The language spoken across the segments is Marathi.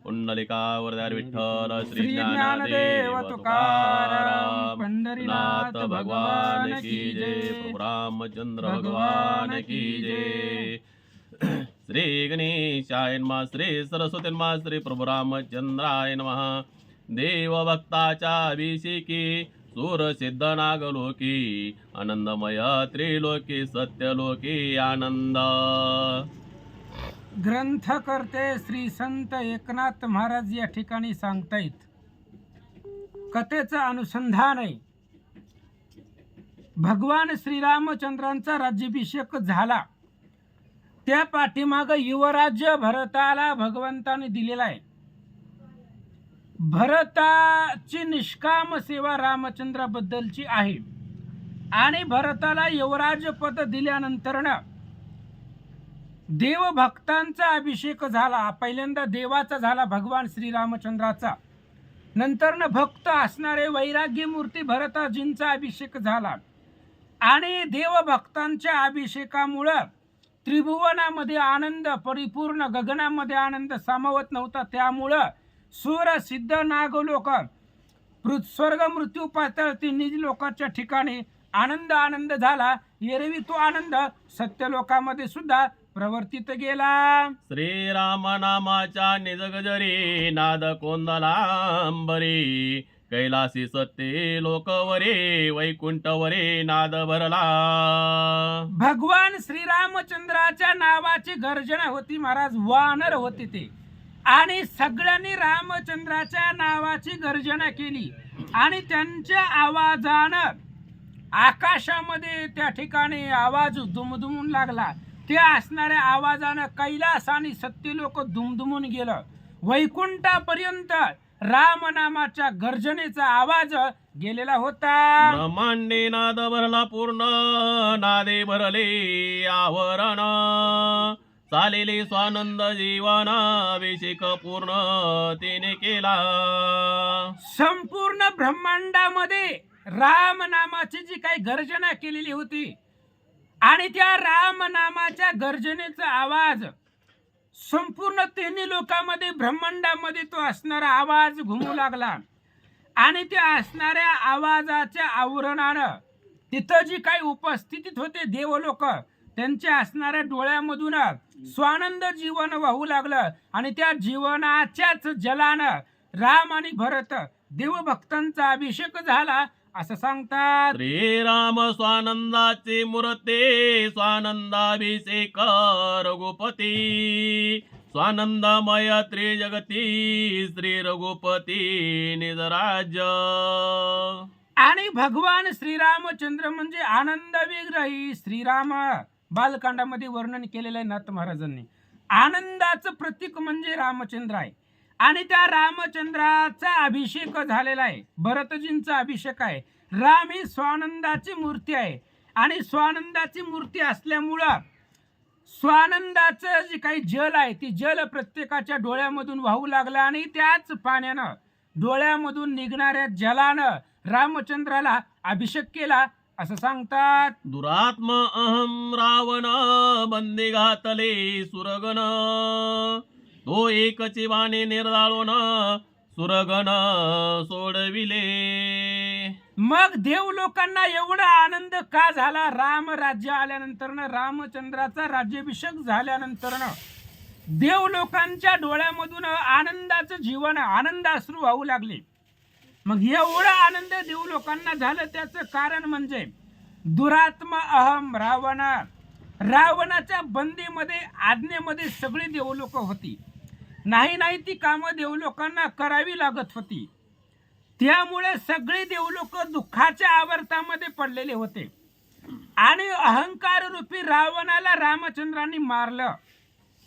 पुंडलिकावरदार विठ्ठल श्री श्री ज्ञानदेव ज्ञानदेव तुकाराम पंढरीनाथ नाथ भगवान की जय प्रभु रामचंद्र भगवान की जय श्री गणेशाय नमः श्री सरस्वती नमः श्री प्रभु रामचंद्राय नमः देवभक्ताच्या अभिषेकी सूर सिद्ध नागलोकी आनंदमय त्रिलोकी सत्यलोकी आनंद ग्रंथकर्ते श्री संत एकनाथ महाराज या ठिकाणी सांगतायत. कथेचं अनुसंधान आहे. भगवान श्रीरामचंद्रांचा राज्याभिषेक झाला. त्या पाठीमाग युवराज्य भरताला भगवंताने दिलेला आहे. भरताची निष्काम सेवा रामचंद्राबद्दलची आहे आणि भरताला युवराज पद दिल्यानंतर देवभक्तांचा अभिषेक झाला. पहिल्यांदा देवाचा झाला भगवान श्रीरामचंद्राचा. नंतर भक्त असणारे वैराग्य मूर्ती भरताजींचा अभिषेक झाला आणि देवभक्तांच्या अभिषेकामुळं त्रिभुवनामध्ये आनंद परिपूर्ण, गगनामध्ये आनंद सामावत नव्हता. त्यामुळं सूर सिद्ध नागलोक स्वर्ग मृत्यू पातळ तिन्ही लोकांच्या ठिकाणी आनंद झाला. एरवी तो आनंद सत्यलोकामध्ये सुद्धा प्रवर्तित गेला. श्रीराम नामाच्या निजगजरी नाद कोंदलांबरी कैलासी सत्ते लोकवरे वैकुंठवरे नाद भरला. भगवान श्रीरामचंद्राच्या नावाची गर्जना होती महाराज. वानर होते ते आणि सगळ्यांनी रामचंद्राच्या नावाची गर्जना केली आणि त्यांच्या आवाजानं आकाशामध्ये त्या ठिकाणी आवाज दुमदुमून लागला. त्या असणाऱ्या आवाजानं कैलास आणि सत्यलोक दुमदुमून गेलं. वैकुंठापर्यंत रामनामाच्या गर्जनेचा आवाज गेलेला होता. ब्रह्मांडे नाद भरला पूर्ण नादे भरले आवरण चालेले स्वानंद जीवन अभिषेक पूर्ण तिने केला. संपूर्ण ब्रह्मांडामध्ये रामनामाची जी काही गर्जना केलेली होती आणि त्या रामनामाच्या गर्जनेचा आवाज संपूर्ण तिन्ही लोकांमध्ये ब्रह्मांडामध्ये तो असणारा आवाज घुमू लागला आणि त्या असणाऱ्या आवाजाच्या आवरणानं तिथं जी काही उपस्थितीत होते देवलोक त्यांच्या असणाऱ्या डोळ्यामधून स्वानंद जीवन वाहू लागलं आणि त्या जीवनाच्याच जलानं राम आणि भरत देवभक्तांचा अभिषेक झाला असं सांगतात. श्रीराम स्वानंदाचे मूर्ते स्वानंदाभिषेक रघुपती स्वानंदमय त्रिजगती श्री रघुपती निजराज्य. आणि भगवान श्रीरामचंद्र म्हणजे आनंद विग्रही. श्रीराम बालकांडामध्ये वर्णन केलेलं आहे नाथ महाराजांनी. आनंदाचं प्रतीक म्हणजे रामचंद्र आहे आणि त्या रामचंद्राचा अभिषेक झालेला आहे. भरतजींचा अभिषेक आहे. राम ही स्वानंदाची मूर्ती आहे आणि स्वानंदाची मूर्ती असल्यामुळं स्वानंदाचं जे काही जल आहे ती जल प्रत्येकाच्या डोळ्यामधून वाहू लागलं आणि त्याच पाण्यानं डोळ्यामधून निघणाऱ्या जलानं रामचंद्राला अभिषेक केला असं सांगतात. दुरात्म अहम रावण बंदी घातले सुरगण तो एकची वाणे निर्दाळून सुरगण सोडविले. मग देव लोकांना एवढा आनंद का झाला? राम राज्य आल्यानंतर रामचंद्राचा राज्याभिषेक झाल्यानंतर देव लोकांच्या डोळ्यामधून आनंदाचं जीवन आनंदाश्रू वाहू लागले. मग एवढा आनंद देव लोकांना झालं त्याचं कारण म्हणजे दुरात्मा अहम रावण. रावणाच्या बंदीमध्ये आज्ञेमध्ये सगळी देवलोक होती. नाही ती कामं देवलोकांना करावी लागत होती. त्यामुळे सगळे देवलोक दुःखाच्या आवर्तामध्ये पडलेले होते आणि अहंकार रूपी रावणाला रामचंद्रांनी मारलं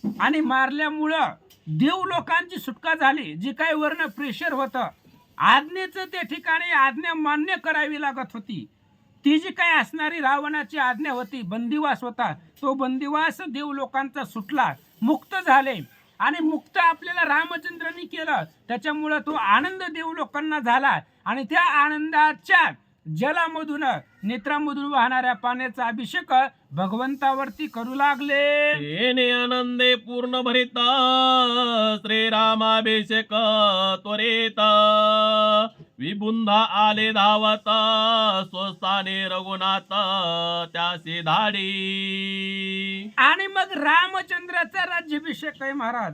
आणि मारल्यामुळं देवलोकांची सुटका झाली. जी काही वर्ण प्रेशर होतं आज्ञेचं त्या ठिकाणी आज्ञा मान्य करावी लागत होती. ती जी काही असणारी रावणाची आज्ञा होती, बंदिवास होता, तो बंदिवास देवलोकांचा सुटला, मुक्त झाले आणि मुक्त आपल्याला रामचंद्रांनी केलं. त्याच्यामुळं तो आनंद देवलोकांना झाला आणि त्या आनंदाच्या जलामधून नेत्रामधून वाहणाऱ्या पाण्याचा अभिषेक भगवंतावरती करू लागले. तेने आनंदे पूर्ण भरिता श्रीरामाभिषेक त्वरित विबुंधा आले धावता स्वस्थाने रघुनाथ त्यासी धाडी. आणि मग रामचंद्राचा राज्याभिषेक आहे महाराज.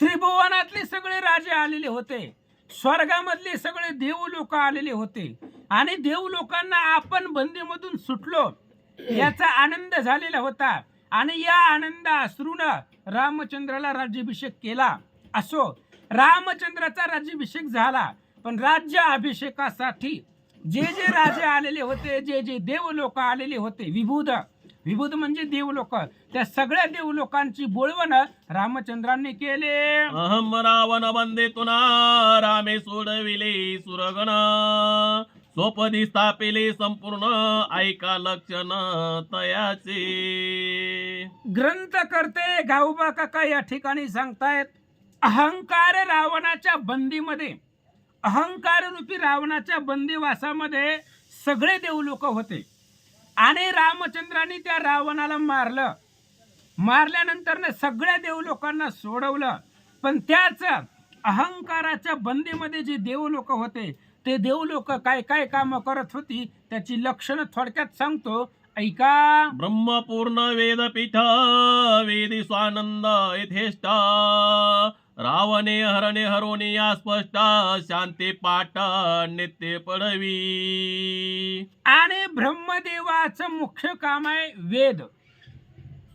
त्रिभुवनातले सगळे राजे आलेले होते, स्वर्गामधले सगळे देव लोक आलेले होते आणि देव लोकांना आपण बंदीमधून सुटलो याचा आनंद झालेला होता. आणि या आनंद अश्रून रामचंद्राला राज्याभिषेक केला. असो, रामचंद्राचा राज्याभिषेक झाला, पण राज्य अभिषेकासाठी जे जे राजे आलेले होते, जे जे देव लोक आलेले होते, विभूत म्हणजे देव लोक, त्या सगळ्या देव लोकांची बोलवण रामचंद्रांनी केले. अहम रावण बंदे तुना रामे सोडविले सुरगण सोपदी स्थापिले संपूर्ण ऐका लक्षण तयाचे. ग्रंथ करते गावबा काका या ठिकाणी सांगतायत, अहंकार रावणाच्या बंदीमध्ये, अहंकार रूपी रावणाच्या बंदीवासामध्ये सगळे देव लोक होते आणि रामचंद्रांनी त्या रावणाला मारलं. मारल्यानंतर सगळ्या देव लोकांना सोडवलं. पण त्याच अहंकाराच्या बंदीमध्ये जे देव लोक होते ते देव लोक काय काय काम करत होती त्याची लक्षणं थोडक्यात सांगतो, ऐका. ब्रह्मपूर्ण वेदपीठ वेदी स्वानंद यथेष्ट रावणे हरणे हरोने या स्पष्ट शांती पाठ नित्य पडवी. आणि ब्रह्मदेवाचं मुख्य काम आहे वेद.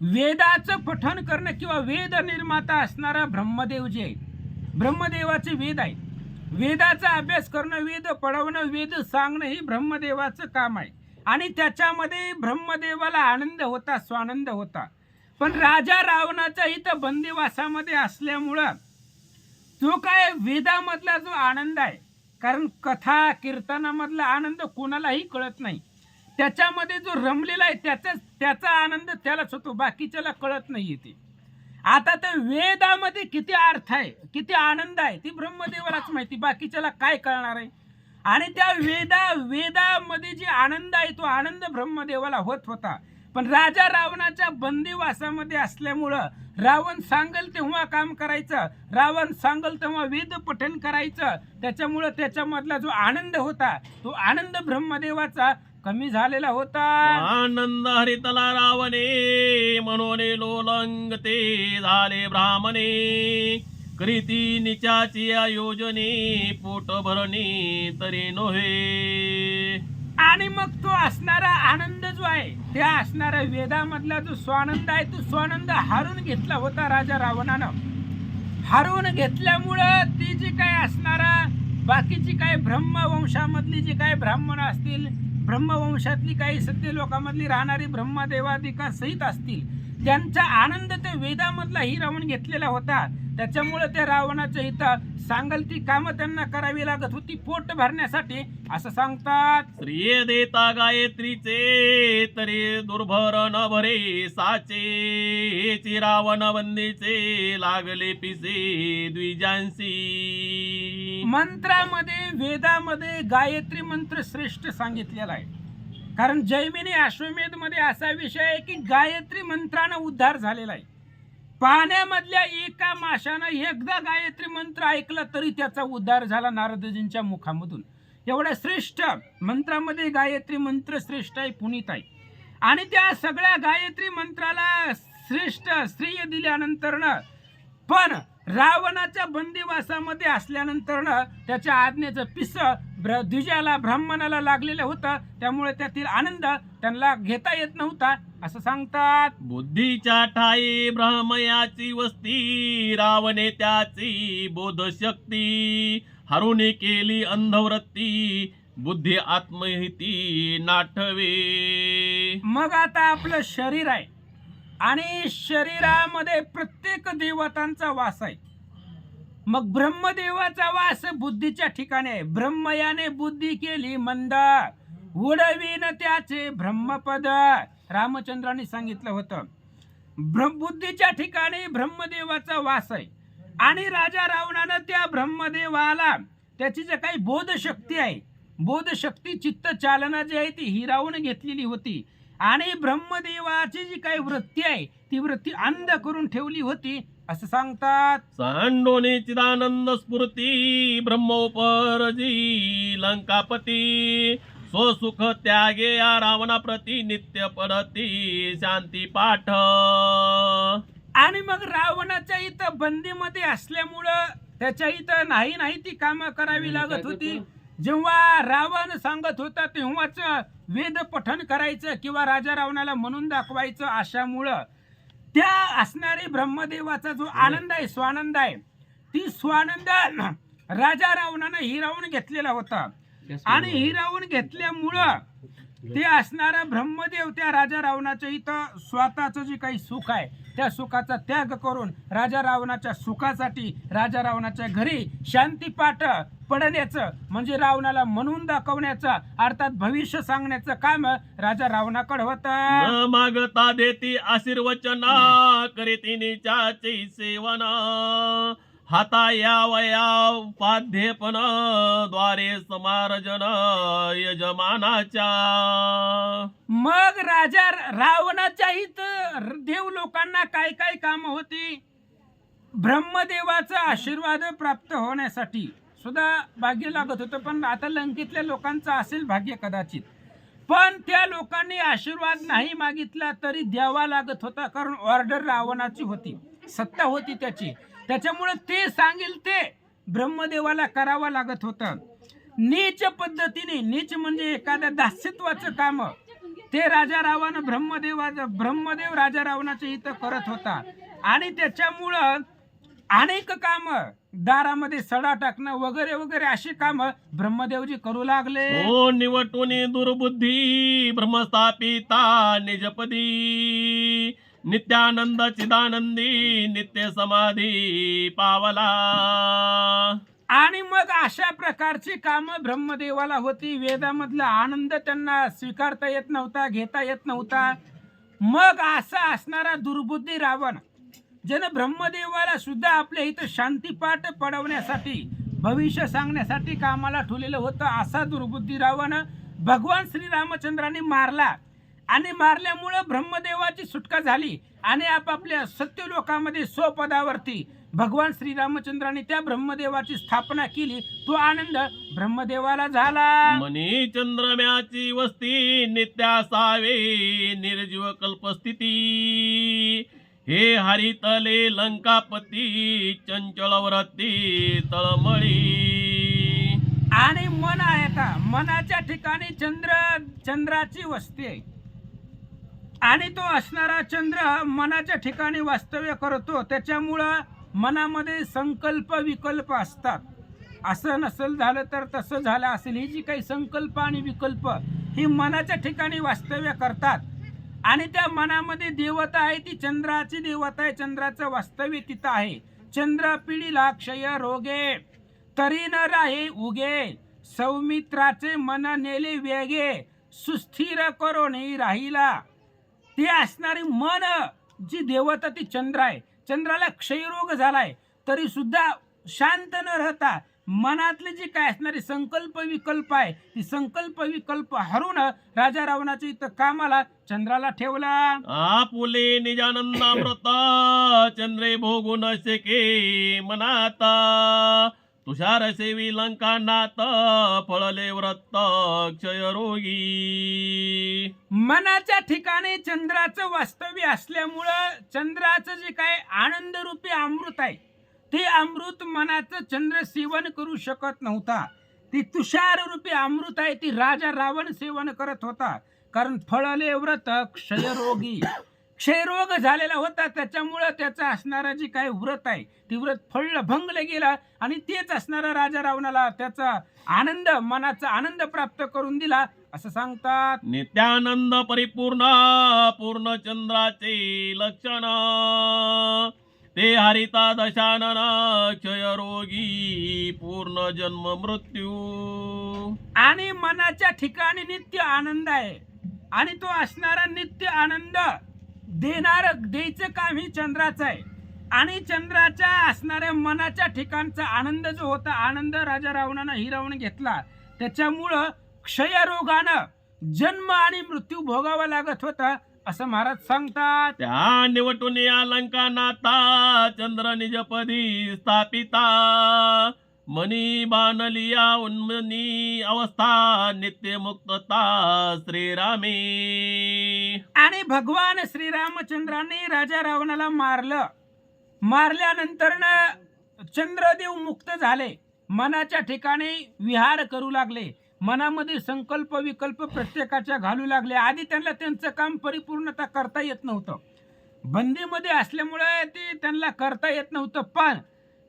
वेदाचं पठण करणं किंवा वेद निर्माता असणारा ब्रह्मदेव जे आहे, ब्रह्मदेवाचे वेद आहे. वेदाचा अभ्यास करणं, वेद पढवणं, वेद सांगणं ही ब्रह्मदेवाचं काम आहे. आणि त्याच्यामध्ये ब्रह्मदेवाला आनंद होता, स्वानंद होता. पण राजा रावणाचा इथं बंदिवासामध्ये असल्यामुळं जो काय वेदामधला जो आनंद आहे, कारण कथा कीर्तनामधला आनंद कोणालाही कळत नाही, त्याच्यामध्ये जो रमलेला आहे त्याचा आनंद त्यालाच होतो, बाकीच्याला कळत नाही ते. आता तर वेदामध्ये किती अर्थ आहे, किती आनंद आहे ती ब्रह्मदेवालाच माहिती, बाकीच्याला काय कळणार आहे. आणि त्या वेदामध्ये जे आनंद आहे तो आनंद ब्रह्मदेवाला होत होता. पण राजा रावणाच्या बंदिवासामध्ये असल्यामुळं रावण सांगल तेव्हा काम करायचं, रावण सांगल तेव्हा वेद पठण करायचं, त्याच्यामुळं त्याच्यामधला जो आनंद होता तो आनंद ब्रह्मदेवाचा कमी झालेला होता. आनंद हरितला रावणे म्हणून लोलंग ते झाले ब्राह्मणे करीती निचाची योजने पोट भरणे तरी नोहे. आणि मग तो असणारा आनंद जो आहे, त्या असणारा वेदामधला जो स्वानंद आहे तो स्वानंद हारून घेतला होता राजा रावणानं. हारून घेतल्यामुळं ती जी काय असणारा बाकीची काय ब्रह्मवंशामधली जी काय ब्राह्मण असतील, ब्रह्मवंशातली काही सत्य लोकांमधली राहणारी ब्रह्मदेवादिका सहित असतील, त्यांचा आनंद त्या वेदामधला ही रावण घेतलेला होता. त्याच्यामुळे त्या रावणाच्या इथं सांगल ती कामं त्यांना करावी लागत होती पोट भरण्यासाठी, असं सांगतात. श्रिय देता गायत्रीचे तरी दुर्भर न भरे साचे रावण बंदीचे लागले पिसे द्विजांसी. मंत्रामध्ये वेदामध्ये गायत्री मंत्र श्रेष्ठ सांगितलेला आहे. कारण जैमिनी अश्वमेध मध्ये असा विषय आहे की गायत्री मंत्रानं उद्धार झालेला आहे. पाण्यामधल्या एका माशानं एकदा गायत्री मंत्र ऐकला तरी त्याचा उद्धार झाला नारदजींच्या मुखामधून. एवढ्या श्रेष्ठ मंत्रामध्ये गायत्री मंत्र श्रेष्ठ आहे, पुनीत आहे. आणि त्या सगळ्या गायत्री मंत्राला श्रेष्ठ श्रेय दिल्यानंतरनं पण रावणाच्या बंदिवासामध्ये असल्यानंतरनं त्याच्या आज्ञेचं पिस द्विजाला ब्राह्मणाला लागलेलं होतं, त्यामुळे त्यातील आनंद त्यांना घेता येत नव्हता, असं सांगतात. बुद्धीच्या ठाई ब्रह्मयाची वस्ती रावणे त्याची बोधशक्ती हरुणी केली अंधवृत्ती बुद्धी आत्महिती नाठवे. मग आता आपलं शरीर आहे आणि शरीरामध्ये प्रत्येक देवतांचा वास आहे. मग ब्रह्मदेवाचा वास बुद्धीच्या ठिकाणी आहे. ब्रह्मयाने बुद्धी केली मंद उडवीन त्याचे ब्रह्मपद, रामचंद्रांनी सांगितलं होतं. बुद्धीच्या ठिकाणी ब्रह्मदेवाचा वास आहे आणि राजा रावणानं त्या ब्रह्मदेवाला त्याची जे काही बोधशक्ती आहे बोधशक्ती चित्त चालना जी आहे ती हिरावून घेतलेली होती आणि ब्रह्मदेवाची जी काही वृत्ती आहे ती वृत्ती अंध करून ठेवली होती असं सांगतात. सांडोनी चिदानंद स्फूर्ती ब्रह्मोपरजी लंकापती स्वसुख त्यागे या रावणा प्रती नित्य पडती शांती पाठ. आणि मग रावणाच्या इथं बंदीमध्ये असल्यामुळं त्याच्या इथं नाही ती कामं करावी लागत होती. जेव्हा रावण सांगत होता तेव्हाच वेद पठण करायचं किंवा राजा रावणाला म्हणून दाखवायचं. अशामुळं त्या असणारे ब्रह्मदेवाचा जो आनंद आहे स्वानंद आहे ती स्वानंद राजा रावणानं हिरावून घेतलेला होता आणि हिरावून घेतल्यामुळं ते असणारा ब्रह्मदेव त्या राजा रावणाच्या इथं स्वतःचं जे काही सुख आहे त्या सुखाचा त्याग करून राजा रावणाच्या सुखासाठी राजा रावणाच्या घरी शांतीपाठ पडण्याचं म्हणजे रावणाला म्हणून दाखवण्याचं अर्थात भविष्य सांगण्याचं काम राजा रावणाकडे होतं. न मागता देती आशीर्वचना करीती निचाची सेवना हाता यावया पाध्यपन द्वारे समारजन यजमानाच्या. मग राजा रावणाच्या इथं देव लोकांना काय काय काम होती. ब्रह्मदेवाचा आशीर्वाद प्राप्त होण्यासाठी सुद्धा भाग्य लागत होतं. पण आता लंकेतल्या लोकांचं असेल भाग्य कदाचित, पण त्या लोकांनी आशीर्वाद नाही मागितला तरी द्यावा लागत होता. कारण ऑर्डर रावणाची होती, सत्ता होती त्याची. त्याच्यामुळे ते सांगेल ते ब्रह्मदेवाला करावं लागत होतं. नीच पद्धतीने, नीच म्हणजे एखाद्या दास्यत्वाचं काम ते राजा रावण ब्रह्मदेव राजा रावणाच्या इथं करत होता. आणि त्याच्यामुळं अनेक काम दारामध्ये सडा टाकणं वगैरे वगैरे अशी काम ब्रह्मदेवजी करू लागले. ओ निवटुनी दुर्बुद्धी ब्रह्मस्थापिता निजपदी नित्यानंद चिदानंदी नित्य समाधी पावला. आणि मग अशा प्रकारची कामं ब्रह्मदेवाला होती. वेदामधला आनंद त्यांना स्वीकारता येत नव्हता, घेता येत नव्हता. मग असा असणारा दुर्बुद्धी रावण ज्यानं ब्रह्मदेवाला सुद्धा आपल्या इथं शांतीपाठ पडवण्यासाठी भविष्य सांगण्यासाठी कामाला ठेवलेलं होतं, असा दुर्बुद्धी रावण भगवान श्रीरामचंद्रांनी मारला. आणि मारल्यामुळं ब्रह्मदेवाची सुटका झाली आणि आपापल्या सत्यलोकामध्ये स्वपदावरती भगवान श्रीरामचंद्रांनी त्या ब्रह्मदेवाची स्थापना केली. तो आनंद ब्रह्मदेवाला झाला. मनी चंद्रम्याची वस्ती नित्यासावे निर्जीव कल्पस्थिती हे हरितले लंकापती चंचल व्रती तळमळी. आणि मन आहे आता मनाच्या ठिकाणी चंद्राची वस्ती आहे आणि तो असणारा चंद्र मनाच्या ठिकाणी वास्तव्य करतो. त्याच्यामुळं मनामध्ये संकल्प विकल्प असतात. असं नसेल झालं तर तसं झालं असेल, ही जी काही संकल्प आणि विकल्प ही मनाच्या ठिकाणी वास्तव्य करतात. आणि त्या मनामध्ये देवता आहे ती चंद्राची देवता आहे, चंद्राचं वास्तव्य तिथं आहे. चंद्र पिढीला क्षय रोगे तरी न राहे उगे सौमित्राचे मन नेले वेगे सुस्थिर करो नाही राहिला. ते असणारी मन जी देवता ती चंद्र आहे. चंद्राला क्षयरोग झालाय तरी सुद्धा शांत न राहता मनातले जे काय असणारे संकल्प विकल्प आहे ती संकल्प विकल्प हरून राजा रावणाच्या इथं कामाला चंद्राला ठेवला. आपुले निजानंदामृत चंद्रे भोगू न शके मनाता तुषार सेवी लंकानाथ फळले व्रत क्षयरोगी. मनाच्या ठिकाणी चंद्राचं वास्तव्य असल्यामुळं चंद्राचं जे काय आनंद रूपी अमृत आहे ते अमृत मनाचं चंद्र सेवन करू शकत नव्हता. ती तुषार रूपी अमृत आहे ती राजा रावण सेवन करत होता. कारण फळले व्रत क्षयरोगी, क्षयरोग झालेला होता. त्याच्यामुळं त्याचं असणारं जे काही व्रत आहे ती व्रत फळलं भंगलं गेलं आणि तेच असणारा राजा रावणाला त्याचा आनंद मनाचा आनंद प्राप्त करून दिला असं सांगतात. नित्यानंद परिपूर्ण पूर्ण चंद्राचे लक्षण ते हरिता दशानन क्षयरोगी पूर्ण जन्म मृत्यू. आणि मनाच्या ठिकाणी नित्य आनंद आहे आणि तो असणारा नित्य आनंद द्यायचं काम ही चंद्राचं आहे. आणि चंद्राच्या असणाऱ्या मनाच्या ठिकाणचा आनंद जो होता आनंद राजा रावणानं हिरावून घेतला. त्याच्यामुळं क्षयरोगानं जन्म आणि मृत्यू भोगावा लागत होता असं महाराज सांगतात. त्या निवटून या लंका नाथा चंद्र निजपदी स्थापिता मनी बाणलिया उन्मनी अवस्था नित्य मुक्तता श्रीरामे. आणि भगवान श्रीरामचंद्रांनी राजा रावणाला मारल्यानंतर चंद्रदेव मुक्त झाले, मनाच्या ठिकाणी विहार करू लागले, मनामध्ये संकल्प विकल्प प्रत्येकाच्या घालू लागले. आधी त्यांना त्यांचं काम परिपूर्णता करता येत नव्हतं, बंदीमध्ये असल्यामुळे ते त्यांना करता येत नव्हतं. पण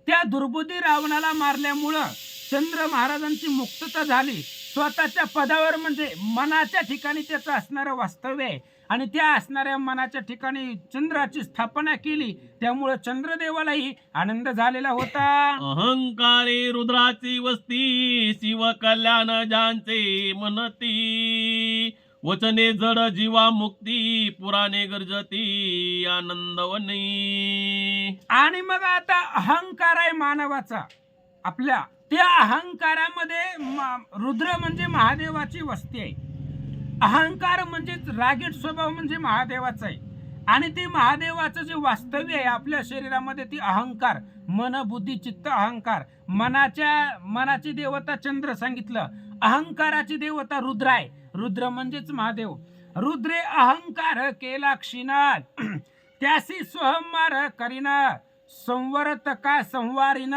त्या दुर्बुद्धी रावणाला मारल्यामुळं चंद्र महाराजांची मुक्तता झाली. स्वतःच्या पदावर म्हणजे मनाच्या ठिकाणी त्याचं असणारं वास्तव्य आहे आणि त्या असणाऱ्या मनाच्या ठिकाणी चंद्राची स्थापना केली, त्यामुळे चंद्रदेवालाही आनंद झालेला होता. अहंकारी रुद्राची वस्ती शिव कल्याण ज्यांचे म्हणती वचने जड जीवा मुक्ती पुराणे गर्जती आनंदवनी. आणि मग आता अहंकार आहे मानवाचा आपल्या, त्या अहंकारामध्ये रुद्र म्हणजे महादेवाची वस्ती आहे. अहंकार म्हणजे रागीट स्वभाव म्हणजे महादेवाचा आहे आणि ते महादेवाचं जे वास्तव्य आहे आपल्या शरीरामध्ये ती अहंकार, मन बुद्धी चित्त अहंकार. मनाची देवता चंद्र सांगितलं, अहंकाराची देवता रुद्र आहे. रुद्र म्हणजेच महादेव. रुद्रे अहंकार केला क्षीण त्यासी स्वहंमार करीन संवरत का संवारीन.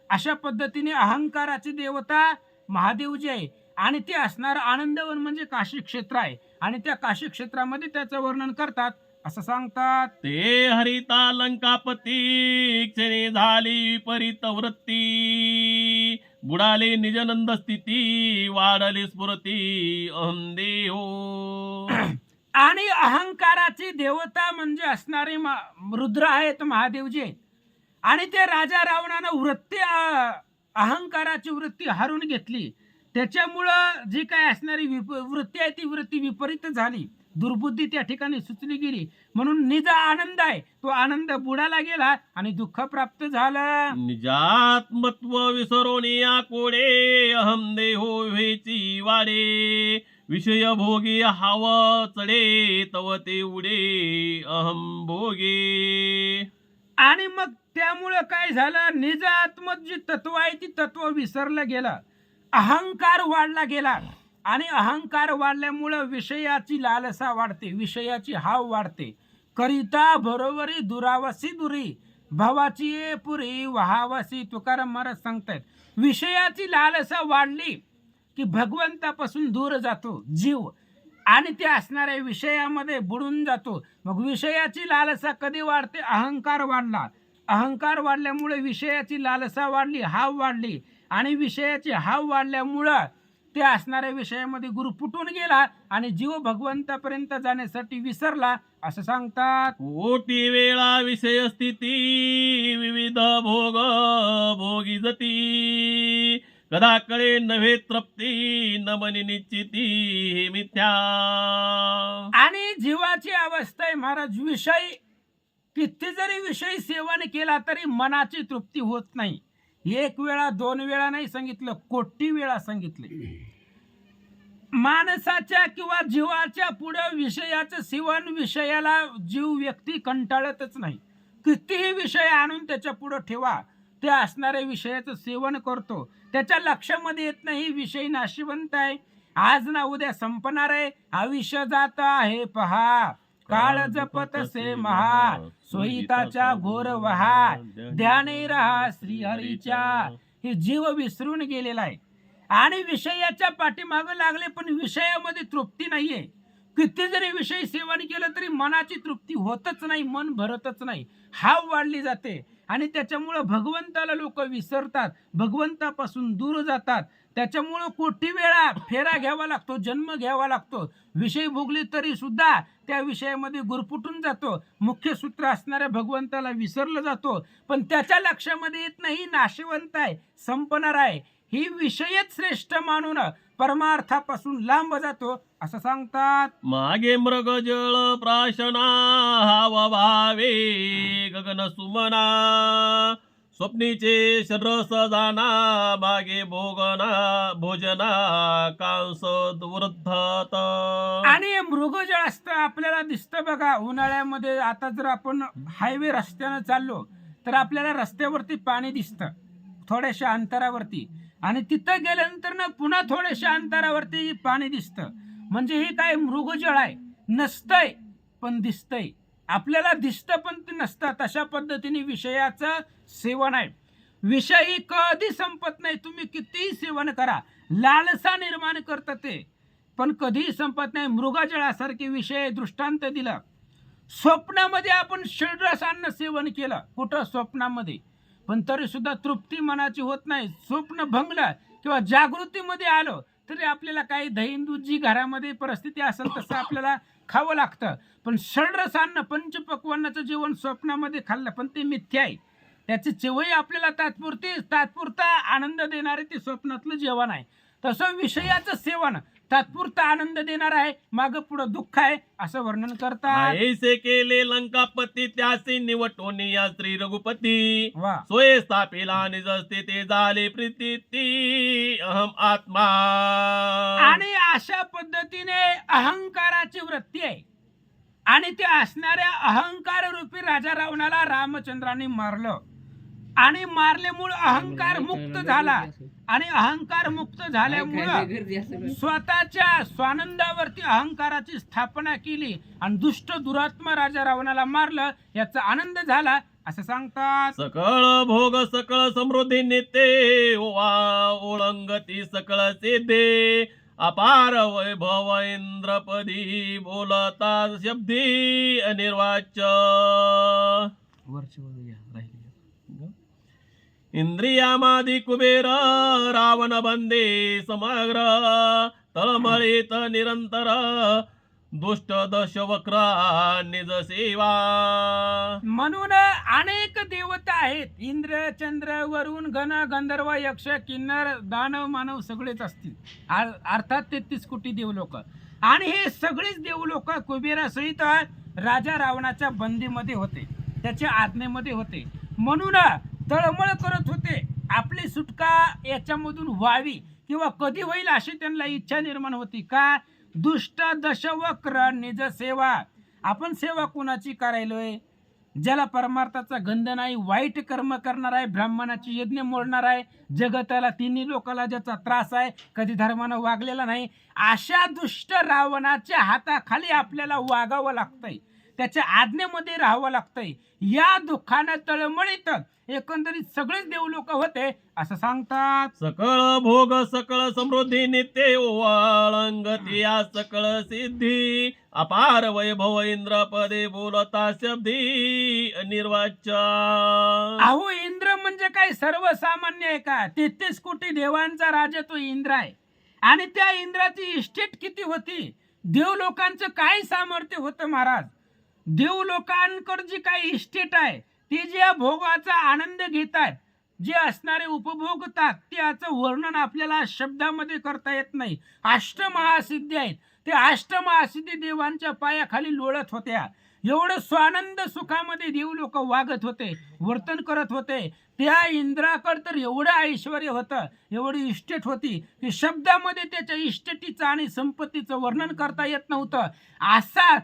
अशा पद्धतीने अहंकाराची देवता महादेव जे आहे आणि ते असणार आनंदवन म्हणजे काशी क्षेत्र आहे आणि त्या काशी क्षेत्रामध्ये त्याचं वर्णन करतात असं सांगतात. ते हरिता लंकापती क्षणी झाली विपरीत वृत्ती बुडाले निजनंद स्थिती वाढली स्फुरती अहं देहो. आणि अहंकाराची देवता म्हणजे असणारे रुद्र आहेत महादेवजी आहेत आणि ते राजा रावणानं अहंकाराची वृत्ती हरून घेतली. त्याच्यामुळं जी काय असणारी वृत्ती आहे ती वृत्ती विपरीत झाली, दुर्बुद्धी त्या ठिकाणी सुचली गेली, म्हणून निज आनंद आहे तो आनंद बुडाला गेला आणि दुःख प्राप्त झालं. निजात्मत्व विसरून या कोडे अहं देहो व्हेची वाडे विषय भोगी हाव चढे तव ते उडे अहं भोगे. आणि मग त्यामुळं काय झालं, निज आत्मत जी तत्व आहे ती तत्व विसरलं गेलं, अहंकार वाढला गेला आणि अहंकार वाढल्यामुळं विषयाची लालसा वाढते, विषयाची हाव वाढते. करिता बरोबरी दुरावसी दुरी भावाची ये पुरी वहावसी. तुकाराम महाराज सांगतायत विषयाची लालसा वाढली की भगवंतापासून दूर जातो जीव आणि ते असणाऱ्या विषयामध्ये बुडून जातो. मग विषयाची लालसा कधी वाढते, अहंकार वाढला, अहंकार वाढल्यामुळे विषयाची लालसा वाढली, हाव वाढली आणि विषयाची हाव वाढल्यामुळं ते असणाऱ्या विषयामध्ये गुरफुटून गेला आणि जीव भगवंतापर्यंत जाण्यासाठी विसरला असं सांगतात. कोटी वेळा विषय स्थिती विविध भोग भोगी जती कदा कळे नव्हे तृप्ती न मनी निश्चिती हे मिथ्या. आणि जीवाची अवस्था आहे महाराज, विषय किती जरी विषय सेवन केला तरी मनाची तृप्ती होत नाही. एक वेळा दोन वेळा नाही सांगितलं, कोटी वेळा सांगितले. माणसाच्या किंवा जीवाच्या पुढे विषयाचं सेवन, विषयाला जीव व्यक्ती कंटाळतच नाही. कितीही विषय आणून त्याच्या पुढे ठेवा, ते असणाऱ्या विषयाचं सेवन करतो, त्याच्या लक्षामध्ये येत नाही विषय नाशिवंत आहे, आज ना उद्या संपणार आहे, आयुष्य जात आहे पहा, काळ जपत से महा सोयीताच्या घोर वहा ध्याने रहा श्रीहरीच्या. हे जीव विसरून गेलेला आहे आणि विषयाच्या पाठीमागं लागले पण विषयामध्ये तृप्ती नाहीये. किती जरी विषय सेवन केलं तरी मनाची तृप्ती होतच नाही, मन भरतच नाही, हाव वाढली जाते आणि त्याच्यामुळं भगवंताला लोक विसरतात, भगवंतापासून दूर जातात. त्याच्यामुळं कोटी वेळा फेरा घ्यावा लागतो, जन्म घ्यावा लागतो, विषय भोगले तरी सुद्धा त्या विषयामध्ये गुरफुटून जातो, मुख्य सूत्र असणाऱ्या भगवंताला विसरलं जातो. पण त्याच्या लक्षामध्ये येत नाही नाशिवंत आहे, संपणार आहे, ही विषयच श्रेष्ठ मानून परमार्थापासून लांब जातो असं सांगतात. मागे मृग जळ प्राशना हाव भावे गगन सुमना स्वप्नीचे शरस जाना मागे भोजना कांस वृद्धत. आणि मृगजळ असतं आपल्याला दिसतं बघा उन्हाळ्यामध्ये. आता जर आपण हायवे रस्त्यानं चाललो तर आपल्याला रस्त्यावरती पाणी दिसतं थोड्याशा अंतरावरती, आणि तिथं गेल्यानंतर ना पुन्हा थोड्याशा अंतरावरती पाणी दिसतं. म्हणजे हे काय मृगजळ आहे, नसतंय पण दिसतंय. आपल्याला दिसतं पण ते नसतं. तशा पद्धतीने विषयाचं सेवन आहे. विषय कधी संपत नाही. तुम्ही कितीही सेवन करा, लालसा निर्माण करतं ते, पण कधीही संपत नाही. मृगजळासारखे विषय दृष्टांत दिला. स्वप्नामध्ये आपण षड्रस अन्न सेवन केलं, कुठं स्वप्नामध्ये, पण तरी सुद्धा तृप्ती मनाची होत नाही. स्वप्न भंगलं किंवा जागृतीमध्ये आलो तरी आपल्याला काही दहीन दूध जी घरामध्ये परिस्थिती असेल तसं आपल्याला खावं लागतं. पण षड्रस अन्न पंचपक्वान्नाचं जेवण स्वप्नामध्ये खाल्लं पण ते मिथ्या आहे. त्याची चवही आपल्याला तात्पुरता आनंद देणारे ते स्वप्नातलं जेवण आहे. तसं विषयाचं सेवन तात्पुरता आनंद देणार आहे, मागं पुढं दुःख आहे असं वर्णन करतात. ऐसे केले लंकापती त्यासी निवटून या श्री रघुपती. वा. सोय स्थापिला निज स्थिती झाले प्रीती अहम आत्मा. आणि अशा पद्धतीने अहंकाराची वृत्ती आहे, आणि ते असणाऱ्या अहंकार रूपी राजा रावणाला रामचंद्रांनी मारलं, आणि मारल्यामुळे अहंकार मुक्त झाला. आणि अहंकार मुक्त झाल्यामुळं स्वतःच्या स्वानंदावरती अहंकाराची स्थापना केली आणि दुष्ट दुरात्मा राजा रावणाला मारलं, याचा आनंद झाला असं सांगतात. सकळ भोग सकळ समृद्धी निते ओळंगती सकळ सिद्धे अपार वैभव इंद्रपदी बोलता शब्दी अनिर्वाच्य. इंद्रियामादी कुबेर रावण बंदे समग्र तळमळीत निरंतर दुष्ट दशवक्र निज सेवा. म्हणून अनेक देवता आहेत. इंद्र, चंद्र, वरुण, गण, गंधर्व, यक्ष, किन्नर, दानव, मानव सगळेच असतील. अर्थात 33 कोटी देवलोक. आणि हे सगळेच देवलोक कुबेरासहित राजा रावणाच्या बंदीमध्ये होते, त्याच्या आज्ञेमध्ये होते. म्हणून तळमळ करत होते आपली सुटका याच्यामधून व्हावी किंवा कधी होईल अशी त्यांना इच्छा निर्माण होती. का? दुष्ट दशवक्र निज सेवा. आपण सेवा कोणाची करायलोय? ज्याला परमार्थाचा गंध नाही, वाईट कर्म करणार आहे, ब्राह्मणाची यज्ञ मोडणार आहे, जगताला तिन्ही लोकाला ज्याचा त्रास आहे, कधी धर्मानं वागलेला नाही, अशा दुष्ट रावणाच्या हाताखाली आपल्याला वागावं लागतंय, त्याच्या आज्ञेमध्ये राहावं लागतंय. या दुःखानं तळमळीत एकंदरीत सगळेच देवलोक होते असं सांगतात. सकळ भोग सकळ समृद्धी नित्य ओळंगती या सकळ सिद्धी अपार वैभव इंद्रपदे बोलता शब्दी अनिर्वाच्य. अहो इंद्र म्हणजे काय सर्वसामान्य आहे का? 33 कोटी देवांचा राजा तो इंद्र आहे. आणि त्या इंद्राची इस्टेट किती होती? देवलोकांचं काय सामर्थ्य होतं महाराज? देवलोकांकडे जी काही इस्टेट आहे ती जे भोगाचा आनंद घेतात, जे असणारे उपभोगतात, त्याचं वर्णन आपल्याला शब्दामध्ये करता येत नाही. अष्टमहासिद्धी आहेत. ते अष्टमहासिद्धी देवांच्या पायाखाली लोळत होत्या. एवढं स्वानंद सुखामध्ये देव लोक वागत होते, वर्तन करत होते. त्या इंद्राकडे तर एवढं ऐश्वर होतं, एवढी इस्टेट होती की शब्दामध्ये त्याच्या इस्टेटीचं आणि संपत्तीचं वर्णन करता येत नव्हतं. असा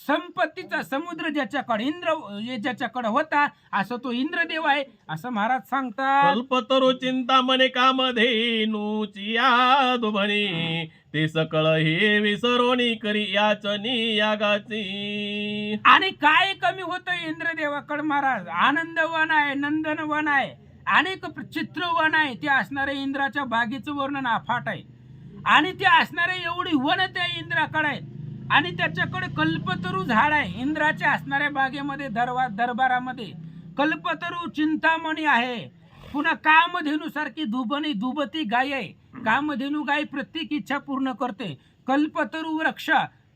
संपत्तीचा समुद्र ज्याच्याकडे ज्याच्याकडे होता, असं तो इंद्रदेव आहे असं महाराज सांगतात. कल्पतरू चिंतामणे कामधेनूची याद म्हणे ते सकळ हे विसरोनी करी याचनी यागाची. आणि काय कमी होतं इंद्रदेवाकडे महाराज? आनंदवन आहे, नंदनवन आहे, अनेक चित्रवन आहे. ते असणारे इंद्राच्या बागेचं वर्णन अफाट आहे. आणि ते असणारे एवढी वन त्या इंद्राकडे आहेत. आणि त्याच्याकडे कल्पतरू झाड आहे. इंद्राच्या असणाऱ्या बागेमध्ये दरबारामध्ये कल्पतरू चिंतामणी आहे. पुन्हा कामधेनू सारखी दुबती गाय आहे. कामधेनू गाय प्रत्येक इच्छा पूर्ण करते. कल्पतरू वृक्ष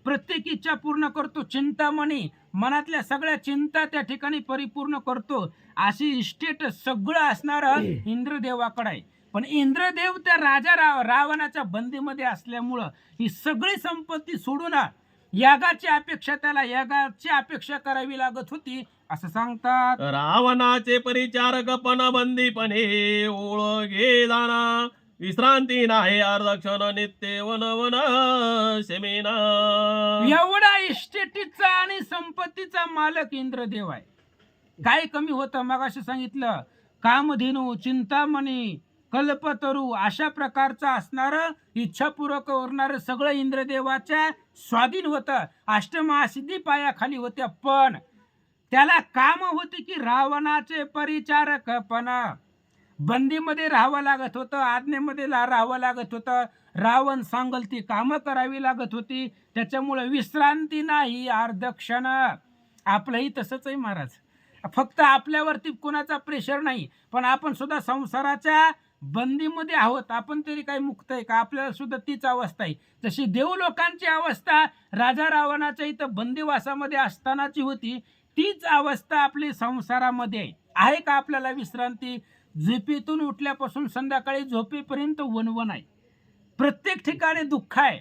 प्रत्येक इच्छा पूर्ण करतो. चिंतामणी मनातल्या सगळ्या चिंता त्या ठिकाणी परिपूर्ण करतो. अशी इस्टेट सगळं असणारं इंद्रदेवाकडे आहे. पण इंद्रदेव त्या राजा रावणाच्या बंदीमध्ये असल्यामुळं ही सगळी संपत्ती सोडून यागाची अपेक्षा करावी लागत होती. असं सांगतात. रावणाचे परिचारक पण बंदीपणे ओळखे जाणा, विश्रांती नाही आरक्षण नित्य वन वन शमेना. एवढा इस्टेटीचा आणि संपत्तीचा मालक इंद्रदेव आहे. काय कमी होतं? मगाशी सांगितलं, कामधेनू, चिंतामणी, कल्पतरू अशा प्रकारचं असणारं इच्छापूर्वक उरणारं सगळं इंद्रदेवाच्या स्वाधीन होतं. अष्टमहासिद्धी पायाखाली होत्या. पण त्याला काम होती की रावणाचे परिचारक पण बंदीमध्ये राहावं लागत होतं, आज्ञेमध्ये राहावं लागत होतं. रावण सांगल ती कामं करावी लागत होती. त्याच्यामुळे विश्रांती नाही अर्धक्षण. आपलंही तसंच आहे महाराज. फक्त आपल्यावरती कुणाचा प्रेशर नाही, पण आपण सुद्धा संसाराच्या बंदीमध्ये आहोत. आपण तरी काही मुक्त आहे का? आपल्याला सुद्धा तीच अवस्था आहे. जशी देवलोकांची अवस्था राजा रावणाच्या इथं बंदिवासामध्ये असतानाची होती, तीच अवस्था आपली संसारामध्ये आहे का? आपल्याला विश्रांती? झोपेतून उठल्यापासून संध्याकाळी झोपेपर्यंत वनवन आहे. प्रत्येक ठिकाणी दुःख आहे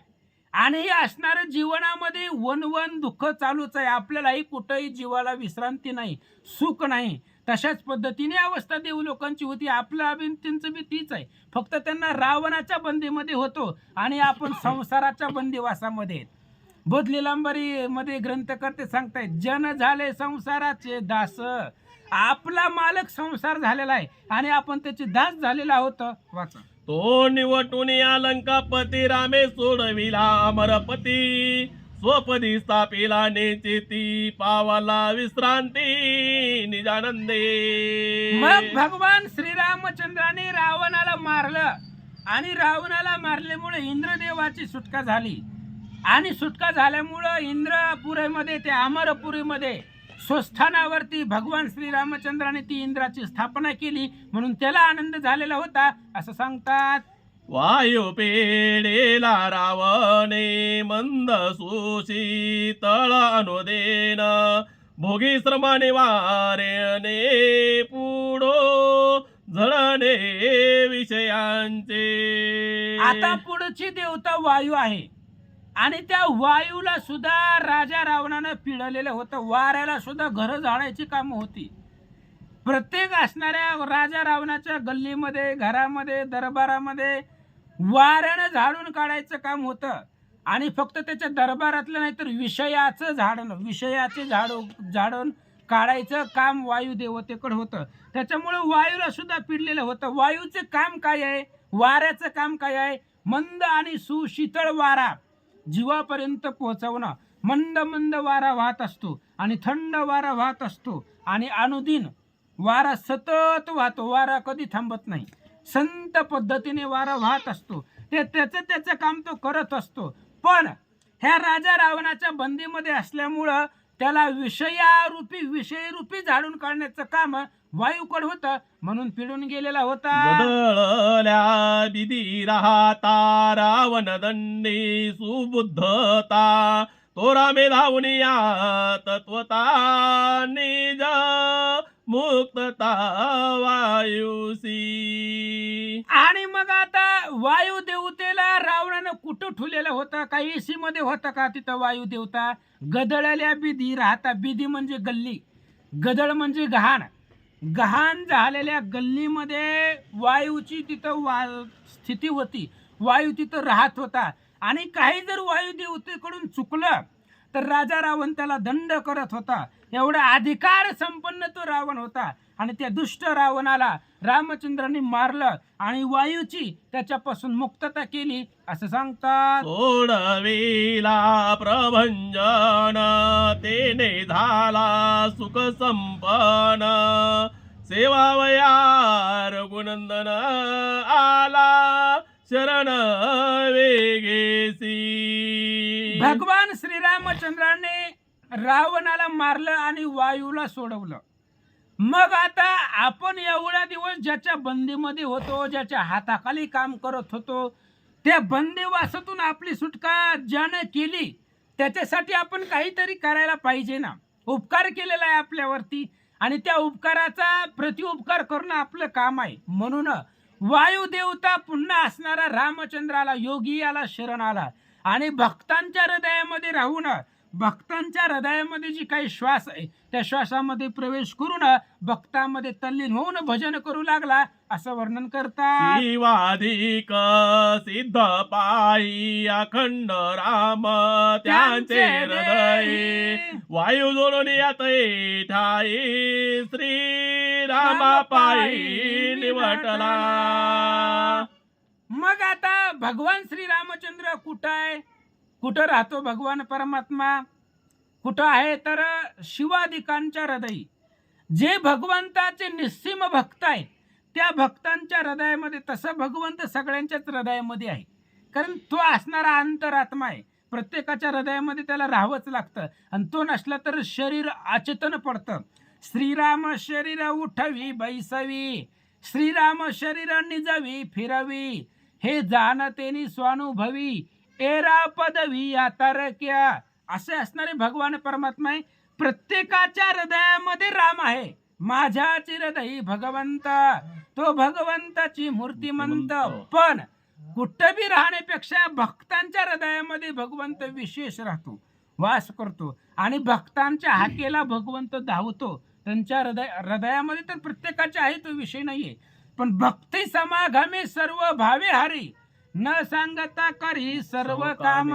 आणि हे असणारं जीवनामध्ये वनवन दुःख चालूच आहे. आपल्यालाही कुठंही जीवाला विश्रांती नाही, सुख नाही. तशाच पद्धतीने अवस्था देवलोकांची होती. आपलं बी त्यांचं बी तीच आहे. फक्त त्यांना रावणाच्या बंदीमध्ये होतो आणि आपण संसाराच्या बंदिवासामध्ये. बोधलीलांबरी मध्ये ग्रंथकर्ते सांगतायत, जन झाले संसाराचे दास. आपला मालक संसार झालेला आहे आणि आपण त्याचे दास झालेला आहोत. वाचा. तो निवटून अलंकापती रामे सोडविला अमरपती, स्वपदी स्थापिला नेचेती पावाला विश्रांती निजानंदे. मग भगवान श्रीरामचंद्राने रावणाला मारलं आणि रावणाला मारल्यामुळे इंद्रदेवाची सुटका झाली आणि सुटका झाल्यामुळं इंद्रपुरीमध्ये, त्या अमरपुरीमध्ये स्वस्थानावरती भगवान श्रीरामचंद्राने ती इंद्राची स्थापना केली, म्हणून त्याला आनंद झालेला होता असं सांगतात. वायू पेडेला रावणे मंद सुशीतळ अनुदेन, भोगी श्रमाने वारेने पुढो झळणे विषयांचे. आता पुढची देवता वायू आहे आणि त्या वायूला सुद्धा राजा रावणानं पिळलेलं होतं. वाऱ्याला सुद्धा घरं झाडायची कामं होती. प्रत्येक असणाऱ्या राजा रावणाच्या गल्लीमध्ये, घरामध्ये, दरबारामध्ये वाऱ्यानं झाडून काढायचं काम होतं. आणि फक्त त्याच्या दरबारातलं नाही तर विषयाचं झाडून काढायचं काम वायुदेवतेकडे होतं. त्याच्यामुळं वायूला सुद्धा पिडलेलं होतं. वायूचं काम काय आहे? वाऱ्याचं काम काय आहे? मंद आणि सुशीतळ वारा जीवापर्यंत पोहोचवणं. मंद मंद वारा वाहत असतो आणि थंड वारा वाहत असतो आणि अनुदिन वारा सतत वाहतो. वारा कधी थांबत नाही. संत पद्धतीने वारा वाहत असतो. त्याचं काम तो करत असतो. पण ह्या राजा रावणाच्या बंदीमध्ये असल्यामुळं त्याला विषयरूपी झाडून काढण्याचं काम वायूकडे होतं, म्हणून पिळून गेलेला होता. बदळल्या विधी राहता रावण दंडी सुबुद्धता, तो रामे धावनिया तत्वता निज मुक्तता वायुसी. आणि मग आता वायू देवतेला रावणानं कुठं ठुलेला होता? काही एसी मध्ये होता का तिथं वायू देवता? गदळल्या बिधी राहता. बिधी म्हणजे गल्ली, गदळ म्हणजे गहाण. गहाण झालेल्या गल्लीमध्ये वायूची तिथं स्थिती होती. वायू तिथं राहत होता आणि काही जर वायू देवतेकडून चुकलं तर राजा रावण त्याला दंड करत होता. एवढा अधिकार संपन्न तो रावण होता. आणि त्या दुष्ट रावणाला रामचंद्रांनी मारलं आणि वायूची त्याच्यापासून मुक्तता केली असं सांगतात. सोडविला प्रभंजन तेने झाला सुख संपन्न, सेवावया रघुनंदन आला शरण वेगेसी. भगवान श्रीरामचंद्राने रावणाला मारलं आणि वायूला सोडवलं. मग आता आपण एवढा दिवस ज्याच्या बंदीमध्ये होतो, ज्याच्या हाताखाली काम करत होतो, त्या बंदिवासातून आपली सुटका ज्याने केली त्याच्यासाठी आपण काहीतरी करायला पाहिजे ना. उपकार केलेला आहे आपल्यावरती आणि त्या उपकाराचा प्रतिउपकार करणं आपलं काम आहे. म्हणून वायू देवता पुन्हा असणारा रामचंद्राला, योगी याला शरण आला आणि भक्तांच्या हृदयामध्ये राहून भक्तांच्या हृदयामध्ये जी काही श्वास आहे त्या श्वासामध्ये प्रवेश करून भक्तामध्ये तल्लीन होऊन भजन करू लागला असं वर्णन करतात. शिवाधिक सिद्ध पायी अखंड राम त्यांचे हृदय वायू जोडून यातये ठाई श्री रामा पायी निवटला. मग आता भगवान श्री रामचंद्र कुठं आहे, कुठं राहतो भगवान परमात्मा, कुठं आहे तर शिवादिकांच्या हृदयी. जे भगवंताचे निस्सीम भक्त आहेत त्या भक्तांच्या हृदयामध्ये, तसं भगवंत सगळ्यांच्याच हृदयामध्ये आहे. कारण तो असणारा अंतरात्मा आहे, प्रत्येकाच्या हृदयामध्ये त्याला राहावंच लागतं. आणि तो नसला तर शरीर अचेतन पडतं. श्रीराम शरीर उठवी बैसवी, श्रीराम शरीर निजवी फिरवी, हे जाणतेनी स्वानुभवी एरा पदवी आतारक्या. असे असणारे भगवान परमात्मा आहे. प्रत्येकाच्या हृदयामध्ये राम आहे. माझ्याची हृदयी भगवंत, तो भगवंताची मूर्तिमंत. पण कुठं बी राहण्यापेक्षा भक्तांच्या हृदयामध्ये भगवंत विशेष राहतो, वास करतो. आणि भक्तांच्या हाकेला भगवंत धावतो. त्यांच्या हृदयामध्ये तर प्रत्येकाच्या आहे, तो विषय नाहीये. पण भक्ती समागमे सर्व भावे हरी, न सांगता करी सर्व काम.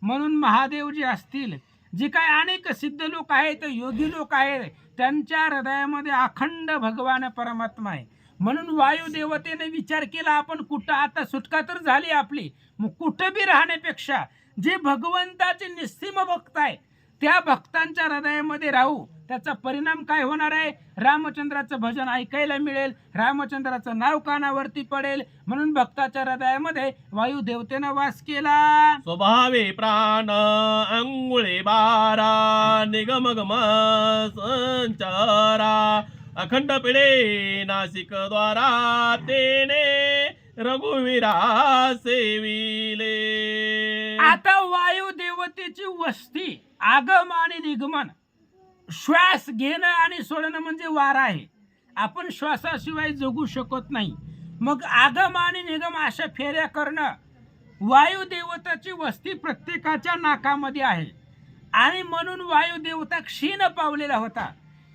म्हणून महादेव जे असतील, जे काय अनेक सिद्ध लोक आहेत, योगी लोक आहेत, त्यांच्या हृदयामध्ये अखंड भगवान परमात्मा आहे. म्हणून वायुदेवतेने विचार केला, आपण कुठं आता सुटका तर झाली आपली, मग कुठं बी राहण्यापेक्षा जे भगवंताचे निस्सीम भक्त आहे त्या भक्तांच्या हृदयामध्ये राहू. त्याचा परिणाम काय होणार आहे, रामचंद्राचं भजन ऐकायला मिळेल, रामचंद्राचं नाव कानावरती पडेल. म्हणून भक्ताच्या हृदयामध्ये वायुदेवतेनं वास केला. स्वभावे प्राण अंगुळे बारा निगमगम संचारा, अखंड पिढे नासिक द्वारा तेने रघुवीरा सेविले. आता वायुदेवतेची वस्ती आगम आणि निगमन, श्वास घेणं आणि सोडणं म्हणजे वारा आहे. आपण श्वासाशिवाय जगू शकत नाही. मग आगम आणि निगम अशा फेऱ्या करणं, वायुदेवताची वस्ती प्रत्येकाच्या नाकामध्ये आहे. आणि म्हणून वायुदेवता क्षीण पावलेला होता,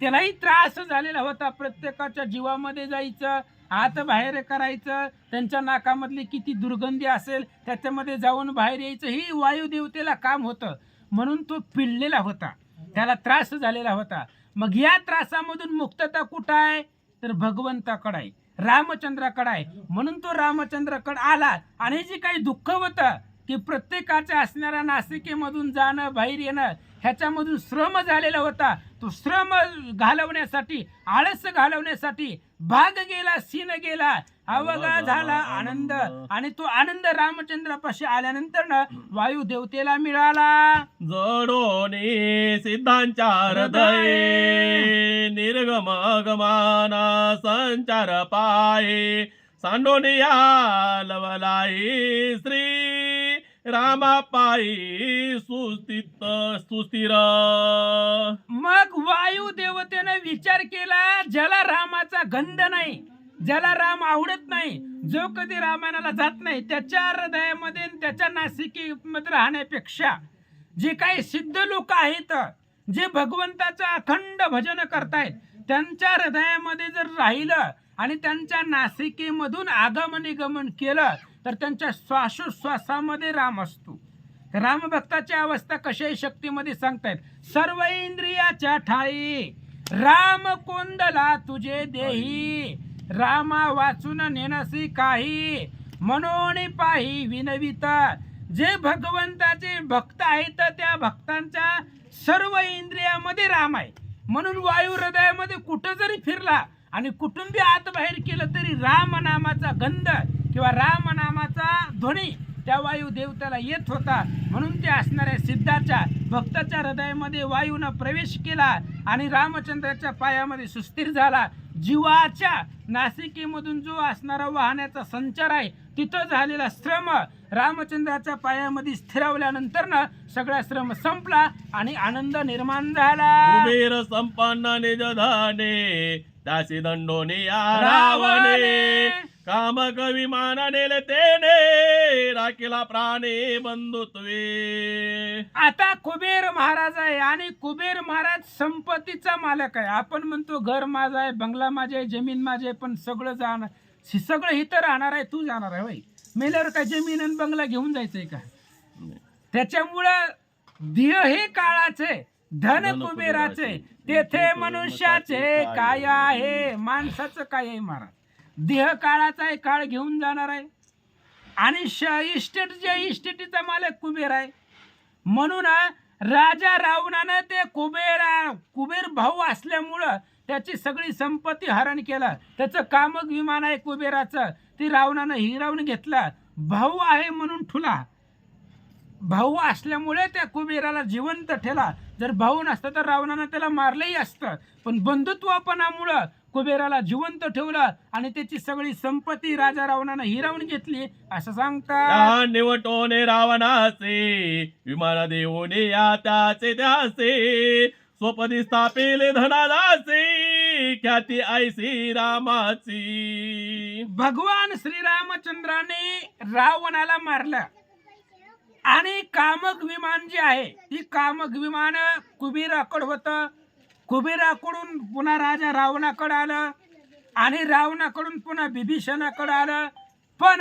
त्यालाही त्रास झालेला होता. प्रत्येकाच्या जीवामध्ये जायचं, हात बाहेर करायचं, त्यांच्या नाकामधली किती दुर्गंधी असेल त्याच्यामध्ये जाऊन बाहेर यायचं, ही वायुदेवतेला काम होतं. म्हणून तो पिळलेला होता, त्याला त्रास झालेला होता. मग या त्रासामधून मुक्तता कुठं आहे तर भगवंताकडे आहे, रामचंद्राकडे आहे. म्हणून तो रामचंद्राकडे आला. आणि जे काही दुःख होतं की प्रत्येकाच्या असणाऱ्या नासिकेमधून जाणं बाहेर येणं, ह्याच्यामधून श्रम झालेला होता, तो श्रम घालवण्यासाठी, आळस घालवण्यासाठी भाग गेला, सीन गेला, अवघा झाला आनंद. आणि तो आनंद रामचंद्रापाशी आल्यानंतर वायुदेवतेला मिळाला. जडोने सिद्धांच्या हृदये निर्गम गमाना संचार पाये, सांडोनिया लवलाई श्री रामा पायी सुस्थिर. मग वायुदेवतेनं विचार केला, ज्याला रामाचा गंध नाही, ज्याला राम आवडत नाही, जो कधी रामायणाला जात नाही, त्याच्या हृदयामध्ये त्याच्या नासिकेमध्ये राहण्यापेक्षा जे काही सिद्ध लोक आहेत, जे भगवंताचं अखंड भजन करतायत, त्यांच्या हृदयामध्ये जर राहिलं आणि त्यांच्या नासिकेमधून आगमन निगमन केलं तर त्यांच्या श्वासोश्वासामध्ये राम असतो. रामभक्ताची अवस्था कशाही शक्तीमध्ये सांगतायत. सर्व इंद्रियाच्या ठाई राम कोंदला तुझे देही, रामा वाचून नेनसी काही मनोनी पाही विनवित. जे भगवंताचे भक्त आहेत त्या भक्तांच्या सर्व इंद्रियामध्ये राम आहे. म्हणून वायू हृदयामध्ये कुठं जरी फिरला आणि कुटुंबी आत बाहेर केलं तरी राम नामाचा गंध किंवा राम नामाचा ध्वनी त्या वायू देवताला येत होता. म्हणून ते असणाऱ्या सिद्धाच्या भक्ताच्या हृदयामध्ये वायूनं प्रवेश केला आणि रामचंद्राच्या पायामध्ये सुस्थिर झाला. जीवाच्या नासिकेमधून जो असणारा वाहण्याचा संचार आहे तिथं झालेला श्रम रामचंद्राच्या पायामध्ये स्थिरावल्यानंतर ना सगळा श्रम संपला आणि आनंद निर्माण झाला. कुबेर संपन्न निज धने दासी दंडोनी रावणे, काम कवी माना नेले तेने राखीला प्राणे बंधुत्वे. आता कुबेर महाराज आहे आणि कुबेर महाराज संपत्तीचा मालक आहे. आपण म्हणतो घर माझं आहे, बंगला माझे आहे, जमीन माझे आहे, पण सगळं सगळं इथं राहणार आहे, तू जाणार आहे. होय, मेल्यावर काय जमीन आणि बंगला घेऊन जायचंय का? त्याच्यामुळं देह हे काळाचे, धन कुबेराचे, तेथे मनुष्याचे काय आहे, माणसाचं काय आहे महाराज. देह काळाचा आहे, काळ घेऊन जाणार आहे. आणि इस्टेट जे इस्टेटीचा मालक कुबेर आहे. म्हणून राजा रावणानं ते कुबेर भाऊ असल्यामुळं त्याची सगळी संपत्ती हरण केला. त्याचं कामक विमान आहे कुबेराचं, ते रावणानं हिरावून घेतला. भाऊ आहे म्हणून ठुला, भाऊ असल्यामुळे त्या कुबेराला जिवंत ठेला. जर भाऊ नसता तर रावणानं त्याला मारलंही असतं, पण बंधुत्वपणामुळं कुबेराला जिवंत ठेवलं आणि त्याची सगळी संपत्ती राजा रावणानं हिरावून घेतली असं सांगतात. निवटोने रावणाचे विमान देऊने या त्याचे त्याचे, स्वपदी स्थापिले धनादाचे, ख्याती ऐसी रामाची. भगवान श्रीरामचंद्राने रावणाला मारलं आणि कामक विमान जे आहे ती कामक विमान कुबेराकडे होतं. कुबेराकडून पुन्हा राजा रावणाकडे आलं आणि रावणाकडून पुन्हा बिभीषणाकडे आलं. पण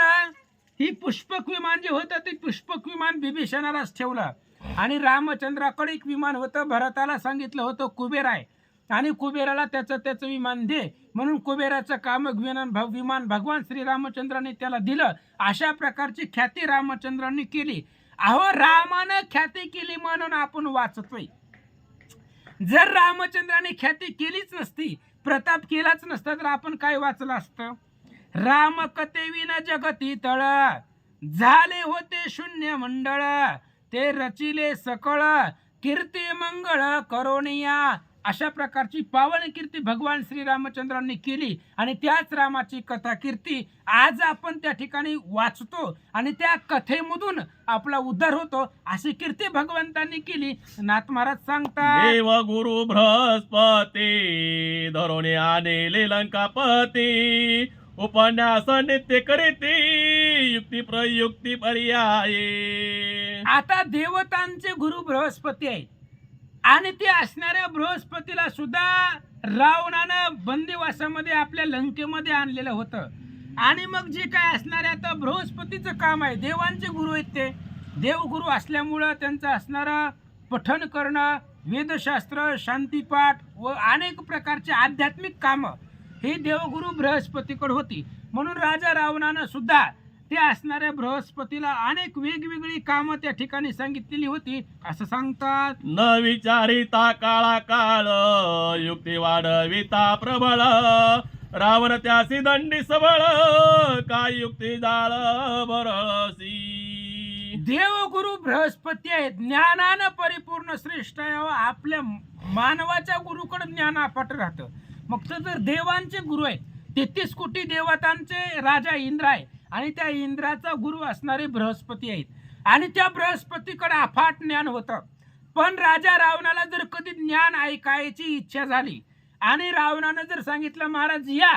ही पुष्पक विमान जे होतं ते पुष्पक विमान बिभीषणालाच ठेवलं. आणि रामचंद्राकडे एक विमान होतं, भरताला सांगितलं होतं कुबेर आहे आणि कुबेराला त्याचं विमान दे, म्हणून कुबेराचं कामक विमान भगवान श्रीरामचंद्राने त्याला दिलं. अशा प्रकारची ख्याती रामचंद्रांनी केली. अहो, रामानं ख्याती केली म्हणून आपण वाचतोय. जर रामचंद्राने ख्याती केलीच नसती, प्रताप केलाच नसता, तर आपण काय वाचलं असतं? राम कथेविन जगती तळ, झाले होते शून्य मंडळ, ते रचिले सकळ, कीर्ती मंगळ करोनिया. अशा प्रकारची पावन कीर्ती भगवान श्रीरामचंद्रांनी केली आणि त्याच रामाची कथा कीर्ती आज आपण त्या ठिकाणी वाचतो आणि त्या कथेमधून आपला उद्धार होतो. अशी कीर्ती भगवंतांनी केली. नाथ महाराज सांगतात, देव गुरु बृहस्पती धरोने आनेले लंकापती, उपन्यास नित्य करीती युक्ती प्रयुक्ती पर्याये. आता देवतांचे गुरु बृहस्पती आहेत आणि ते असणाऱ्या बृहस्पतीला सुद्धा रावणानं बंदिवासामध्ये आपल्या लंकेमध्ये आणलेलं होतं. आणि मग जे काय असणारे आता बृहस्पतीचं काम आहे, देवांचे गुरु आहेत ते, देवगुरु असल्यामुळं त्यांचं असणारं पठण करणं, वेदशास्त्र, शांतीपाठ व अनेक प्रकारचे आध्यात्मिक कामं ही देवगुरु बृहस्पतीकडे होती. म्हणून राजा रावणानं सुद्धा ते असणाऱ्या बृहस्पतीला अनेक वेगवेगळी कामं त्या ठिकाणी सांगितलेली होती असं सांगतात. न विचारिता काळा काळ, युक्ती वाढविता प्रबळ, रावण त्यासी दंडी सबळ, काय युक्ती जाळ बरळसी. देवगुरु बृहस्पती आहे, ज्ञानानं परिपूर्ण श्रेष्ठ आहे. आपल्या मानवाच्या गुरुकडे ज्ञान अफाट राहतं. मग तर देवांचे गुरु आहेत, 33 कोटी देवतांचे राजा इंद्र आहे आणि त्या इंद्राचा गुरु असणारे बृहस्पती आहेत आणि त्या बृहस्पतीकडे अफाट ज्ञान होतं. पण राजा रावणाला जर कधी ज्ञान ऐकायची इच्छा झाली आणि रावणानं जर सांगितलं महाराज या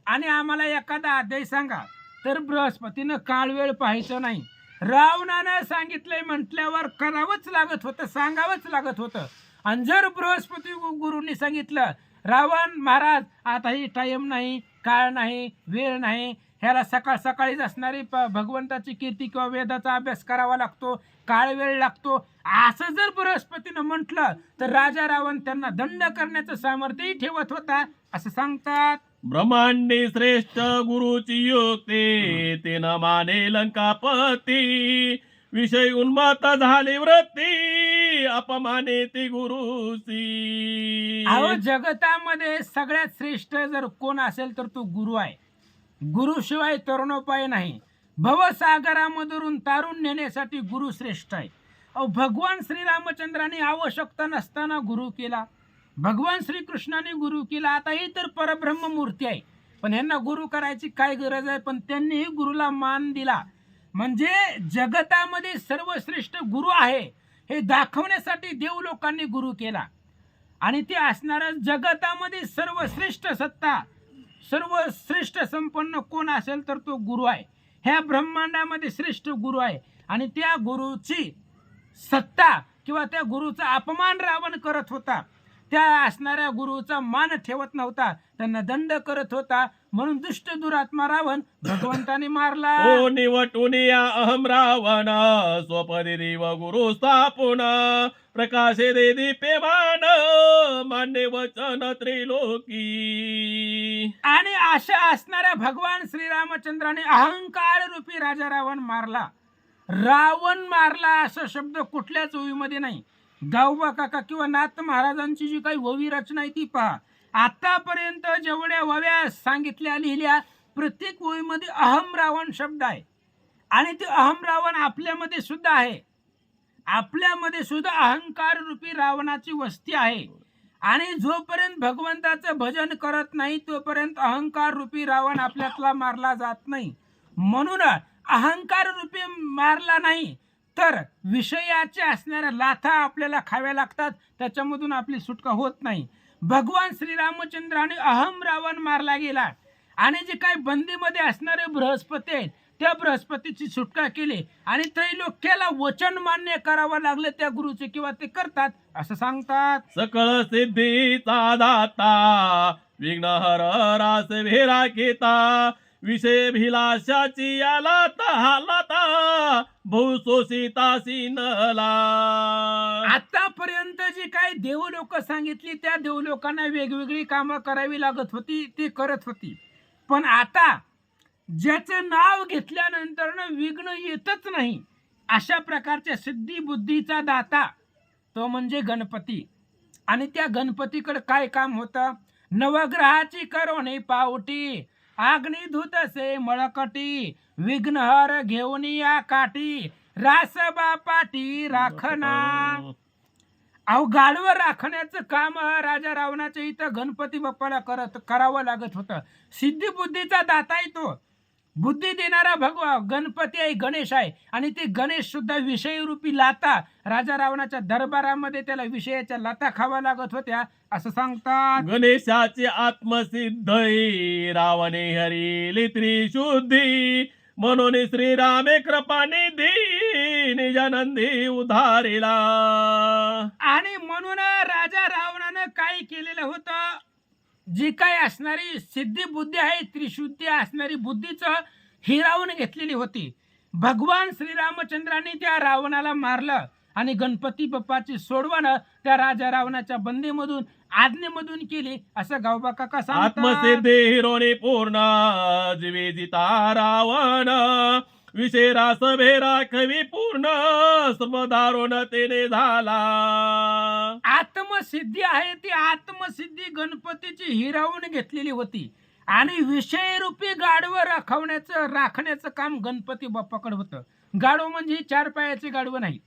आणि आम्हाला एखादा अध्याय सांगा, तर बृहस्पतीनं काळ वेळ पाहायचं नाही. रावणानं सांगितलंय म्हटल्यावर करावंच लागत होतं, सांगावंच लागत होतं. आणि जर बृहस्पती गुरूंनी सांगितलं रावण महाराज आता ही टाइम नाही, काळ नाही, वेळ नाही, ह्याला सकाळ सकाळीच असणारी भगवंताची कीर्ती किंवा वेदाचा अभ्यास करावा लागतो, काळ वेळ लागतो, असं जर बृहस्पतीनं म्हटलं तर राजा रावण त्यांना दंड करण्याचं सामर्थ्यही ठेवत होता असं सांगतात. ब्रह्मांडी श्रेष्ठ गुरुची युक्ती, ते न माने लंकापती, विषय उन्मत्त झाली वृत्ती, अपमाने ती गुरुसी. अहो, जगतामध्ये सगळ्यात श्रेष्ठ जर कोण असेल तर तो गुरु आहे. गुरुशिवाय तरुणोपाय नाही. भवसागरामधून तारून नेण्यासाठी गुरु श्रेष्ठ आहे. अहो, भगवान श्रीरामचंद्राने आवश्यकता नसताना गुरु केला, भगवान श्रीकृष्णाने गुरु केला. आता ही तर परब्रह्म मूर्ती आहे, पण यांना गुरु करायची काय गरज आहे? पण त्यांनीही गुरुला मान दिला. म्हणजे जगतामध्ये सर्वश्रेष्ठ गुरु आहे हे दाखवण्यासाठी देव लोकांनी गुरु केला. आणि ते असणाऱ्या जगतामध्ये सर्वश्रेष्ठ सत्ता, सर्वश्रेष्ठ संपन्न कोण असेल तर तो गुरु आहे. ह्या ब्रह्मांडामध्ये श्रेष्ठ गुरु आहे आणि त्या गुरुची सत्ता किंवा त्या गुरुचा अपमान रावण करत होता. त्या असणाऱ्या गुरुचा मान ठेवत नव्हता, त्यांना दंड करत होता. म्हणून दुष्ट दुरात्मा रावण भगवंताने मारला. ओ निवटून या अहम रावण स्वपदी देव गुरु स्थापून प्रकाशे दे दीप्यमान मान्य वचन त्रिलोकी. आणि अशा असणाऱ्या भगवान श्रीरामचंद्राने अहंकार रूपी राजा रावण मारला. रावण मारला असा शब्द कुठल्याच ओवीमध्ये नाही. गावबा काका किंवा नाथ महाराजांची जी काही ओवी रचना आहे ती पहा. आतापर्यंत जेवढ्या ओव्या सांगितल्या लिहिल्या प्रत्येक ओवीमध्ये अहम रावण शब्द आहे आणि ते अहम रावण आपल्यामध्ये सुद्धा आहे. आपल्यामध्ये सुद्धा अहंकार रूपी रावणाची वस्ती आहे आणि जोपर्यंत भगवंताचं भजन करत नाही तोपर्यंत अहंकार रूपी रावण आपल्यातला मारला जात नाही. म्हणून अहंकार रूपी मारला नाही तर विषयाच्या असणाऱ्या लाथा आपल्याला खाव्या लागतात, त्याच्यामधून आपली सुटका होत नाही. भगवान श्रीरामचंद्राने अहम रावण मारला गेला आणि जे काही बंदीमध्ये असणारे बृहस्पती आहेत त्या बृहस्पतीची सुटका केली आणि त्रैलोक्याला वचन मान्य करावं लागलं त्या गुरुचे किंवा ते करतात असं सांगतात. सकळ सिद्धीचा दाता विघ्नहर रास भेरा केता विषय भिलाशाची याला तहालाता बहुसोषिता सिनला. आतापर्यंत जी काही देवलोक सांगितली त्या देवलोकांना वेगवेगळी कामं करावी लागत होती, ती करत होती. पण आता ज्याचं नाव घेतल्यानंतर विघ्न येतच नाही अशा प्रकारच्या सिद्धी बुद्धीचा दाता तो म्हणजे गणपती. आणि त्या गणपतीकडे काय काम होतं? नवग्रहाची करोनी पावटी अग्निधूत से मळकटी विघ्नहर घेऊन या काठी रासबा पाठी राखना. अहो गाढवं राखण्याचं काम राजा रावणाच्या इथं गणपती बाप्पाला करावं लागत होतं. सिद्धी बुद्धीचा दाता आहे तो, बुद्धी देणारा गणपती आहे, गणेश आहे. आणि ते गणेश सुद्धा विषयरूपी लाता राजा रावणाच्या दरबारामध्ये त्याला विषयाच्या लाता खावा लागत होत्या असं सांगतात. गणेशाचे आत्मसिद्ध रावणे हरिली त्रिशुद्धी म्हणून श्रीरामे कृपानिधी निजानंदी उधारिला. आणि म्हणून राजा रावणानं काय केलेलं होतं? जी काय असणारी सिद्धी बुद्धी आहे, त्रिशुद्धी असणारी बुद्धीचं हिरावून घेतलेली होती. भगवान श्रीरामचंद्राने त्या रावणाला मारलं आणि गणपती बाप्पाची सोडवण त्या राजा रावणाच्या बंदीमधून आज्ञेमधून केली असं गावबा काका सांगतात. आत्मसिद्धी हिरोने पूर्ण जीविता रावण विषय रास भेरा कवी पूर्ण समदारुण तेने झाला. आत्मसिद्धी आहे ती आत्मसिद्धी गणपतीची हिरावून घेतलेली होती आणि विषयरूपी गाढवं राखण्याचं काम गणपती बाप्पाकडे होतं. गाढव म्हणजे चार पायाचे गाढवं नाही,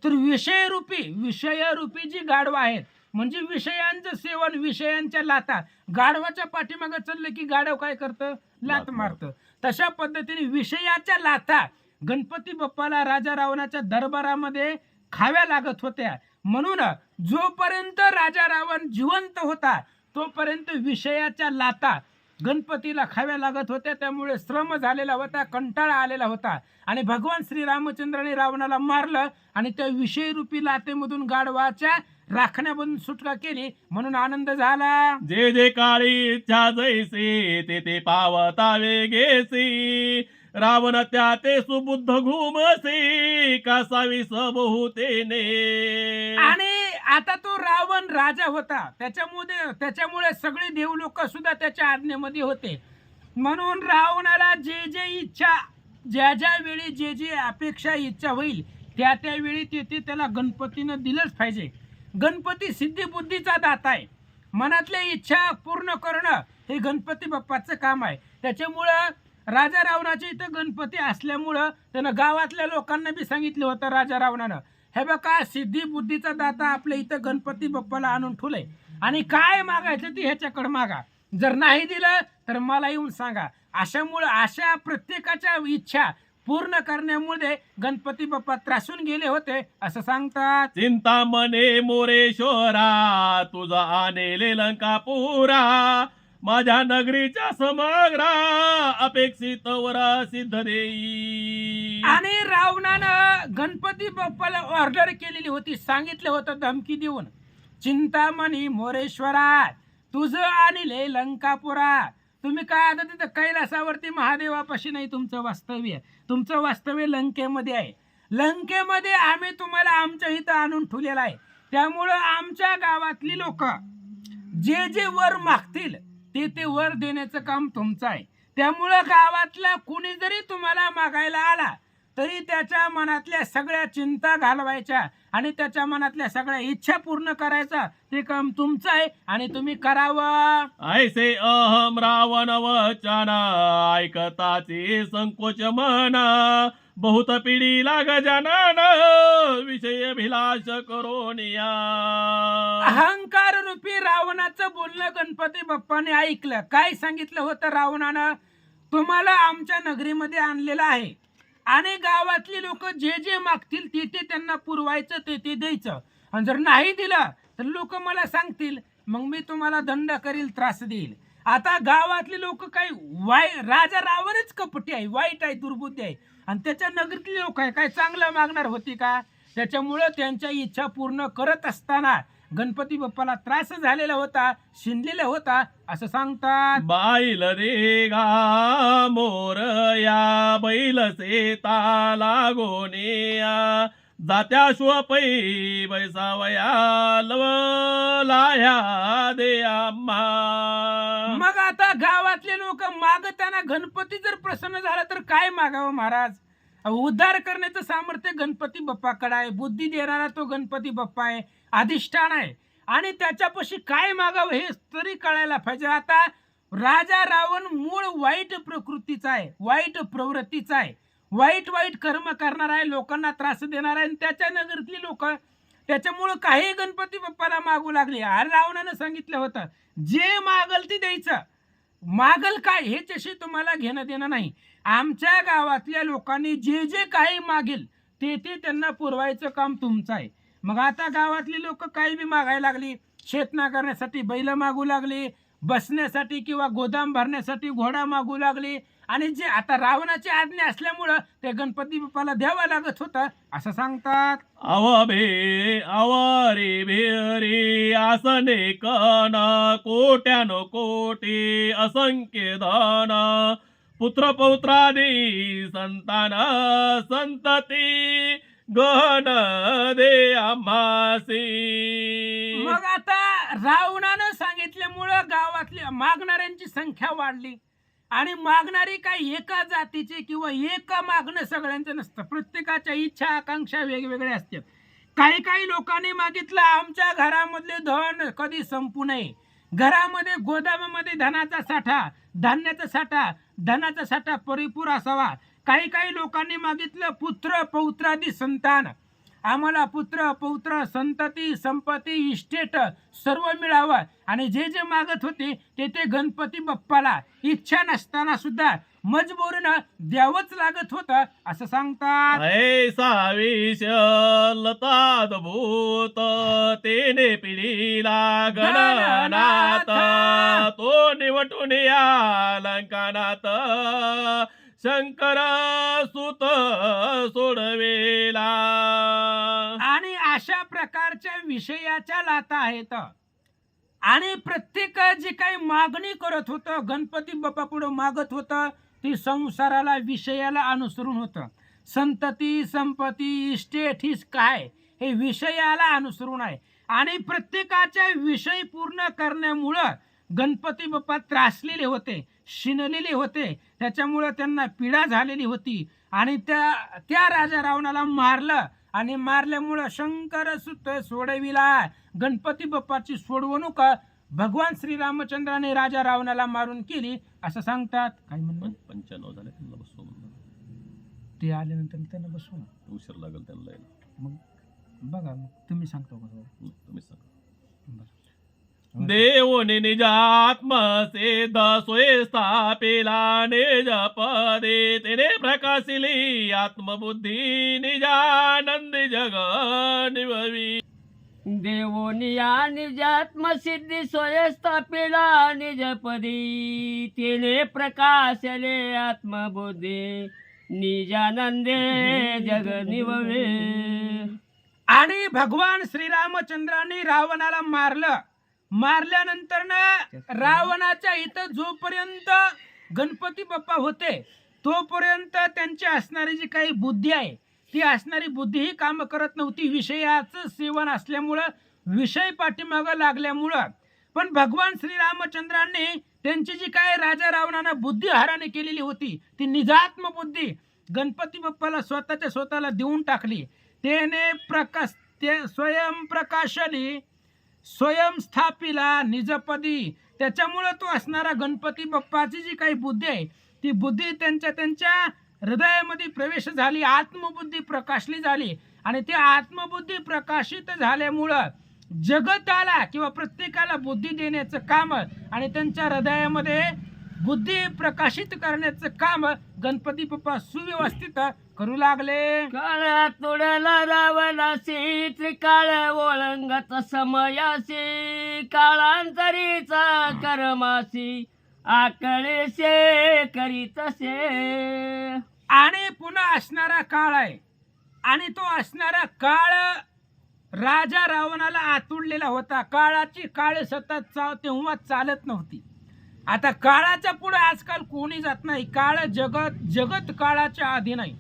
तर विषयरूपी जी गाढवं आहेत म्हणजे विषयांचं सेवन, विषयांच्या लाता. गाढवाच्या पाठीमागं चाललं की गाढव काय करतं? लात मारतं. तशा पद्धतीने विषयाच्या लाथा गणपती बाप्पाला राजा रावणाच्या दरबारामध्ये खाव्या लागत होत्या. म्हणून जोपर्यंत राजा रावण जिवंत होता तोपर्यंत विषयाच्या लाता गणपतीला खाव्या लागत होत्या. त्यामुळे श्रम झालेला होता, कंटाळा आलेला होता आणि भगवान श्रीरामचंद्राने रावणाला मारलं आणि त्या विषयरूपी लातेमधून गाढवाच्या राखण्यामधून सुटका केली म्हणून आनंद झाला. जे जे काळी इच्छा जैसी ते ते पावता वेगेसी रावण त्या ते सुबुद्ध घुमसी कासावी सबहुतेने. आणि आता तो रावण राजा होता, त्याच्यामुळे सगळे देवलोक सुद्धा त्याच्या आज्ञेमध्ये होते. म्हणून रावणाला जे जे इच्छा, ज्या वेळी जे जे अपेक्षा इच्छा होईल त्या वेळी ते त्याला गणपतीनं दिलंच पाहिजे. गणपती सिद्धी बुद्धीचा दाता आहे. मनातल्या इच्छा पूर्ण करणं हे गणपती बाप्पाचं काम आहे. त्याच्यामुळं राजा रावणाच्या इथं गणपती असल्यामुळं त्यानं गावातल्या लोकांना बी सांगितलं होतं राजा रावणानं, हे बघा सिद्धी बुद्धीचा दाता आपल्या इथं गणपती बाप्पाला आणून ठेवलंय आणि काय मागायचं ते ह्याच्याकडे मागा, जर नाही दिलं तर मला येऊन सांगा. अशा प्रत्येकाच्या इच्छा पूर्ण करण्यामुळे गणपती बाप्पा त्रासून गेले होते असं सांगतात. चिंता मने मोरेश्वरा तुझा आनेले लंकापुरा माझ्या नगरीच्या समग्र अपेक्षित वरा सिद्ध देई. आणि रावणानं गणपती बाप्पाला ऑर्डर केलेली होती, सांगितलं होतं धमकी देऊन, चिंतामणी मोरेश्वरा तुझं आणले लंकापुरा. तुम्ही काय आता तिथं कैलासावरती महादेवापाशी नाही तुमचं वास्तव्य, तुमचं वास्तव्य लंकेमध्ये आहे. लंकेमध्ये आम्ही तुम्हाला आमच्या इथं आणून ठेवलेलं आहे. त्यामुळं आमच्या गावातली लोक जे जे वर मागतील ते ते वर देण्याचं काम तुमचं आहे. त्यामुळं गावातला कुणी जरी तुम्हाला मागायला आला तरी त्याच्या मनातल्या सगळ्या चिंता घालवायच्या आणि त्याच्या मनातल्या सगळ्या इच्छा पूर्ण करायचा ते काम तुमचं आहे आणि तुम्ही करावं. ऐसे अहम रावण वचन ऐकताचे संकोच मन बहुत पिढीला गजानन विषय अभिलाष करोनिया. अहंकार रूपी रावणाचं बोलणं गणपती बाप्पाने ऐकलं. काय सांगितलं होतं रावणानं? तुम्हाला आमच्या नगरीमध्ये आणलेलं आहे आणि गावातली लोक जे जे मागतील ते ते त्यांना पुरवायचं, ते ते द्यायचं. आणि जर नाही दिलं तर लोक मला सांगतील, मग मी तुम्हाला दंड करील, त्रास देईल. आता गावातली लोक काही राजा रावणच कपटी आहे, वाईट आहे, दुर्बुद्धी आहे. आणि त्याच्या नगरीतली लोक आहे काय चांगलं मागणार होती का? त्याच्यामुळं त्यांच्या इच्छा पूर्ण करत असताना गणपती बाप्पाला त्रास झालेला होता, शिंदलेला होता असं सांगतात. बैल रे गा मोर या बैल सेता लागोनिया जात्या शिवपै बैसावया लवलाया दे आम्हा. मग आता गावातले लोक मागताना गणपती जर प्रसन्न झाला तर काय मागावं महाराज? उद्धार करण्याचं सामर्थ्य गणपती बाप्पाकडे आहे, बुद्धी देणारा तो गणपती बाप्पा आहे, अधिष्ठान आहे. आणि त्याच्यापाशी काय मागावं हे तरी कळायला पाहिजे. आता राजा रावण मूळ वाईट प्रकृतीचा आहे, वाईट प्रवृत्तीचा आहे, वाईट वाईट कर्म करणार आहे, लोकांना त्रास देणार आहे. आणि त्याच्या नगरीतली लोक त्याच्यामुळं काही गणपती बाप्पाला मागू लागले. आणि रावणानं सांगितलं होतं जे मागल ते द्यायचं, मागल काय ह्याच्याशी तुम्हाला घेणं देणं नाही. आमच्या गावातल्या लोकांनी जे जे काही मागेल ते ते त्यांना पुरवायचं काम तुमचं आहे. मग आता गावातली लोक काही बी मागायला लागली, शेत नांगरण्यासाठी बैल मागू लागली, बसण्यासाठी किंवा गोदाम भरण्यासाठी घोडा मागू लागली. आणि जे आता रावणाची आज्ञा असल्यामुळं ते गणपती बाप्पाला द्यावं लागत होतं असं सांगतात. अवभे अवरे भेरे आसने कन कोट्यानो कोटी असंख्य धन पुत्र पौत्रादी संतान संतती गहन दे आम्हासी. मग आता रावणानं सांगितल्यामुळं गावातल्या मागणाऱ्यांची संख्या वाढली. आणि मागणारी काही एका जातीचे किंवा एका मागणं सगळ्यांचं नसतं, प्रत्येकाच्या इच्छा आकांक्षा वेगवेगळ्या असतात. काही काही लोकांनी मागितलं आमच्या घरामधले धन कधी संपू नये, घरामध्ये गोदामामध्ये धनाचा साठा, धान्याचा साठा, धनाचा साठा परिपूर असावा. काही काही लोकांनी मागितलं पुत्र पौत्रादी संतान, आम्हाला पुत्र पौत्र संतती संपत्ती इस्टेट सर्व मिळावं. आणि जे जे मागत होते ते ते गणपती बाप्पाला इच्छा नसताना सुद्धा मजबुरीनं द्यावंच लागत होतं असं सांगतात. ऐसा विष लताद्भूत तेने पिढीला गणनाथ तो निवटून या लंकानाथ शंकर सुत सोडवेला. आणि अशा प्रकारच्या विषयाच्या लाता आहेत. आणि प्रत्येक जे काही मागणी करत होतं गणपती बाप्पा पुढे मागत होतं ती संसाराला विषयाला अनुसरून होतं. संतती संपत्ती इस्टेट हिच काय हे विषयाला अनुसरून आहे. आणि प्रत्येकाच्या विषय पूर्ण करण्यामुळं गणपती बाप्पा त्रासलेले होते, शिनलेले होते, त्याच्यामुळं त्यांना पीडा झालेली होती. आणि त्या राजा रावणाला मारलं आणि मारल्यामुळं शंकर सुत सोडविला. गणपती बाप्पाची सोडवणूक भगवान श्रीरामचंद्राने राजा रावणाला मारून केली असं सांगतात. काय म्हणतात 95 झाले त्यांना बसव म्हणलं, ते आल्यानंतर त्यांना बसवू ना, उशीर लागेल त्यांना यायला. मग बघा मग तुम्ही सांगतो का? तुम्ही सांगा. देवोनी निजात्म से दसोय स्थापिला निज पदे तेने प्रकाशिली आत्मबुद्धी निजानंद जग निभवी. देवोनिया निजात्मसिद्धी सोय स्थापिला निजपदी तेने प्रकाशले आत्मबुद्धी निजानंदे जग निवळे. आणि भगवान श्रीरामचंद्रांनी रावणाला मारल्यानंतर रावणाच्या इथं जोपर्यंत गणपती बाप्पा होते तोपर्यंत त्यांची असणारी जी काही बुद्धी आहे ती असणारी बुद्धी ही काम करत नव्हती. विषयाचं सेवन असल्यामुळं, विषय पाठीमागं लागल्यामुळं. पण भगवान श्रीरामचंद्रांनी त्यांची जी काय राजा रावणानं बुद्धी हराने केलेली होती ती निजात्म बुद्धी गणपती बाप्पाला स्वतःला देऊन टाकली. त्याने ते स्वयंप्रकाशली स्वयं स्थापिला निजपदी. त्याच्यामुळं तो असणारा गणपती बाप्पाची जी काही बुद्धी आहे ती बुद्धी त्यांच्या हृदयामध्ये प्रवेश झाली, आत्मबुद्धी प्रकाशली झाली. आणि ती आत्मबुद्धी प्रकाशित झाल्यामुळं जगताला किंवा प्रत्येकाला बुद्धी देण्याचं काम आणि त्यांच्या हृदयामध्ये बुद्धी प्रकाशित करण्याचं काम गणपती बाप्पा सुव्यवस्थित करू लागले. काळा तोडला रावणासी त्रिकाळ ओळंगत समयासी काळांतरीचा कर्मासी आकळेसे करीतसे. आणि पुन्हा असणारा काळ आहे आणि तो असणारा काळ राजा रावणाला आतुरलेला होता. काळाची काळ सतत तेव्हा चालत नव्हती. आता काळाच्या पुढे आजकाल कोणी जात नाही. काळ जगत काळाच्या अधीन आहे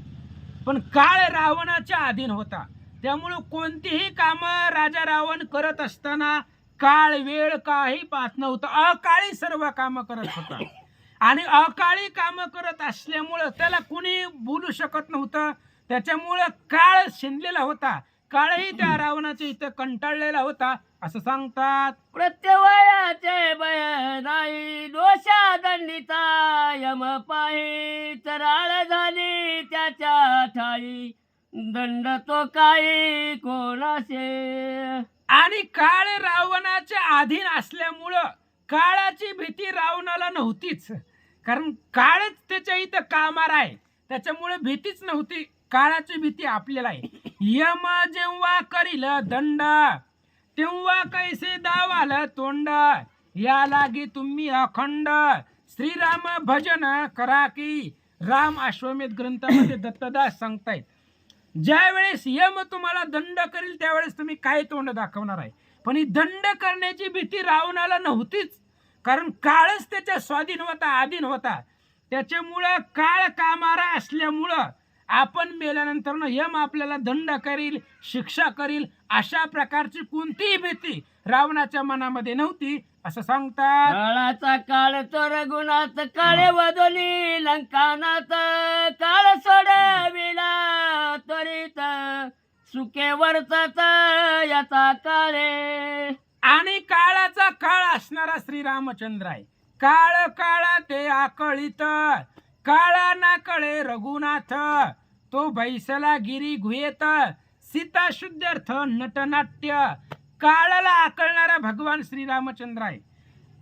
पण काळ रावणाच्या अधीन होता. त्यामुळं कोणतीही कामं राजा रावण करत असताना काळ वेळ काही पाहत नव्हतं. अकाळी सर्व कामं करत होता आणि अकाळी कामं करत असल्यामुळं त्याला कुणी बोलू शकत नव्हतं. त्याच्यामुळं काळ शिंदलेला होता. काळही त्या रावणाच्या इथं कंटाळलेला होता असं सांगतात. प्रत्यवयाचे भय नाही दोषा दंडिता यम पाही चराळ झाली त्याच्या ठाई दंड तो काही कोणासे. आणि काळ रावणाच्या अधीन असल्यामुळं काळाची भीती रावणाला नव्हतीच. कारण काळच त्याच्या इथं कामार आहे त्याच्यामुळे भीतीच नव्हती. काळाची भीती आपल्याला आहे. यम जेव्हा करील दंड तेव्हा कैसे दावाल तोंड या लागी तुम्ही अखंड श्रीराम भजन करा की. राम अश्वमेध ग्रंथामध्ये दत्तदास सांगतायत ज्या वेळेस यम तुम्हाला दंड करील त्यावेळेस तुम्ही काय तोंड दाखवणार आहे. पण ही दंड करण्याची भीती रावणाला नव्हतीच. कारण काळच त्याच्या स्वाधीन होता, अधीन होता. त्याच्यामुळं काळ कामारा असल्यामुळं आपण मेल्यानंतर यम आपल्याला दंड करील, शिक्षा करील अशा प्रकारची कोणतीही भीती रावणाच्या मनामध्ये नव्हती असं सांगतात. काळाचा काळ तो रघुनाथ काळे वदोली लंकानाथ काळ सोडविला त्वरित सुखे वर्तत याचा काळे. आणि काळाचा काळ असणारा श्रीरामचंद्र आहे. काळ काळा ते आकळीत काळा ना कळे रघुनाथ तो बैसला गिरी गुहेत सीता शुद्ध्यर्थ नटनाट्य. काळाला आकळणारा भगवान श्रीरामचंद्र आहे.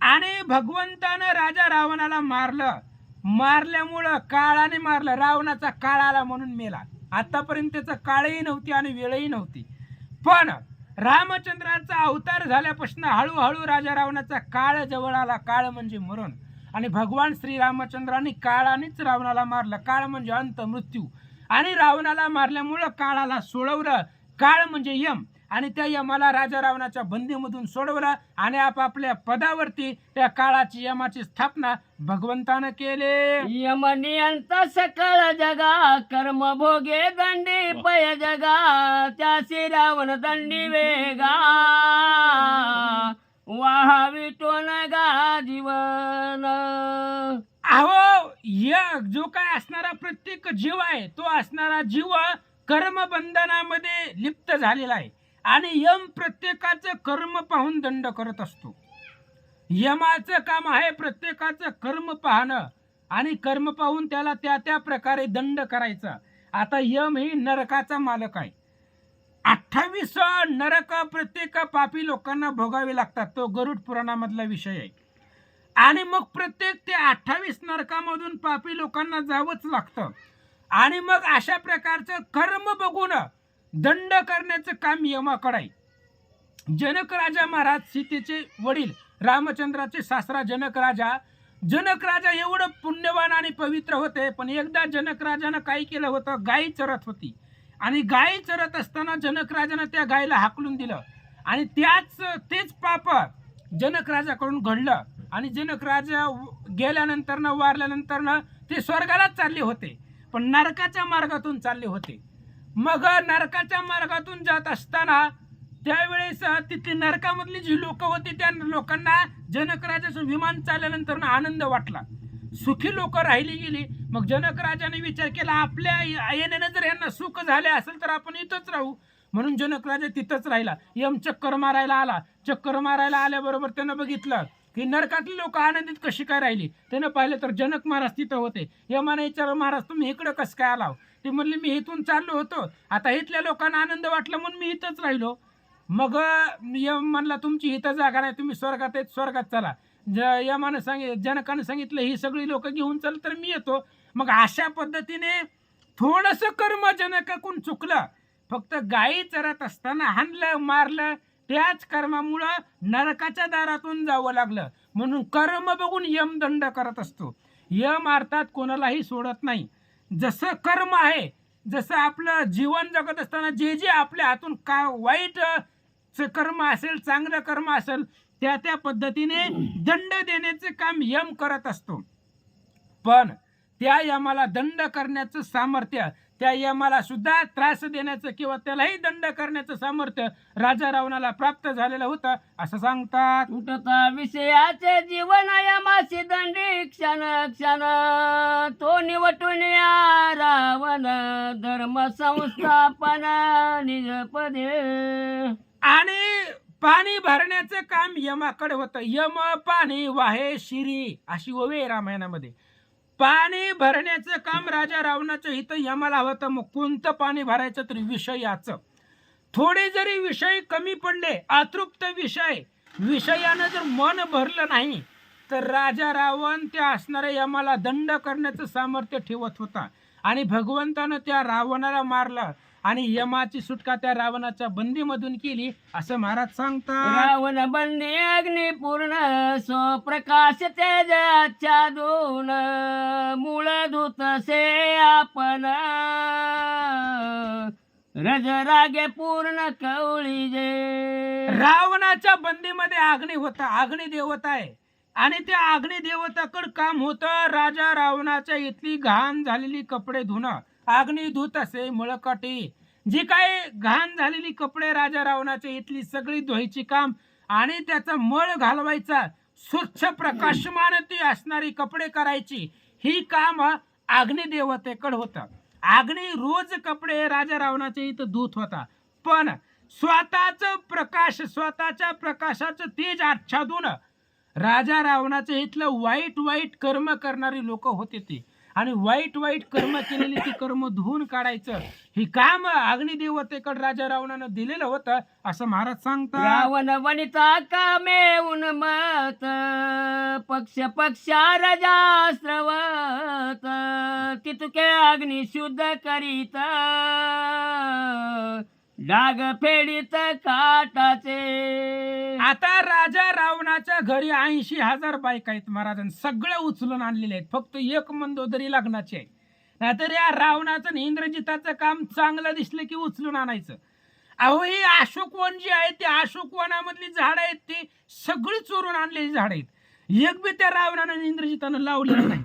आणि भगवंतानं राजा रावणाला मारल्यामुळं काळाने मारलं. रावणाचा काळ आला म्हणून मेला. आतापर्यंत त्याचा काळही नव्हती आणि वेळही नव्हती. पण रामचंद्राचा अवतार झाल्यापासून हळूहळू राजा रावणाचा काळ जवळ आला. काळ म्हणजे मरण. आणि भगवान श्रीरामचंद्रांनी काळानेच रावणाला मारलं. काळ म्हणजे अंत, मृत्यू. आणि रावणाला मारल्यामुळं काळाला सोडवलं. काळ म्हणजे यम आणि त्या यमाला राजा रावणाच्या बंदीमधून सोडवलं आणि आपापल्या पदावरती त्या काळाची यमाची स्थापना भगवंतानं केले. यमनियंत सकळ जगा कर्म भोगे दंडी पय जगा त्यासी रावण दंडी वेगा वाहावी टोन गा जीवन. अहो जो काय असणारा प्रत्येक जीव आहे तो असणारा जीव कर्मबंधनामध्ये लिप्त झालेला आहे. आणि यम प्रत्येकाचं कर्म पाहून दंड करत असतो. यमाचं काम आहे प्रत्येकाचं कर्म पाहणं आणि कर्म पाहून त्याला त्या प्रकारे दंड करायचा. आता यम ही नरकाचा मालक आहे. 28 नरक प्रत्येक पापी लोकांना भोगावे लागतात. तो गरुड पुराणामधला विषय आहे. आणि मग प्रत्येक ते 28 नरकामधून पापी लोकांना जावंच लागतं. आणि मग अशा प्रकारचं कर्म बघून दंड करण्याचं काम यमाकडे आहे. जनक राजा महाराज सीतेचे वडील रामचंद्राचे सासरा जनक राजा एवढं पुण्यवान आणि पवित्र होते. पण एकदा जनक राजानं काय केलं होतं, गाय चरत होती आणि गाय चरत असताना जनक राजानं त्या गायीला हाकलून दिलं आणि तेच पाप जनक राजाकडून घडलं आणि जनक राजा गेल्यानंतर वारल्यानंतर ते स्वर्गालाच चालले होते, पण नरकाच्या मार्गातून चालले होते. मग नरकाच्या मार्गातून जात असताना त्यावेळेस तिथली नरकामधली जी लोक होती त्या लोकांना जनक राजाचं विमान चालल्यानंतर आनंद वाटला, सुखी लोक राहिली गेली. मग जनक राजाने विचार केला, आपल्या येण्याने जर यांना सुख झाले असेल तर आपण इथंच राहू. म्हणून जनक राजा तिथंच राहिला. यम चक्कर मारायला आला. चक्कर मारायला आल्याबरोबर त्यानं बघितलं की नरकातली लोक आनंदित कशी काय राहिली. त्यानं पाहिलं तर जनक महाराज तिथं होते. यमाने विचारलं, महाराज तुम्ही इकडं कसं काय आलाव? ते म्हणले, मी इथून चाललो होतो, आता इथल्या लोकांना आनंद वाटला म्हणून मी इथंच राहिलो. मग यम म्हणला, तुमची इथं जागा नाही, तुम्ही स्वर्गात आहेत, स्वर्गात चला. यमानं जनकानं सांगितलं, ही सगळी लोक घेऊन चल तर मी येतो. मग अशा पद्धतीने थोडंसं कर्म जनकाकडून चुकलं, फक्त गायी चरत असताना हाणलं मारलं, त्याच कर्मामुळं नरकाच्या दारातून जावं लागलं. म्हणून कर्म बघून यम दंड करत असतो. यम अर्थात कोणालाही सोडत नाही. जसं कर्म आहे, जसं आपलं जीवन जगत असताना जे जे आपल्या हातून वाईट कर्म असेल, चांगलं कर्म असेल, त्या पद्धतीने दंड देण्याचे काम यम करत असतो. पण त्या यमाला दंड करण्याचं सामर्थ्य, त्या यमाला सुद्धा त्रास देण्याचं किंवा त्यालाही दंड करण्याचं सामर्थ्य राजा रावणाला प्राप्त झालेलं होतं असं सांगतात. उठता विषयाचे जीवन यमाशी दंडी क्षण क्षण, तो निवटून या रावण धर्म संस्थापन निजपदे. आणि पाणी भरण्याचं काम यमाकडे होतं. यम पाणी वाहे शिरी अशी ओवी आहे रामायणामध्ये. पाणी भरण्याचं काम राजा रावणाचं इथं यमाला होतं. मग कोणतं पाणी भरायचं तर विषयाचं. थोडे जरी विषय कमी पडले, अतृप्त विषयानं जर मन भरलं नाही तर राजा रावण त्या असणाऱ्या यमाला दंड करण्याचं सामर्थ्य ठेवत होता. आणि भगवंतानं त्या रावणाला मारलं आणि यमाची सुटका त्या रावणाच्या बंदीमधून केली असं महाराज सांगतात. रावण बंदी अग्निपूर्ण स्वप्रकाश तेज आच्छादून, मूळ दूत से आपण रजरागे पूर्ण कवळी जे. रावणाच्या बंदीमध्ये अग्नी होता, अग्नी देवता आहे आणि त्या अग्नी देवताकडे काम होतं राजा रावणाच्या इथली घाण झालेली कपडे धुणं. अग्नी धुत असे मळकटी, जी काही घाण झालेली कपडे राजा रावणाच्या इथली सगळी धुवायची काम आणि त्याचा मळ घालवायचा, स्वच्छ प्रकाशमान ती असणारी कपडे करायची, ही काम अग्निदेवतेकडे होतं. अग्नी रोज कपडे राजा रावणाच्या इथं धुत होता. पण स्वतःच्या प्रकाशाचं तेज आच्छादून राजा रावणाच्या इथलं वाईट कर्म करणारी लोक होते ते, आणि वाईट कर्म केलेली ती कर्म धुवून काढायचं ही काम अग्निदेवतेकडे राजा रावणानं दिलेलं होतं असं महाराज सांगतात. रावण वनिता कामे उन्मत, पक्षा राजा स्रवत, तितुके अग्नि शुद्ध करीत, डाग फेडीत काटाचे. आता राजा रावणाच्या घरी 80,000 बायका आहेत महाराजांनी सगळं उचलून आणलेले आहेत, फक्त एक मंदोदरी लग्नाची आहे. नाहीतर या रावणाचं आणि इंद्रजिताचं काम चांगलं दिसलं की उचलून आणायचं. अहो ही अशोकवन जी आहे ती अशोकवनामधली झाडं आहेत ती सगळी चोरून आणलेली झाडं आहेत. एक बी त्या रावणानं आणि इंद्रजितानं लावलेलं नाही.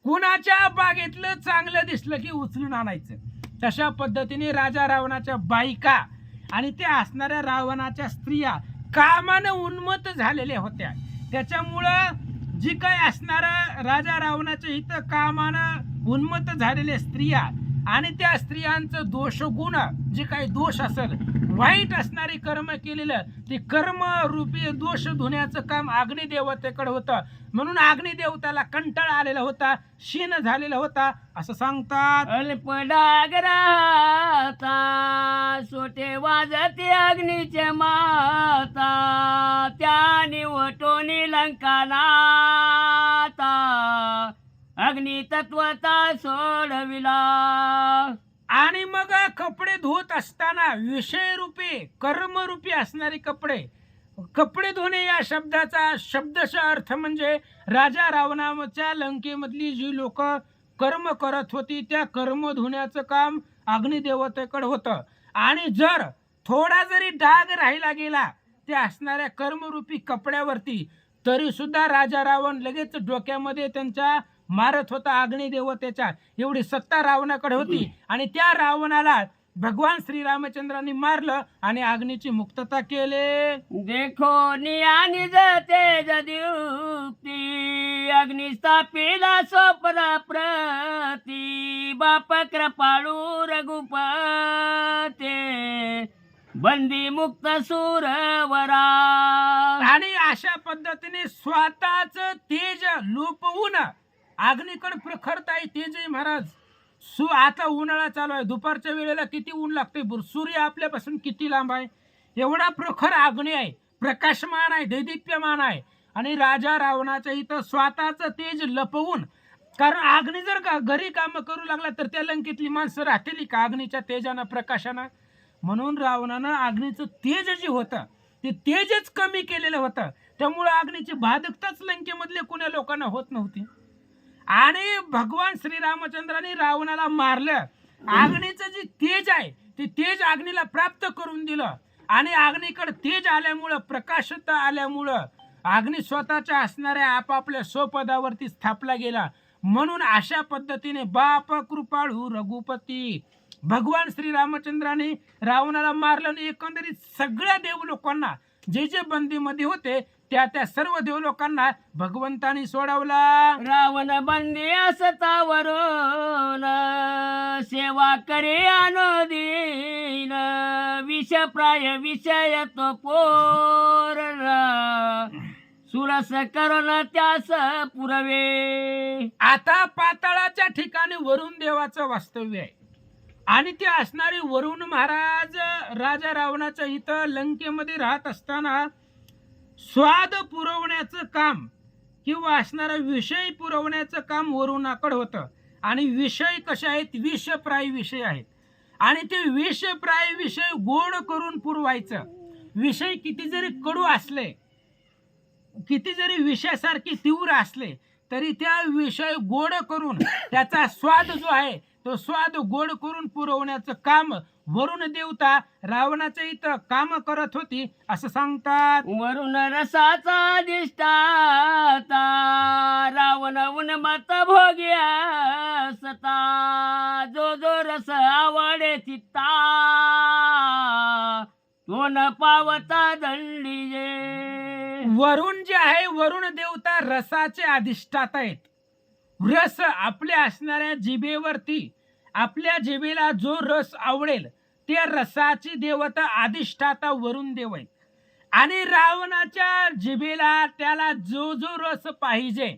कुणाच्या बागेतलं चांगलं दिसलं की उचलून आणायचं. तशा पद्धतीने राजा रावणाच्या बायका आणि त्या असणाऱ्या रावणाच्या स्त्रिया कामानं उन्मत्त झालेल्या होत्या. त्याच्यामुळं जी काही असणारा राजा रावणाच्या इथं कामानं उन्मत्त झालेल्या स्त्रिया आणि त्या स्त्रियांचं दोषगुण जे काही दोष असेल, वाईट असणारी कर्म केलेलं ते कर्म रूपी दोष धुण्याचं काम अग्निदेवतेकडे होतं. म्हणून अग्निदेवताला कंटाळा आलेला होता, क्षीण झालेला होता असं सांगतात. अल्प डागराता सोटे वाजते अग्नीचे माता, त्या निवटोनी लंकानाता, अग्नी तत्वता सोडविला. आणि मग कपडे धुत असताना विषयरूपी कर्मरूपी असणारे कपडे धुणे या शब्दाचा शब्दशः अर्थ म्हणजे राजा रावणाच्या लंकेमधली जी लोक कर्म करत होती त्या कर्म धुण्याचं काम अग्निदेवतेकडे होतं. आणि जर थोडा जरी डाग राहिला गेला त्या असणाऱ्या कर्मरूपी कपड्यावरती तरी सुद्धा राजा रावण लगेच डोक्यामध्ये त्यांच्या मारत होता अग्निदेवतेच्या. एवढी सत्ता रावणाकडे होती आणि त्या रावणाला भगवान श्रीरामचंद्रांनी मारलं आणि अग्नीची मुक्तता केले. देखो निया निज तेज दीप्ती अग्नि स्थापिला स्वप्न प्रती बाप कृपाळू रघुपते बंदी मुक्त सुरवरा. आणि अशा पद्धतीने स्वतःच तेज लुपवून अग्नीकडे प्रखरताई तेज आहे महाराज. आता उन्हाळा चालू आहे, दुपारच्या वेळेला किती ऊन लागते, सूर्य आपल्यापासून किती लांब आहे, एवढा प्रखर अग्नी आहे, प्रकाशमान आहे, दैदिप्यमान आहे. आणि राजा रावणाच्या इथं स्वतःच तेज लपवून, कारण अग्नी जर का घरी काम करू लागला तर त्या लंकेतली माणसं राहतील का अग्नीच्या तेजानं प्रकाशानं. म्हणून रावणानं अग्नीचं तेज जे होतं ते तेजच कमी केलेलं होतं. त्यामुळे अग्नीची बाधकताच लंकेमधले कुण्या लोकांना होत नव्हती. आणि भगवान श्रीरामचंद्रांनी रावणाला मारलं. अग्नीचं जे तेज आहे ते तेज अग्नीला प्राप्त करून दिलं आणि अग्नीकडे तेज आल्यामुळं प्रकाशता आल्यामुळं अग्नी स्वतःच्या असणाऱ्या आपापल्या स्वपदावरती स्थापला गेला. म्हणून अशा पद्धतीने बाप कृपाळू रघुपती भगवान श्रीरामचंद्रांनी रावणाला मारलं आणि एकंदरीत सगळ्या देवलोकांना जे जे बंदीमध्ये होते त्या सर्व देवलोकांना भगवंतानी सोडवला. रावण बंदी असता वरून सेवा करे अनोदीन विषप्राय विषय तो पोर सुरस करून त्यास पुरवे. आता पाताळाच्या ठिकाणी वरुण देवाचं वास्तव्य आहे आणि ते असणारे वरुण महाराज राजा रावणाच्या इथं लंकेमध्ये राहत असताना स्वाद पुरवण्याचं काम किंवा असणारा विषय पुरवण्याचं काम वरुणाकडे होतं. आणि विषय कसे आहेत, विषप्राय विषय आहेत आणि ते विषप्राय विषय गोड करून पुरवायचं. विषय किती जरी कडू असले, किती जरी विषयासारखे तीव्र असले तरी त्या विषय गोड करून त्याचा स्वाद जो आहे तो स्वाद गोड करून पुरवण्याचं काम वरुण देवता रावणाच्या इथं काम करत होती असं सांगतात. वरुण रसाचा दिष्टाता रावण उन्मत भोग्या सता जो जो रस आवडे चित्ता तो न पावता दंडीजे. वरुण जे आहे वरुण देवता रसाचे अधिष्ठाता आहेत. रस आपल्या असणाऱ्या जिभेवरती आपल्या जिभेला जो रस आवडेल त्या रसाची देवता अधिष्ठाता वरुण देव आहे. आणि रावणाच्या जिभेला त्याला जो जो रस पाहिजे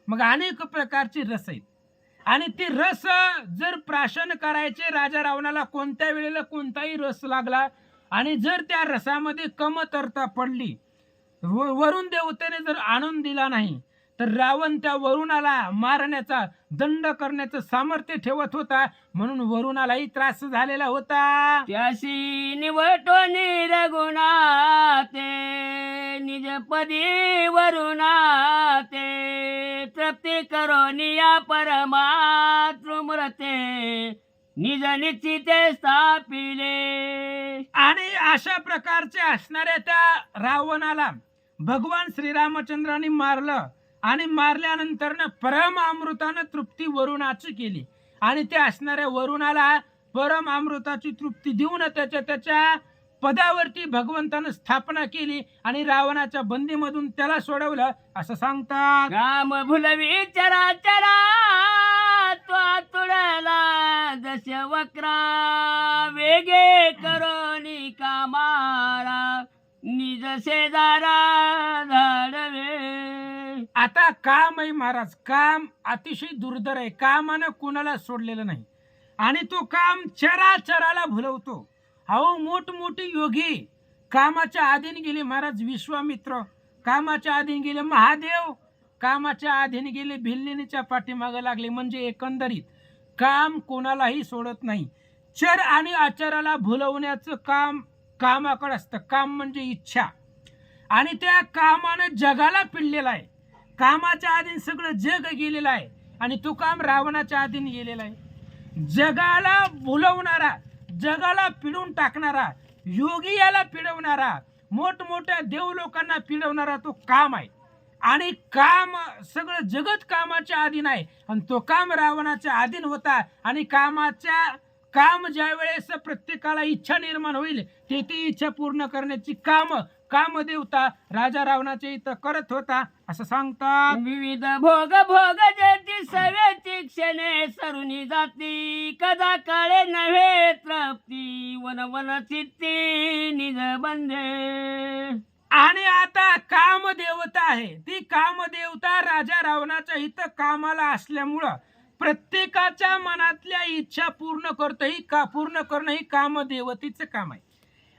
मग अनेक प्रकारचे रस आहेत आणि ते रस जर प्राशन करायचे राजा रावणाला कोणत्या वेळेला कोणताही रस लागला आणि जर त्या रसामध्ये कमतरता पडली वरुण देवतेने जर आणून दिला नाही तर रावण त्या वरुणाला मारण्याचा दंड करण्याचं सामर्थ्य ठेवत होता. म्हणून वरुणालाही त्रास झालेला होता. त्याशी निवटो निरगुणाते निजपदी वरुणाते तृप्ती करो निया परमात्मूर्ते निज निश्चिते स्थापिले. आणि अशा प्रकारचे असणाऱ्या त्या रावणाला भगवान श्रीरामचंद्रांनी मारलं आणि मारल्यानंतर परम अमृतानं तृप्ती वरुणाची केली आणि त्या असणाऱ्या वरुणाला परम अमृताची तृप्ती देऊन त्याच्या पदावरती भगवंतानं स्थापना केली आणि रावणाच्या बंदीमधून त्याला सोडवलं असं सांगतात. राम भुलवी चरा चरा तो तुडला दश वक्रा वेगे करोनी कामारा निज शेजारा धाडवे. आता काम आहे महाराज, काम अतिशय दुर्धर आहे. कामानं कुणाला सोडलेलं नाही आणि तो काम चराचराला भुलवतो. अहो मोठमोठी योगी कामाच्या आधीन गेले महाराज. विश्वामित्र कामाच्या आधीन गेले, महादेव कामाच्या आधीन गेले, भिल्लिनीच्या पाठीमागे लागले. म्हणजे एकंदरीत काम कोणालाही सोडत नाही. चर आणि आचाराला भुलवण्याचं काम कामाकडे असतं. काम म्हणजे इच्छा, आणि त्या कामानं जगाला पिळलेलं आहे. कामाच्या आधीन सगळं जग गेलेलं आहे आणि तो काम रावणाच्या आधीन गेलेला आहे. जगाला भुलवणारा, जगाला पिळून टाकणारा, योगी याला पिळवणारा, मोठमोठ्या देव लोकांना पिळवणारा तो काम आहे. आणि काम सगळं जगत कामाच्या अधीन आहे आणि तो काम रावणाच्या अधीन होता. आणि काम ज्या वेळेस प्रत्येकाला इच्छा निर्माण होईल ते ती इच्छा पूर्ण करण्याची कामदेवता राजा रावणाच्या इथं करत होता असं सांगतात. विविध भोग भोग जेती सवेची क्षणे सरुनी जाती कदा कळे नव्हे तृप्ती वन वन चित्ती निज बंधे. आणि आता कामदेवता आहे, ती कामदेवता राजा रावणाच्या इथं कामाला असल्यामुळं प्रत्येकाच्या मनातल्या इच्छा पूर्ण करणं ही कामदेवतेचं काम आहे.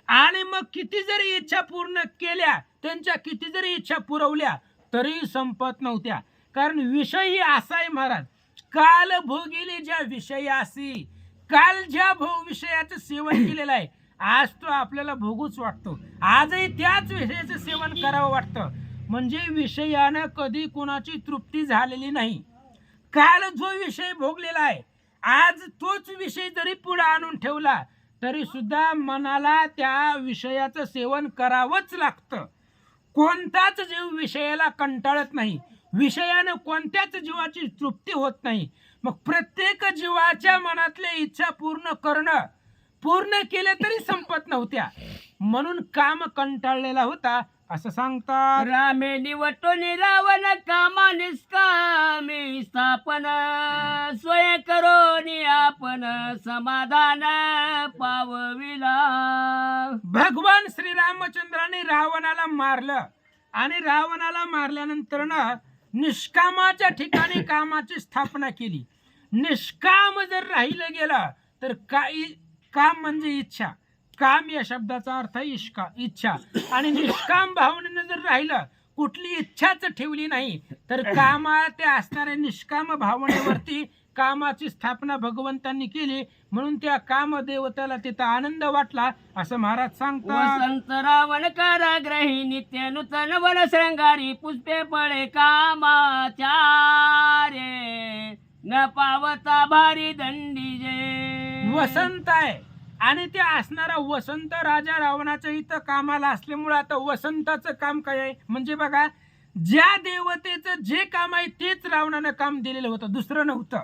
आणि मग किती जरी इच्छा पूर्ण केल्या, त्यांच्या किती जरी इच्छा पुरवल्या तरी संपत नव्हत्या. कारण विषय ही असा आहे महाराज, काल भोगिली ज्या विषयासी, काल ज्या विषयाचं सेवन केलेलं आहे आज तो आपल्याला भोगूच वाटतो. आजही त्याच विषयाचं सेवन करावं वाटतं. म्हणजे विषयानं कधी कोणाची तृप्ती झालेली नाही. काल जो विषय भोगलेला आहे आज तोच विषय जरी पुढे आणून ठेवला तरी सुद्धा मनाला त्या विषयाचं सेवन करावंच लागतं. कोणताच जीव विषयाला कंटाळत नाही, विषयानं कोणत्याच जीवाची तृप्ती होत नाही. मग प्रत्येक जीवाच्या मनातल्या इच्छा पूर्ण केले तरी संपत नव्हत्या, म्हणून काम कंटाळलेला होता असं सांगतात. रामे निवटो निरावण कामा निष्कामी स्थापन स्वय करो आपण समाधान पावविला. भगवान श्रीरामचंद्राने रावणाला मारलं आणि रावणाला मारल्यानंतर निष्कामाच्या ठिकाणी कामाची स्थापना केली. निष्काम जर राहिलं गेलं तर काम म्हणजे इच्छा. काम या शब्दाचा अर्थ आहे इच्छा. आणि निष्काम भावनेनं जर राहिलं, कुठली इच्छाच ठेवली नाही तर ते असणाऱ्या निष्काम भावनेवरती कामाची स्थापना भगवंतांनी केली. म्हणून त्या कामदेवताला तिथं आनंद वाटला असं महाराज सांगतात. वसंत रावण काराग्रही नित्य नूतन वन श्रंगारी पुष्पे पळे कामाचारे न पावता भारी दंडी जे. वसंत आहे आणि ते असणारा वसंत राजा रावणाच्या इथं कामाला असल्यामुळे आता वसंताचं काम काय आहे म्हणजे बघा, ज्या देवतेचं जे काम आहे तेच रावणानं काम दिलेलं होतं, दुसरं नव्हतं.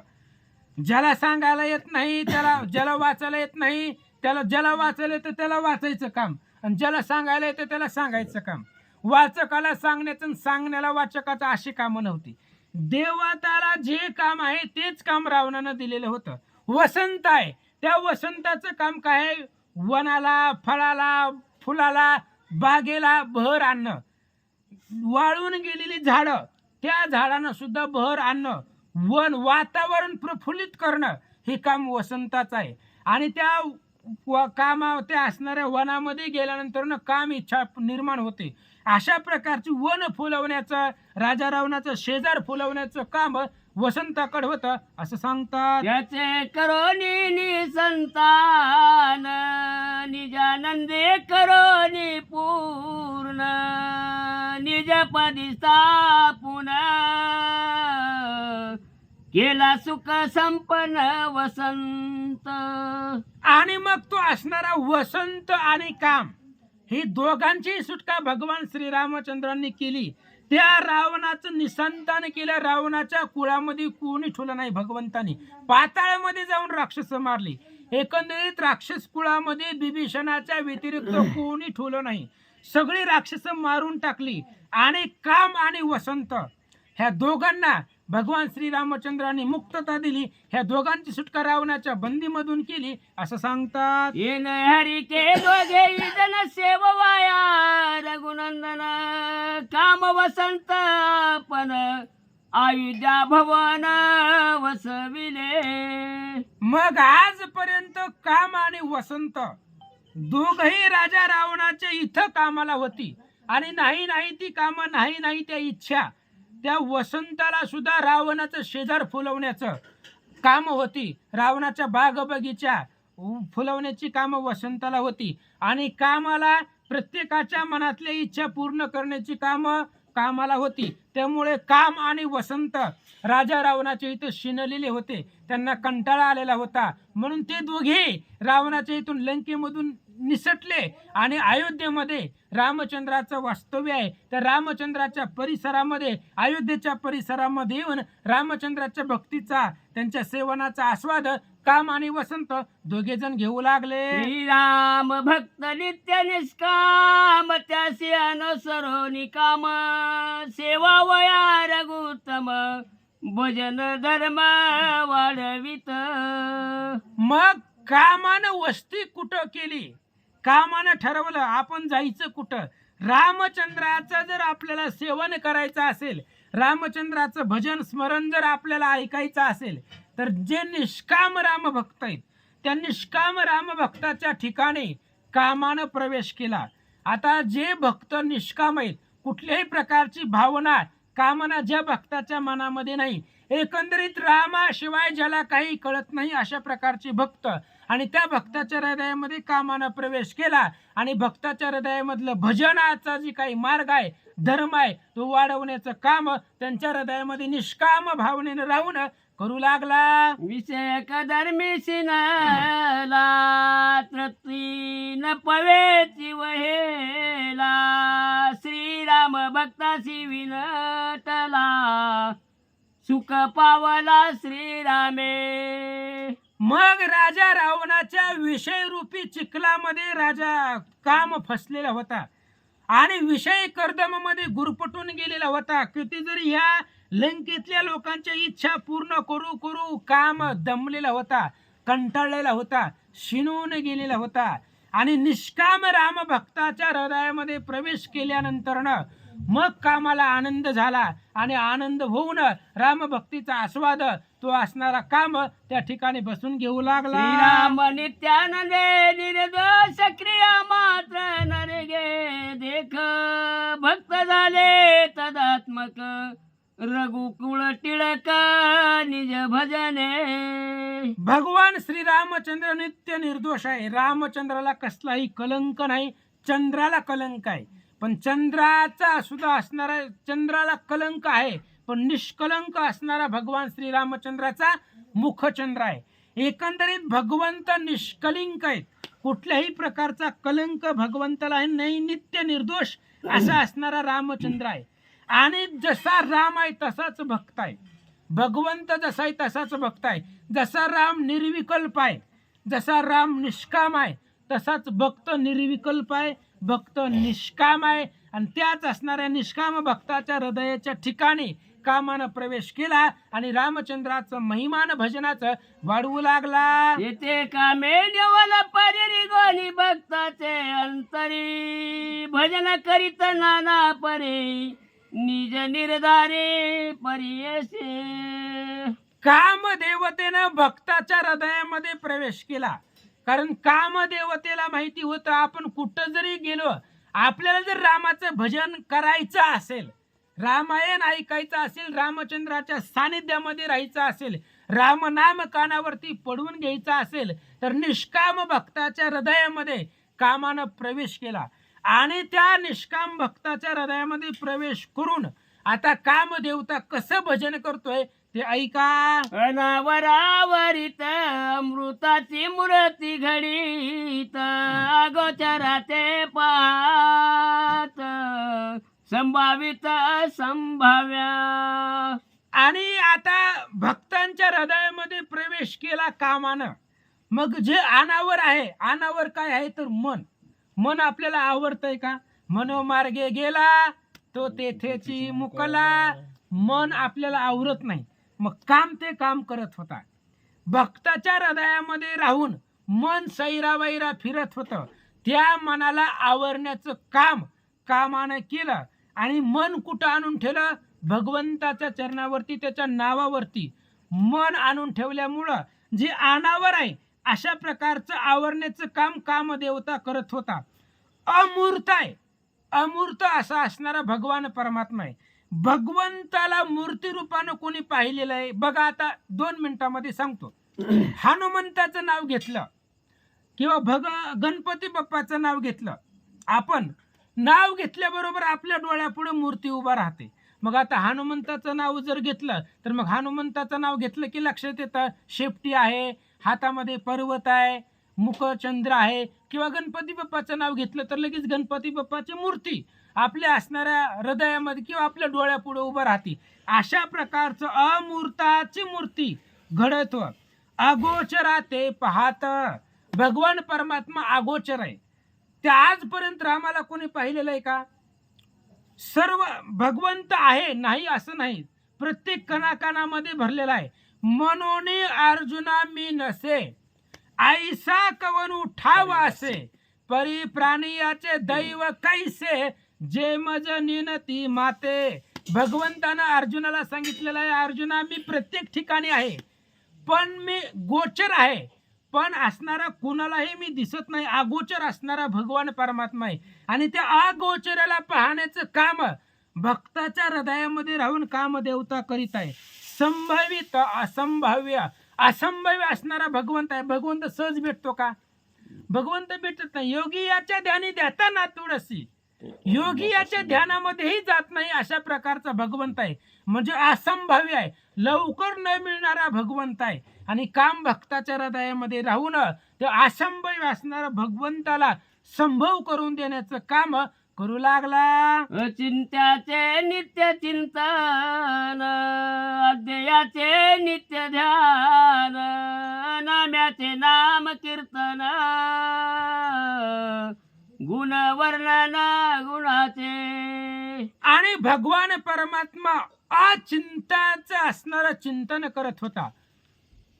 ज्याला सांगायला येत नाही, ज्याला वाचायला येत नाही, ज्याला वाचायला येतं त्याला वाचायचं काम, आणि ज्याला सांगायला येतं त्याला सांगायचं काम. वाचकाला सांगण्याचं आणि सांगण्याला वाचकाचं अशी कामं नव्हती. देवताला जे काम आहे तेच काम रावणानं दिलेलं होतं. वसंत आहे, त्या वसंताचं काम काय आहे? वनाला, फळाला, फुलाला, बागेला बहर आणणं. वाळून गेलेली झाडं त्या झाडांना सुद्धा बहर आणणं, वातावरण प्रफुल्लित करणं हे काम वसंताचं आहे. आणि त्या असणाऱ्या वनामध्ये गेल्यानंतर काम इच्छा निर्माण होते. अशा प्रकारची वन फुलवण्याचं, राजा रावणाचं शेजार फुलवण्याचं काम वसंताकडे होतं असं सांगतात. याचे करोनी संतान निजानंदे करोनी पूर्ण निज पदी स्थापून केला सुख संपन्न वसंत. आणि मग तो असणारा वसंत आणि काम ही दोघांची सुटका भगवान श्रीरामचंद्रांनी केली. त्या रावणाचं निसंतान केलं. रावणाच्या कुळामध्ये कोणी ठेवलं नाही भगवंतानी. पाताळामध्ये जाऊन राक्षस मारली. एकंदरीत राक्षस कुळामध्ये बिभीषणाच्या व्यतिरिक्त कोणी ठेवलं नाही. सगळी राक्षस मारून टाकली. आणि काम आणि वसंत ह्या दोघांना भगवान श्रीरामचंद्रांनी मुक्तता दिली. ह्या दोघांची सुटका रावणाच्या बंदीमधून केली असं सांगतात. येन हरी के दोघे जन सेववाया रघुनंदन काम वसंत पण आयुध्या भवन वसविले. मग आजपर्यंत काम आणि वसंत दोघही राजा रावणाच्या इथं कामाला होती. आणि नाही ती कामं, नाही त्या इच्छा, त्या वसंताला सुद्धा रावणाचं शेजार फुलवण्याचं काम होती. रावणाच्या बाग बगीचा, फुलवण्याची कामं वसंताला होती आणि कामाला प्रत्येकाच्या मनातल्या इच्छा पूर्ण करण्याची कामाला होती. त्यामुळे काम आणि वसंत राजा रावणाच्या इथं शिनलेले होते. त्यांना कंटाळा आलेला होता. म्हणून ते दोघे रावणाच्या इथून लंकेमधून निसटले आणि अयोध्येमध्ये रामचंद्राचं वास्तव्य आहे. त्या रामचंद्राच्या परिसरामध्ये, अयोध्येच्या परिसरामध्ये येऊन रामचंद्राच्या भक्तीचा, त्यांच्या सेवनाचा आस्वाद काम आणि वसंत दोघे जण घेऊ लागले. श्रीराम भक्त नित्य निष्काम, त्यासी अनुसरो निकाम, सेवा वया रघुत्तम, भजन धर्म वाढवित. मग कामानं वस्ती कुठं केली, कामानं ठरवलं आपण जायचं कुठं. रामचंद्राचं जर आपल्याला सेवन करायचं असेल, रामचंद्राचं भजन स्मरण जर आपल्याला ऐकायचं असेल, तर जे निष्काम राम भक्त आहेत त्या निष्काम राम भक्ताच्या ठिकाणी कामानं प्रवेश केला. आता जे भक्त निष्काम आहेत, कुठल्याही प्रकारची भावना कामना ज्या भक्ताच्या मनामध्ये नाही, एकंदरीत रामाशिवाय ज्याला काही कळत नाही अशा प्रकारचे भक्त, आणि त्या भक्ताच्या हृदयामध्ये कामानं प्रवेश केला आणि भक्ताच्या हृदयामधलं भजनाचा जी काही मार्ग आहे, धर्म आहे, तो वाढवण्याचं काम त्यांच्या हृदयामध्ये निष्काम भावनेनं राहून करू लागला. विषय धर्मीशी तृप्ती न पवेची वहेला, श्रीराम भक्ताशी विनटला, सुख पावला श्रीरामे. मग राजा रावणाच्या विषयरूपी चिखलामध्ये राजा काम फसलेला होता आणि विषय कर्दमामध्ये गुरफटून गेलेला होता. किती जरी ह्या लंकेतल्या लोकांच्या इच्छा पूर्ण करू करू काम दमलेला होता, कंटाळलेला होता, शिणून गेलेला होता. आणि निष्काम राम भक्ताच्या हृदयामध्ये प्रवेश केल्यानंतरनं मग कामाला आनंद झाला आणि आनंद होऊन रामभक्तीचा आस्वाद तो असणारा काम त्या ठिकाणी बसून घेऊ लागला. श्रीराम नित्यानंदे निर्दोष क्रिया मात्र नरगे, देख भक्त झाले तदात्मक, रघुकुळ टिळक निज भजने. भगवान श्रीरामचंद्र नित्य निर्दोष आहे. रामचंद्राला कसलाही कलंक नाही, चंद्राला कलंक आहे. पण चंद्राचा सुद्धा असणारा, चंद्राला कलंक आहे पण निष्कलंक असणारा भगवान श्रीरामचंद्राचा मुखचंद्र आहे. एकंदरीत भगवंत निष्कलिंक आहेत, कुठल्याही प्रकारचा कलंक भगवंताला नाही, नित्य निर्दोष असा असणारा रामचंद्र आहे. आणि जसा राम आहे तसाच भक्त आहे. भगवंत जसा आहे तसाच भक्त आहे. जसा राम निर्विकल्प आहे, जसा राम निष्काम आहे, तसाच भक्त निर्विकल्प आहे, भक्त निष्काम आहे. आणि त्याच असणाऱ्या निष्काम भक्ताच्या हृदयाच्या ठिकाणी कामानं प्रवेश केला आणि रामचंद्राचं महिमान भजनाचं वाढवू लागला. येथे कामे देवल परी गोनी भक्ताचे अंतरी, भजन करीत नाना परी निज निर्धारे परियसे. कामदेवतेनं भक्ताच्या हृदयामध्ये प्रवेश केला. कारण कामदेवतेला माहिती होतं आपण कुठं जरी गेलो, आपल्याला जर रामाचं भजन करायचं असेल, रामायण ऐकायचं असेल, रामचंद्राच्या सानिध्यामध्ये राहायचं असेल, रामनाम कानावरती पडवून घ्यायचा असेल, तर निष्काम भक्ताच्या हृदयामध्ये कामानं प्रवेश केला. आणि त्या निष्काम भक्ताच्या हृदयामध्ये प्रवेश करून आता कामदेवता कसं भजन करतोय ते ऐका. अनावरावरित अमृताची मूर्ती घडीत, अगोचराचे पात संभावित संभाव्या. आणि आता भक्तांच्या हृदयामध्ये प्रवेश केला कामानं. मग जे अनावर आहे, अनावर काय आहे तर मन. मन आपल्याला आवडतंय का? मनोमार्गे गेला तो तेथेची मुकला. मन आपल्याला आवरत नाही, मग काम ते काम करत होता. भक्ताच्या हृदयामध्ये राहून मन सैरावैरा फिरत होतं. त्या मनाला आवरण्याचं काम कामानं केलं आणि मन कुठं आणून ठेवलं? भगवंताच्या चरणावरती, त्याच्या नावावरती मन आणून ठेवल्यामुळं जे अनावर आहे अशा प्रकारचं आवरण्याचं काम कामदेवता करत होता. अमूर्त आहे, अमूर्त असा असणारा भगवान परमात्मा आहे. भगवंताला मूर्ती रूपानं कोणी पाहिलेलं आहे बघा. आता 2 मिनिटांमध्ये सांगतो. हनुमंताचं नाव घेतलं, किंवा गणपती बाप्पाचं नाव घेतलं आपण, नाव घेतल्याबरोबर आपल्या डोळ्यापुढे मूर्ती उभा राहते. मग आता हनुमंताचं नाव जर घेतलं तर मग हनुमंताचं नाव घेतलं की लक्षात येतं शेपटी आहे, हातामध्ये पर्वत आहे, मुखचंद्र आहे. किंवा गणपती बाप्पाचं नाव घेतलं तर लगेच गणपती बाप्पाची मूर्ती आपल्या असणाऱ्या हृदयामध्ये किंवा आपल्या डोळ्यापुढे उभं राहते. अशा प्रकारचं अमूर्ताची मूर्ती घडत अगोचरा ते पाहत. भगवान परमात्मा अगोचर आहे. ते आजपर्यंत रामाला कोणी पाहिलेलं आहे का? सर्व भगवंत आहे नाही असं नाही, प्रत्येक कणाकणामध्ये भरलेला आहे. मनोनी अर्जुना मी नसे, ऐसा कवन उठावा असे, परी प्राणियाचे दैव कैसे, जे मज निनती माते. भगवंतानं अर्जुनाला सांगितलेलं आहे, अर्जुना मी प्रत्येक ठिकाणी आहे, पण मी गोचर आहे, पण असणारा कुणालाही मी दिसत नाही. अगोचर असणारा भगवान परमात्मा आहे. आणि त्या अगोचराला पाहण्याचं काम भक्ताच्या हृदयामध्ये राहून कामदेवता करीत आहे. संभावित असंभाव्य, असंभाव्य असणारा भगवंत आहे. भगवंत सहज भेटतो का? भगवंत भेटत नाही. योगी याच्या ध्यानी देता ना तुळसी, योगी याच्या ध्यानामध्येही जात नाही अशा प्रकारचा भगवंत आहे. म्हणजे असंभाव्य आहे, लवकर न मिळणारा भगवंत आहे. आणि काम भक्ताच्या हृदयामध्ये राहून त्या असंभाव्य असणाऱ्या भगवंताला संभव करून देण्याचं काम करू लागला. चिंत्याचे नित्य चिंतन, अध्ययाचे नित्य ध्यान, नाम्याचे नाम कीर्तन, गुण वर्णन गुणाचे. आणि भगवान परमात्मा अचिंताचं असणारं चिंतन करत होता.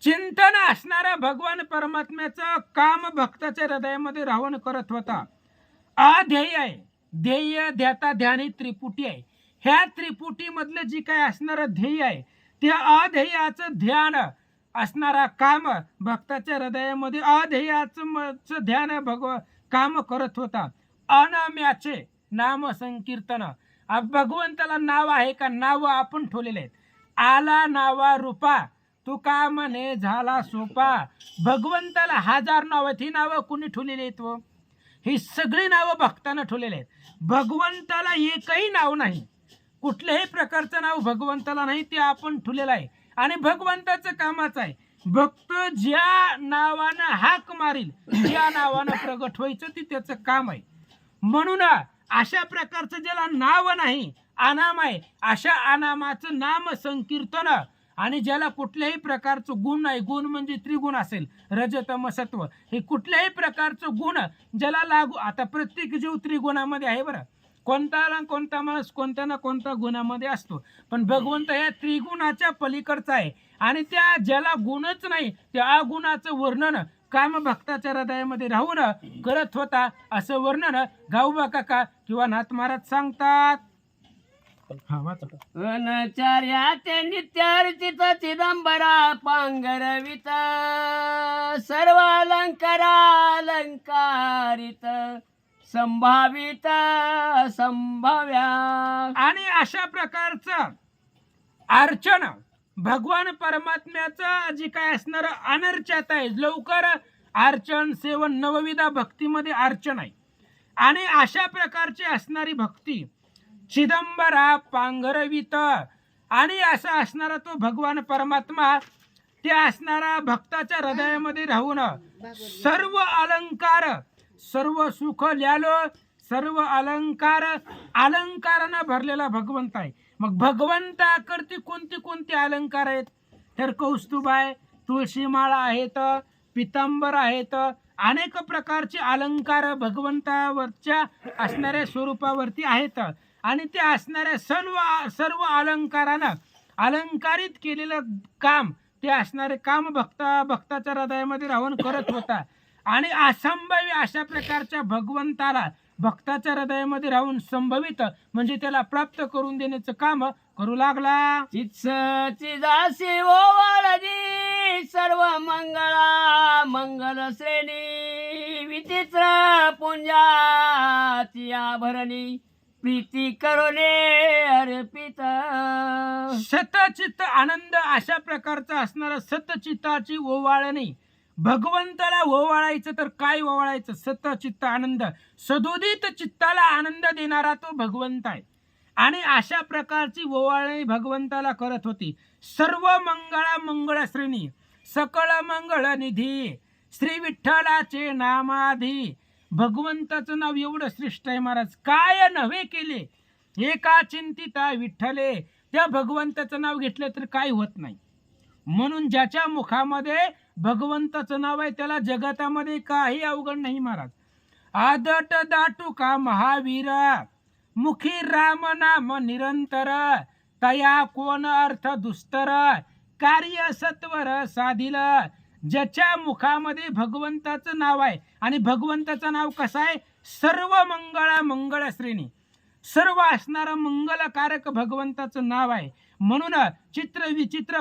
चिंतन असणाऱ्या भगवान परमात्म्याचं काम भक्ताच्या हृदयामध्ये राहून करत होता. अध्येय आहे, ध्येय ध्याता ध्यानी त्रिपुटी आहे. ह्या त्रिपुटी मधलं जी काय असणारं ध्येय आहे त्या अध्येयाचं ध्यान असणारा काम भक्ताच्या हृदयामध्ये अध्येयाचं ध्यान काम करत होता. अनाम्याचे नाम संकीर्तन. भगवंताला नाव आहे का? नाव आपण ठेवलेले आहेत. आला नावा रूपा तुका म्हणे झाला सोपा. भगवंताला 1000 नाव आहेत. ही नावं कुणी ठेवलेली आहेत? ही सगळी नावं भक्तानं ठेवलेली आहेत. भगवंताला एकही नाव नाही, कुठल्याही प्रकारचं नाव भगवंताला नाही, ते आपण ठेवलेलं आहे. आणि भगवंताचं कामच आहे, भक्त ज्या नावानं हाक मारील, ज्या नावानं प्रगट व्हायचं ते त्याचं काम आहे. म्हणून अशा प्रकारचं ज्याला नाव नाही, अनाम आहे, अशा अनामाचं नाम संकीर्तन. आणि ज्याला कुठल्याही प्रकारचं गुण नाही, गुण म्हणजे त्रिगुण असेल, रजतम सत्व, हे कुठल्याही प्रकारचं गुण ज्याला लागू. आता प्रत्येक जीव त्रिगुणामध्ये आहे बरं, कोणता ना कोणता माणूस कोणत्या ना कोणत्या गुणामध्ये असतो, पण भगवंत या त्रिगुणाच्या पलीकडचा आहे. आणि त्या ज्याला गुणच नाही त्या अगुणाचं वर्णन काम भक्ताच्या हृदयामध्ये राहून करत होता, असं वर्णन गावबा काका किंवा नाथ महाराज सांगतात. अनचार्याचे नित्यार्चित चिदंबरा पांगरवित, सर्व अलंकारित, संभावित संभाव्या. आणि अशा प्रकारचं अर्चन भगवान परमात्म्याचं जे काय असणार अनर्च्यात आहे. लवकर अर्चन सेवन नवविधा भक्तीमध्ये अर्चन आहे. आणि अशा प्रकारची असणारी भक्ती चिदंबरा पांघरवित. आणि असा असणारा तो भगवान परमात्मा त्या असणारा भक्ताच्या हृदयामध्ये राहून सर्व अलंकार, सर्व सुख ल्यालो, सर्व अलंकारानं भरलेला भगवंत आहे. मग भगवंताकडे कोणते कोणते अलंकार आहेत? तर कौस्तुभ आहे, तुळशी माळा आहेत, पितांबर आहेत, अनेक प्रकारचे अलंकार भगवंतावरच्या असणाऱ्या स्वरूपावरती आहेत. आणि ते असणाऱ्या सर्व अलंकारानं अलंकारित केलेलं काम, ते असणारे काम भक्ताच्या हृदयामध्ये राहून करत होता. आणि असंभाव्य अशा प्रकारच्या भगवंताला भक्ताच्या हृदयामध्ये राहून संभवित म्हणजे त्याला प्राप्त करून देण्याचं काम करू लागला. चिदासी ओवाळजी सर्व मंगळा मंगल श्रेणी, विचित्र पुंजाची आभरणी, प्रीती करोने अर्पित. सतचित्त आनंद अशा प्रकारचा असणारा सतचित्ताची ओवाळणी भगवंताला ओवाळायचं तर काय ओवाळायचं? सत चित्त आनंद, सदोदित चित्ताला आनंद देणारा तो भगवंत आहे. आणि अशा प्रकारची ओवाळणी भगवंताला करत होती. सर्व मंगळा मंगळ श्रेणी, सकळ मंगळ निधी, श्री विठ्ठलाचे नामाधी. भगवंताचं नाव एवढं श्रेष्ठ आहे महाराज, काय नव्हे केले एका चिंतिता विठ्ठले. त्या भगवंताचं नाव घेतलं तर काय होत नाही. म्हणून ज्याच्या मुखामध्ये भगवंताचं नाव आहे त्याला जगतामध्ये काही अवघड नाही महाराज. आदट दाटू का महावीर, मुखी राम नाम निरंतर, तया कोण अर्थ दुस्तर, कार्य सत्वर साधिल. ज्याच्या मुखामध्ये भगवंताचं नाव आहे, आणि भगवंताचं नाव कसं आहे? सर्व मंगळा मंगळ श्रेणी, सर्व असणारं मंगलकारक भगवंताचं नाव आहे. म्हणून चित्र विचित्र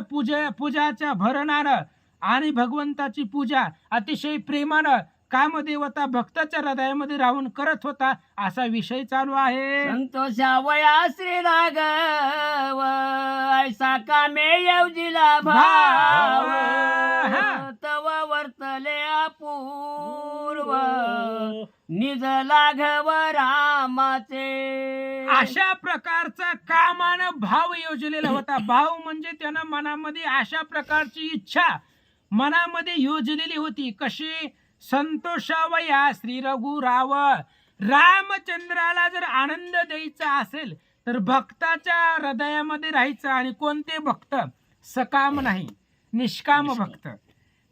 पूजाच्या भरणानं आणि भगवंताची पूजा अतिशय प्रेमानं कामदेवता भक्ताच्या हृदयामध्ये राहून करत होता, असा विषय चालू आहे. संतोषावया श्री राघव, ऐसा कामे येवजिला भाव, तव वर्तले अपूर्व, निज लाघव रामाचे. अशा प्रकारचा कामानं भाव योजलेला होता. भाव म्हणजे त्यानं मनामध्ये अशा प्रकारची इच्छा मनामध्ये योजलेली होती. कशी? संतोषावया श्री रघुराव, रामचंद्राला जर आनंद द्यायचा असेल तर भक्ताच्या हृदयामध्ये राहायचं. आणि कोणते भक्त? सकाम नाही, निष्काम भक्त.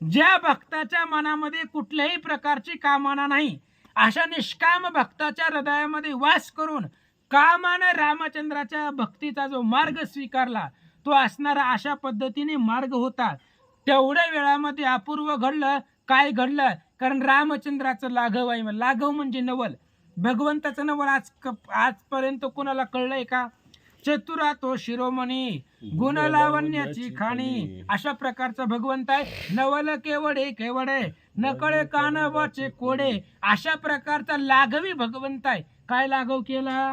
ज्या भक्ताच्या मनामध्ये कुठल्याही प्रकारची कामना नाही, अशा निष्काम भक्ताच्या हृदयामध्ये वास करून कामानं रामचंद्राच्या भक्तीचा जो मार्ग स्वीकारला तो असणारा अशा पद्धतीने मार्ग होता. तेवढ्या वेळामध्ये अपूर्व घडलं. काय घडलं? कारण रामचंद्राचं लाघव आहे. लाघव म्हणजे नवल. भगवंताचं नवल आजपर्यंत कोणाला कळलंय का? चतुरा तो शिरोमणी, गुण लावण्याची खाणी, अशा प्रकारचा भगवंत आहे. नवल केवडे केवडे, नकळे कान वाचे कोडे, अशा प्रकारचा लाघवी भगवंत आहे. काय लाघव केला?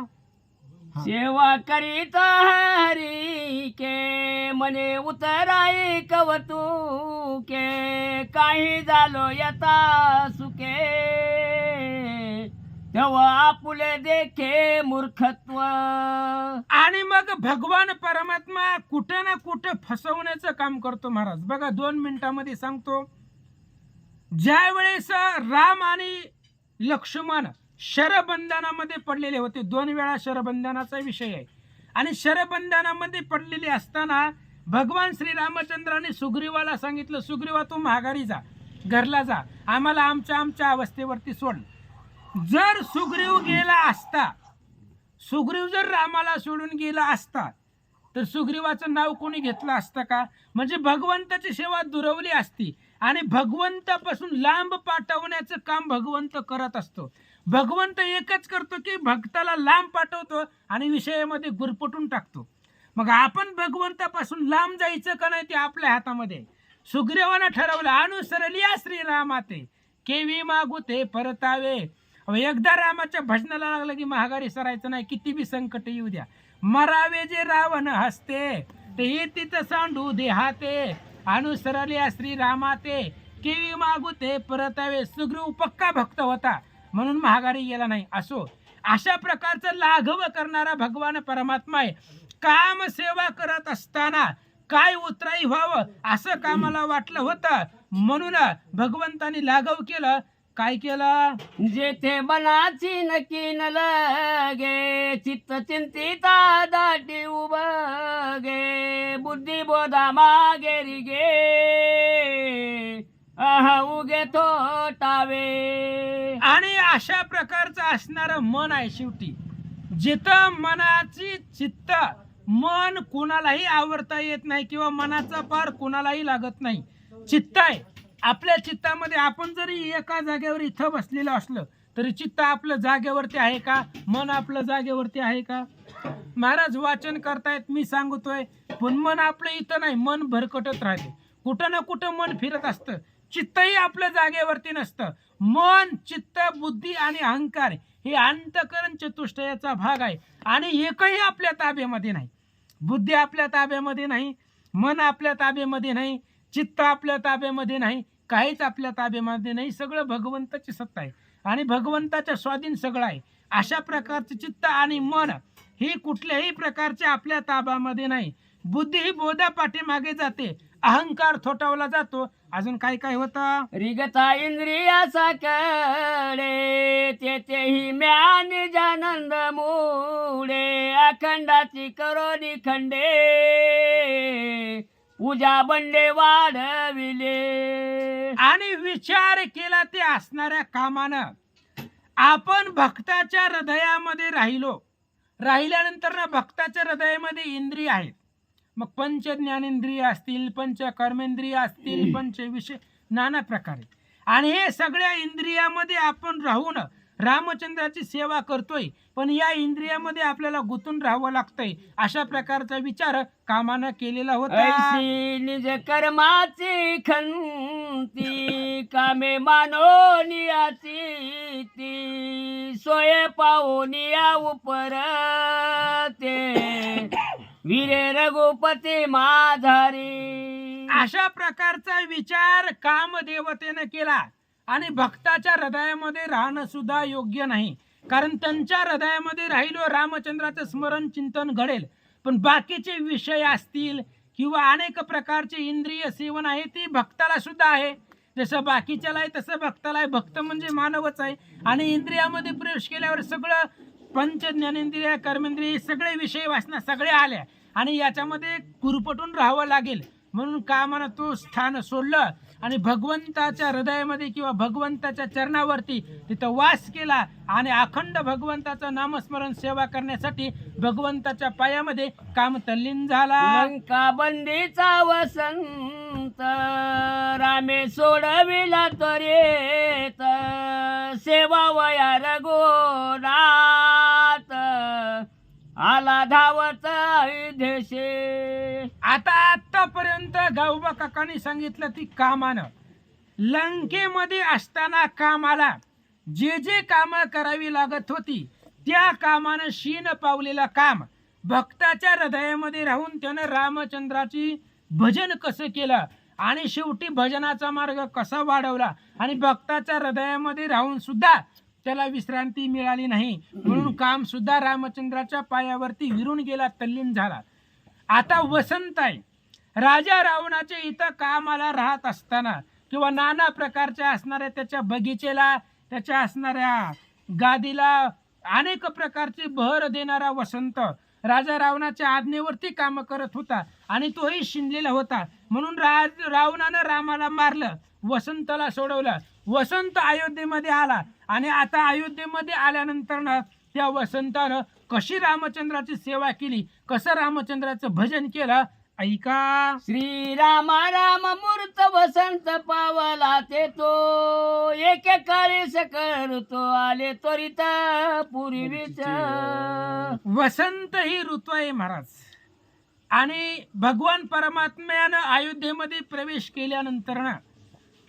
सेवा करीत हरी के, मने उतराई कवतुके, काही झालो यथा सुके, तेव्हा आपुले देखे मूर्खत्व. आणि मग भगवान परमात्मा कुठं ना कुठं फसवण्याचं काम करतो महाराज. बघा 2 मिनिटांमध्ये सांगतो. ज्या वेळेस राम आणि लक्ष्मण शरबंधनामध्ये पडलेले होते, 2 वेळा शरबंधनाचा विषय आहे, आणि शरबंधनामध्ये पडलेले असताना भगवान श्री रामचंद्राने सुग्रीवाला सांगितलं, सुग्रीवा तू माघारी जा, घरला जा, आम्हाला आमच्या अवस्थेवरती सोड. जर सुग्रीव गेला असता, सुग्रीव जर रामाला सोडून गेला असता तर सुग्रीवाचं नाव कोणी घेतलं असतं का? म्हणजे भगवंताची सेवा दुरवली असती. आणि भगवंतापासून लांब पाठवण्याचं काम भगवंत करत असतो. भगवंत एकच करतो की भक्ताला लांब पाठवतो आणि विषयामध्ये गुरपटून टाकतो. मग आपण भगवंतापासून लांब जायचं का नाही ते आपल्या हातामध्ये. सुग्रीवानं ठरवलं, अनुसरलिया श्रीरामाते केवी मागू ते परतावे. एकदा रामाच्या भजनाला लागलं की महागारी सरायचं नाही, किती बी संकट येऊ द्या. मरावे जे रावण हसते ते येतीत सांडू देहाते, अनुसरलिया श्रीरामाते केवी मागू ते परतावे. सुग्रीव पक्का भक्त होता म्हणून महागारी गेला नाही. असो, अशा प्रकारचं लाघव करणारा भगवान परमात्मा आहे. काम सेवा करत असताना काय उतराई व्हावं असं कामाला वाटलं होतं, म्हणून भगवंतानी लाघव केलं. काय केलं? जेथे मनाची नकी न लगे, चित्त चिंतिता दाटी उबगे, बुद्धी बोधा मागेरी गे, उगे थोटावे. आणि अशा प्रकारचं असणारं मन आहे. शेवटी जिथं मनाची चित्त मन कुणालाही आवडता येत नाही किंवा मनाचा पार कुणालाही लागत नाही. चित्त आहे आपल्या चित्तामध्ये. आपण जरी एका जागेवर इथं बसलेलं असलं तरी चित्त आपलं जागेवरती आहे का? मन आपलं जागेवरती आहे का? महाराज वाचन करतायत, मी सांगतोय, पण मन आपलं इथं नाही, मन भरकटत राहते. कुठं ना कुठं मन फिरत असतं. चित्तही आपल्या जागेवरती नसतं. मन, चित्त, बुद्धी आणि अहंकार हे अंतःकरण चतुष्टयाचा भाग आहे आणि एकही आपल्या ताब्यामध्ये नाही. बुद्धी आपल्या ताब्यामध्ये नाही, मन आपल्या ताब्यामध्ये नाही, चित्त आपल्या ताब्यामध्ये नाही, काहीच आपल्या ताब्यामध्ये नाही, सगळं भगवंताची सत्ता आहे आणि भगवंताच्या स्वाधीन सगळं आहे. अशा प्रकारचे चित्त आणि मन ही कुठल्याही प्रकारच्या आपल्या ताब्यामध्ये नाही. बुद्धी ही बोधा पाठीमागे जाते, अहंकार थोटावला जातो. अजून काय काय होतं? रिगता इंद्रियाचा कडे तेथेही म्यान जानंद मुडे अखंडाची करोनी खंडे पूजा बंडे वाढविले. आणि विचार केला ते असणाऱ्या कामानं आपण भक्ताच्या हृदयामध्ये राहिल्यानंतर ना भक्ताच्या हृदयामध्ये इंद्रिय आहेत. मग पंच ज्ञानेंद्रिय असतील, पंच कर्मेंद्रिय असतील, पंच विषय नाना प्रकारे, आणि हे सगळ्या इंद्रियामध्ये आपण राहून रामचंद्राची सेवा करतोय, पण या इंद्रियामध्ये आपल्याला गुंतून राहावं लागतंय. अशा प्रकारचा विचार कामानं केलेला होता. ऐशी निज कर्माची खंती कामे मानोनियाची ती सोये पाहुनिया उपर ते वीरे रघुपती माझारी. अशा प्रकारचा विचार कामदेवतेनं केला आणि भक्ताच्या हृदयामध्ये राहणं सुद्धा योग्य नाही, कारण त्यांच्या हृदयामध्ये राहिलो रामचंद्राचं स्मरण चिंतन घडेल, पण बाकीचे विषय असतील किंवा अनेक प्रकारचे इंद्रिय सेवन आहे ती भक्ताला सुद्धा आहे. जसं बाकीच्याला आहे तसं भक्ताला आहे. भक्त म्हणजे मानवच आहे आणि इंद्रियामध्ये प्रवेश केल्यावर सगळं पंच ज्ञानेंद्रिय कर्मेंद्रिय सगळे विषय वासना सगळे आल्या आणि याच्यामध्ये गुरपटून राहावं लागेल. म्हणून कामानं तो स्थान सोडलं आणि भगवंताच्या हृदयामध्ये किंवा भगवंताच्या चरणावरती तिथं वास केला आणि अखंड भगवंताचं नामस्मरण सेवा करण्यासाठी भगवंताच्या पायामध्ये काम तल्लीन झाला. लंका बंदीचा वसंत रामे सोडविला त्वरेत सेवा वया रघुनाथ आला धावत अयोध्येशे. आतापर्यंत गावबा काकांनी सांगितलं ती कामानं लंकेमध्ये असताना कामाला जे जे कामं करावी लागत होती त्या कामानं शीन पावलेलं काम भक्ताच्या हृदयामध्ये राहून त्यानं रामचंद्राची भजन कसं केलं आणि शेवटी भजनाचा मार्ग कसा वाढवला आणि भक्ताच्या हृदयामध्ये राहून सुद्धा त्याला विश्रांती मिळाली नाही, म्हणून काम सुद्धा रामचंद्राच्या पायावरती विरून गेला, तल्लीन झाला. आता वसंत आहे. राजा रावणाचे इथं कामाला राहत असताना किंवा नाना प्रकारच्या असणाऱ्या त्याच्या बगीचेला, त्याच्या असणाऱ्या गादीला अनेक प्रकारची बहर देणारा वसंत राजा रावणाच्या आज्ञेवरती काम करत होता आणि तोही शिंदलेला होता. म्हणून रावणानं रामाला मारलं, वसंतला सोडवलं. वसंत अयोध्येमध्ये आला आणि आता अयोध्येमध्ये आल्यानंतर त्या वसंतानं कशी रामचंद्राची सेवा केली, कसं रामचंद्राचं भजन केलं ऐका. श्रीरामा राम मूर्त वसंत पावला ते तो एके काळी सकळ ऋतू आले त्वरित पूर्वीच. वसंत ही ऋतू आहे महाराज आणि भगवान परमात्म्यानं अयोध्येमध्ये प्रवेश केल्यानंतर ना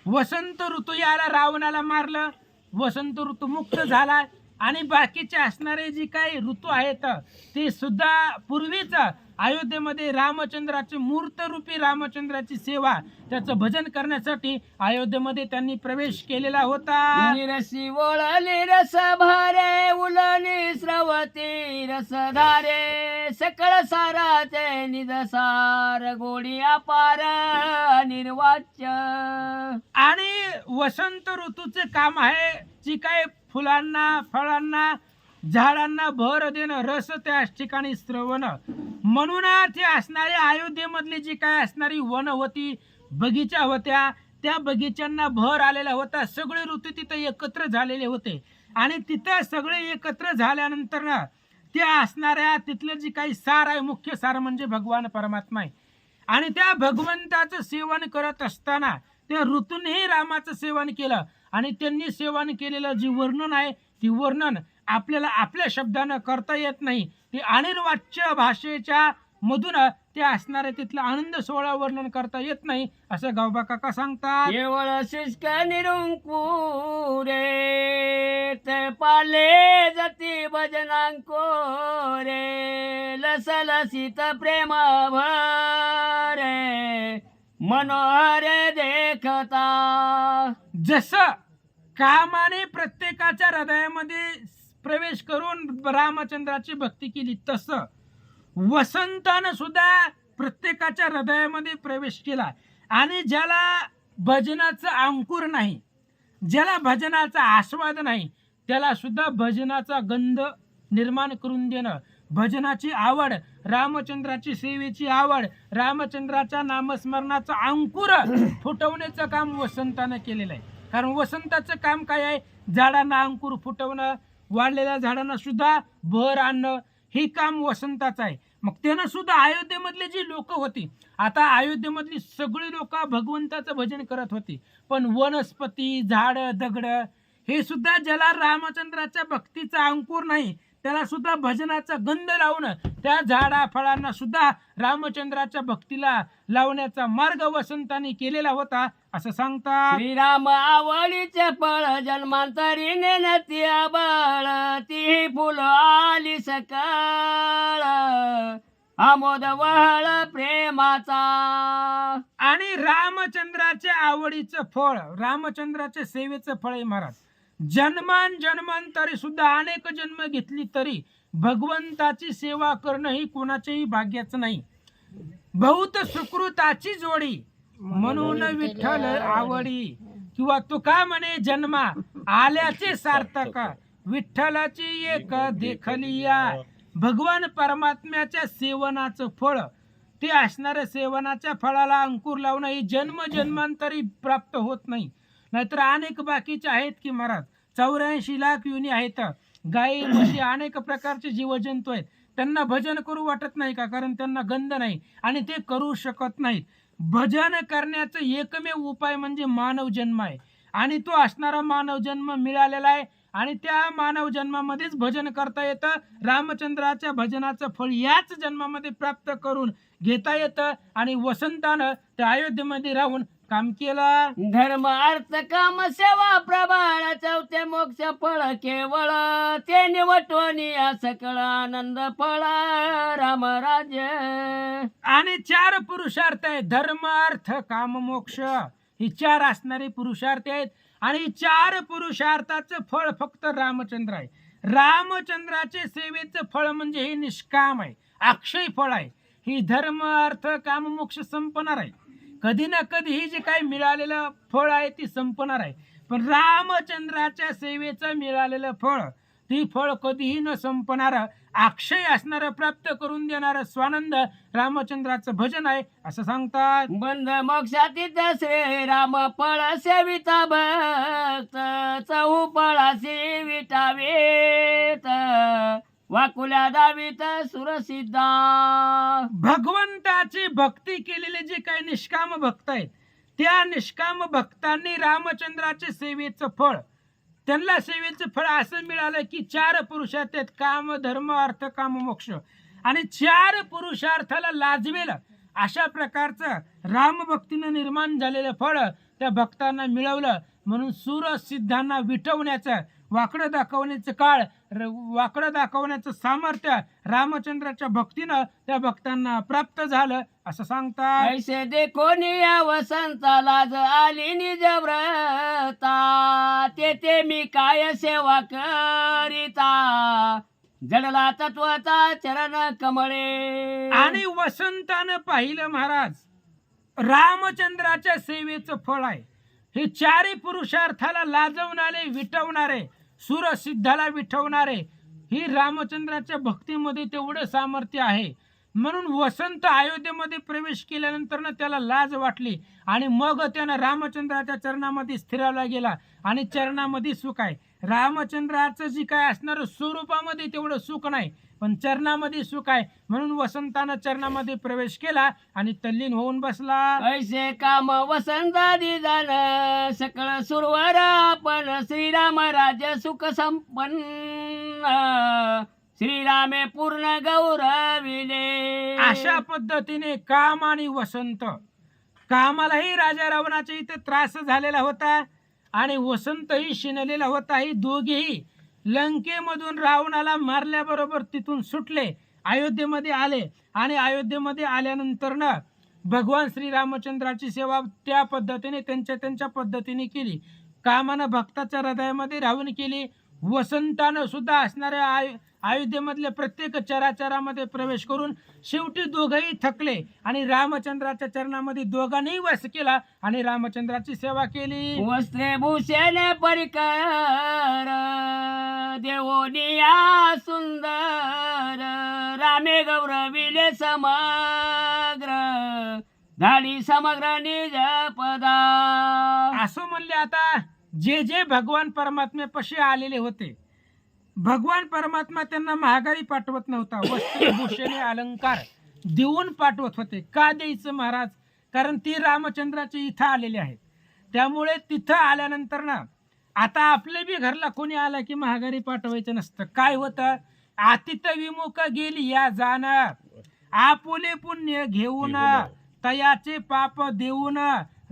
वसंत ऋतू याला रावणाला मारलं, वसंत ऋतू मुक्त झाला आणि बाकीचे असणारे जे काही ऋतू आहेत ते सुद्धा पूर्वीच अयोध्येमध्ये रामचंद्राचे मूर्तरूपी रामचंद्राची सेवा त्याचं भजन करण्यासाठी अयोध्येमध्ये त्यांनी प्रवेश केलेला होता. रसी ओळली रस भारे उलनी स्रवती रसधारे सकळ साराचे निजसार गोडी अपार निर्वाच्य. आणि वसंत ऋतूचे काम आहे जी काय फुलांना, फळांना, झाडांना भर देणं, रस त्या ठिकाणी स्रवणं. म्हणून ते असणारे अयोध्येमधली जी काय असणारी वन होती, बगीचा होत्या, त्या बगीच्यांना भर आलेला होता. सगळे ऋतू तिथं एकत्र झालेले होते आणि तिथं सगळे एकत्र झाल्यानंतर ना त्या असणाऱ्या तिथलं जी काही सार आहे, मुख्य सार म्हणजे भगवान परमात्मा आहे आणि त्या भगवंताचं सेवन करत असताना त्या ऋतूंनीही रामाचं सेवन केलं आणि त्यांनी सेवन केलेलं जे वर्णन आहे ती वर्णन आपल्याला आपल्या शब्दानं करता येत नाही. ते अनिर्वाच्य भाषेच्या मधून ते असणारे तिथला आनंद सोहळा वर्णन करता येत नाही असं गावबा काका सांगतात. केवळ शुष्क निरुंकू रे ते पाले जती भजनांको रे लसलसित प्रेम भरे मनोहर देखता. जसं कामाने प्रत्येकाच्या हृदयामध्ये प्रवेश करून रामचंद्राची भक्ती केली, तसं वसंतानं सुद्धा प्रत्येकाच्या हृदयामध्ये प्रवेश केला. आणि ज्याला भजनाचं अंकुर नाही, ज्याला भजनाचा आस्वाद नाही, त्याला सुद्धा भजनाचा गंध निर्माण करून देणं, भजनाची आवड, रामचंद्राची सेवेची आवड, रामचंद्राच्या नामस्मरणाचा अंकुर फुटवण्याचं काम वसंतानं केलेलं आहे. कारण वसंताचं काम काय आहे? झाडांना अंकुर फुटवणं, वाढलेल्या झाडांना सुद्धा बहर आणणं, हे काम वसंताचं आहे. मग त्यानं सुद्धा अयोध्येमधली जी लोक होती, आता अयोध्येमधली सगळी लोक भगवंताचं भजन करत होती, पण वनस्पती, झाड, दगड हे सुद्धा ज्याला रामचंद्राच्या भक्तीचा अंकुर नाही, त्याला सुद्धा भजनाचा गंध लावणं, त्या झाडा फळांना सुद्धा रामचंद्राच्या भक्तीला लावण्याचा मार्ग वसंताने केलेला होता, असं सांगतात. श्रीराम आवडीचे फळ जन्मांतरी नेनती आबळ, ती फुल आली सकाळ, आमोद वहळ प्रेमाचा. आणि रामचंद्राच्या आवडीचं फळ, रामचंद्राच्या सेवेचं फळ आहे महाराज. जन्मांतरी सुद्धा अनेक जन्म घेतली तरी भगवंताची सेवा करणं ही कोणाच्याही भाग्याचं नाही. बहुत सुकृताची जोडी म्हणून विठ्ठल आवडी, किंवा तुका म्हणे जन्मा आल्याचे सार्थक, विठ्ठलाची एक देखलिया. भगवान परमात्म्याच्या सेवनाचं फळ, ते असणाऱ्या सेवनाच्या फळाला अंकुर लावणं ही जन्मांतरी प्राप्त होत नाही. नाहीतर अनेक बाकीचे आहेत की महाराज, 84 लाख योनी आहेत, गाई म्हशी अनेक प्रकारचे जीवजंतू आहेत, त्यांना भजन करू वाटत नाही का? कारण त्यांना गंध नाही आणि ते करू शकत नाहीत. भजन करण्याचं एकमेव उपाय म्हणजे मानव जन्म आहे, आणि तो असणारा मानव जन्म मिळालेला आहे, आणि त्या मानव जन्मामध्येच भजन करता येतं. रामचंद्राच्या भजनाचं फळ याच जन्मामध्ये प्राप्त करून घेता येतं. आणि वसंतानं त्या अयोध्येमध्ये राहून काम केला. धर्म अर्थ काम सेवा प्रबाळ, चौथे मोक्ष फळ केवळ, ते निवटवणी सकळ आनंद फळ राम राज्य. आणि 4 पुरुषार्थ आहेत, धर्म अर्थ काम मोक्ष, ही 4 असणारे पुरुषार्थ आहेत. आणि 4 पुरुषार्थाचं फळ फक्त रामचंद्र आहे. रामचंद्राचे सेवेचं फळ म्हणजे हे निष्काम आहे, अक्षय फळ आहे. ही धर्म अर्थ काम मोक्ष संपणार आहे, कधी ना कधी ही जे काही मिळालेलं फळ आहे ती संपणार आहे. पण रामचंद्राच्या सेवेचं मिळालेलं फळ, ती फळ कधीही न संपणार, अक्षय असणारं, प्राप्त करून देणारं स्वानंद रामचंद्राचं भजन आहे, असं सांगतात. बंध मोक्षातीत श्रीराम फळ सेविता भक्त, चहू फळा सेवितावेत, वाकुल्या दावीत सुरसिद्धा. भगवंताची भक्ती केलेले जे काही निष्काम भक्त आहेत, त्या निष्काम भक्तांनी रामचंद्राचे सेवेचं फळ, त्यांना सेवेचं फळ असं मिळालं की 4 पुरुषार्थ आहेत, काम धर्म अर्थ काम मोक्ष. आणि 4 पुरुषार्थाला लाजवेल अशा प्रकारचं रामभक्तीनं निर्माण झालेलं फळ त्या भक्तांना मिळवलं. म्हणून सुरसिद्धांना विटवण्याचं, वाकडं दाखवण्याचं काळ, वाकडं दाखवण्याचं सामर्थ्य रामचंद्राच्या भक्तीनं त्या भक्तांना प्राप्त झालं, असं सांगतात. ऐसे देखोनी या वसंता लाज आली निज व्रता, तेथे मी काय सेवा करिता, जडला तत्वाचा चरण कमळे. आणि वसंतानं पाहिलं महाराज, रामचंद्राच्या सेवेचं फळ आहे हे 4 पुरुषार्थाला लाजवणारे, विटवणारे, सुरसिद्धाला विठवणारे, ही रामचंद्राच्या भक्तीमध्ये तेवढं सामर्थ्य आहे. म्हणून वसंत अयोध्येमध्ये प्रवेश केल्यानंतर त्याला लाज वाटली, आणि मग त्यानं रामचंद्राच्या चरणामध्ये स्थिरावला गेला. आणि चरणामध्ये सुख आहे. रामचंद्राचं जे काय असणारं स्वरूपामध्ये तेवढं सुख नाही, पण चरणामध्ये सुख आहे. म्हणून वसंतानं चरणामध्ये प्रवेश केला आणि तल्लीन होऊन बसला. ऐसे काम वसंतादी जाण, सकळ सुरवर आपण, श्रीराम राज्य सुख संपन्न, श्रीरामे पूर्ण गौरविले. अशा पद्धतीने काम आणि वसंत, कामालाही राजा रावणाच्या इथे त्रास झालेला होता आणि वसंतही शिनलेला होता. ही दोघेही लंकेमधून रावणाला मारल्याबरोबर तिथून सुटले, अयोध्येमध्ये आले. आणि अयोध्येमध्ये आल्यानंतर भगवान श्रीरामचंद्राची सेवा त्या पद्धतीने त्यांच्या पद्धतीने केली. कामानं भक्ताच्या हृदयामध्ये राहून केली. वसंतानं सुद्धा असणाऱ्या अयोध्येमधल्या प्रत्येक चराचरामध्ये प्रवेश करून शेवटी दोघंही थकले आणि रामचंद्राच्या चरणामध्ये दोघांनी वास केला आणि रामचंद्राची सेवा केली. वस्त्रे भूषण परिकर देवोनिया सुंदर रामे गौरविले समग्र झाली समग्र निज पदा. असं म्हणले. आता जे जे भगवान परमात्म्यापाशी आलेले होते, भगवान परमात्मा त्यांना महागारी पाठवत नव्हता, वस्त्रभूषणे अलंकार देऊन पाठवत होते. का द्यायचं महाराज? कारण ती रामचंद्राचे इथं आलेले आहेत. त्यामुळे तिथं आल्यानंतर ना आता आपल्या बी घरला कोणी आला की महागारी पाठवायचं नसतं. काय होतं? आतिथ विमुख गेली या जाणं, आपुले पुण्य घेऊन तयाचे पाप देऊन